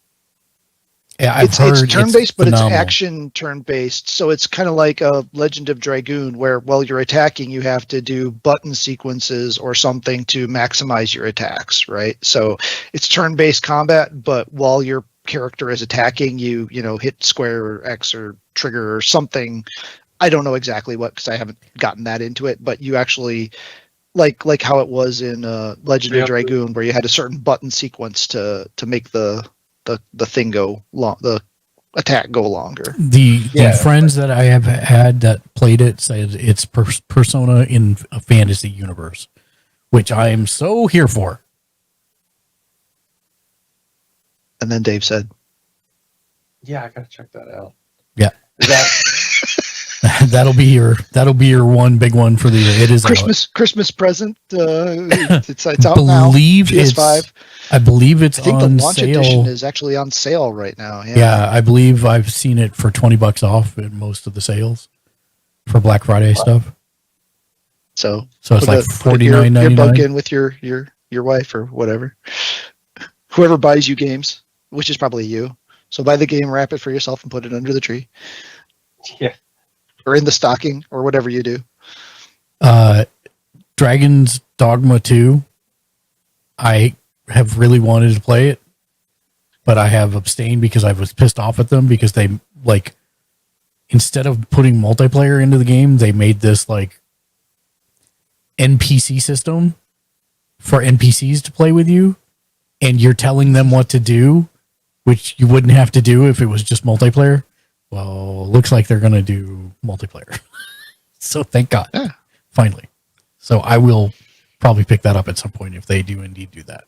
Yeah, it's turn-based, but it's action turn-based. So it's kind of like a Legend of Dragoon, where while you're attacking, you have to do button sequences or something to maximize your attacks, right? So it's turn-based combat, but while your character is attacking, you hit square or X or trigger or something. I don't know exactly what, because I haven't gotten that into it, but you actually like how it was in Legend of Dragoon, where you had a certain button sequence to make the thing go long, the attack go longer. The friends that I have had that played it said it's Persona in a fantasy universe, which I am so here for. And then Dave said, "Yeah, I gotta check that out." Yeah. Is that that'll be your one big one for the year. It is Christmas present. It's out now. PS5. I believe it's I think on the launch sale. edition is actually on sale right now. Yeah, I believe I've seen it for $20 off at most of the sales for Black Friday stuff. So it's like $49.99. Earbud in with your wife or whatever. Whoever buys you games, which is probably you. So buy the game, wrap it for yourself, and put it under the tree. Yeah. Or in the stocking, or whatever you do. Dragon's Dogma 2. I have really wanted to play it, but I have abstained because I was pissed off at them because they, like, instead of putting multiplayer into the game, they made this, like, NPC system for NPCs to play with you, and you're telling them what to do, which you wouldn't have to do if it was just multiplayer. Well, looks like they're going to do multiplayer. So thank God. Yeah. Finally. So I will probably pick that up at some point if they do indeed do that.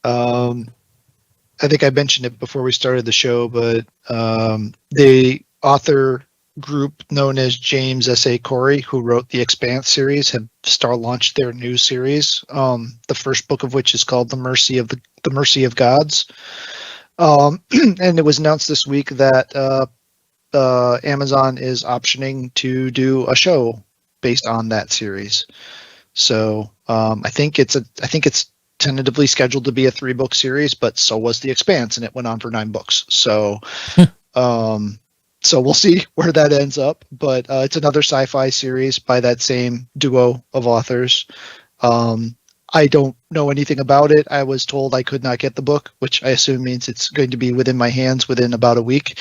I think I mentioned it before we started the show, but the author group known as James S.A. Corey, who wrote the Expanse series, have launched their new series. The first book of which is called The Mercy of Gods. And it was announced this week that Amazon is optioning to do a show based on that series. So I think it's tentatively scheduled to be a 3-book series, but so was The Expanse, and it went on for 9 books. So so we'll see where that ends up. But it's another sci-fi series by that same duo of authors. I don't know anything about it. I was told I could not get the book, which I assume means it's going to be within my hands within about a week.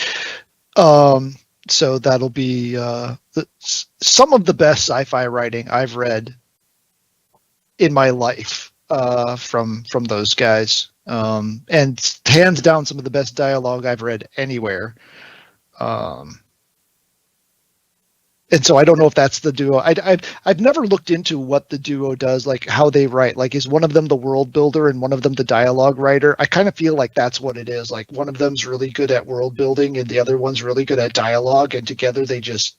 So that'll be some of the best sci-fi writing I've read in my life from those guys, and hands down some of the best dialogue I've read anywhere. And so I don't know if that's the duo. I've never looked into what the duo does, like how they write. Like, is one of them the world builder and one of them the dialogue writer? I kind of feel like that's what it is. Like, one of them's really good at world building and the other one's really good at dialogue, and together they just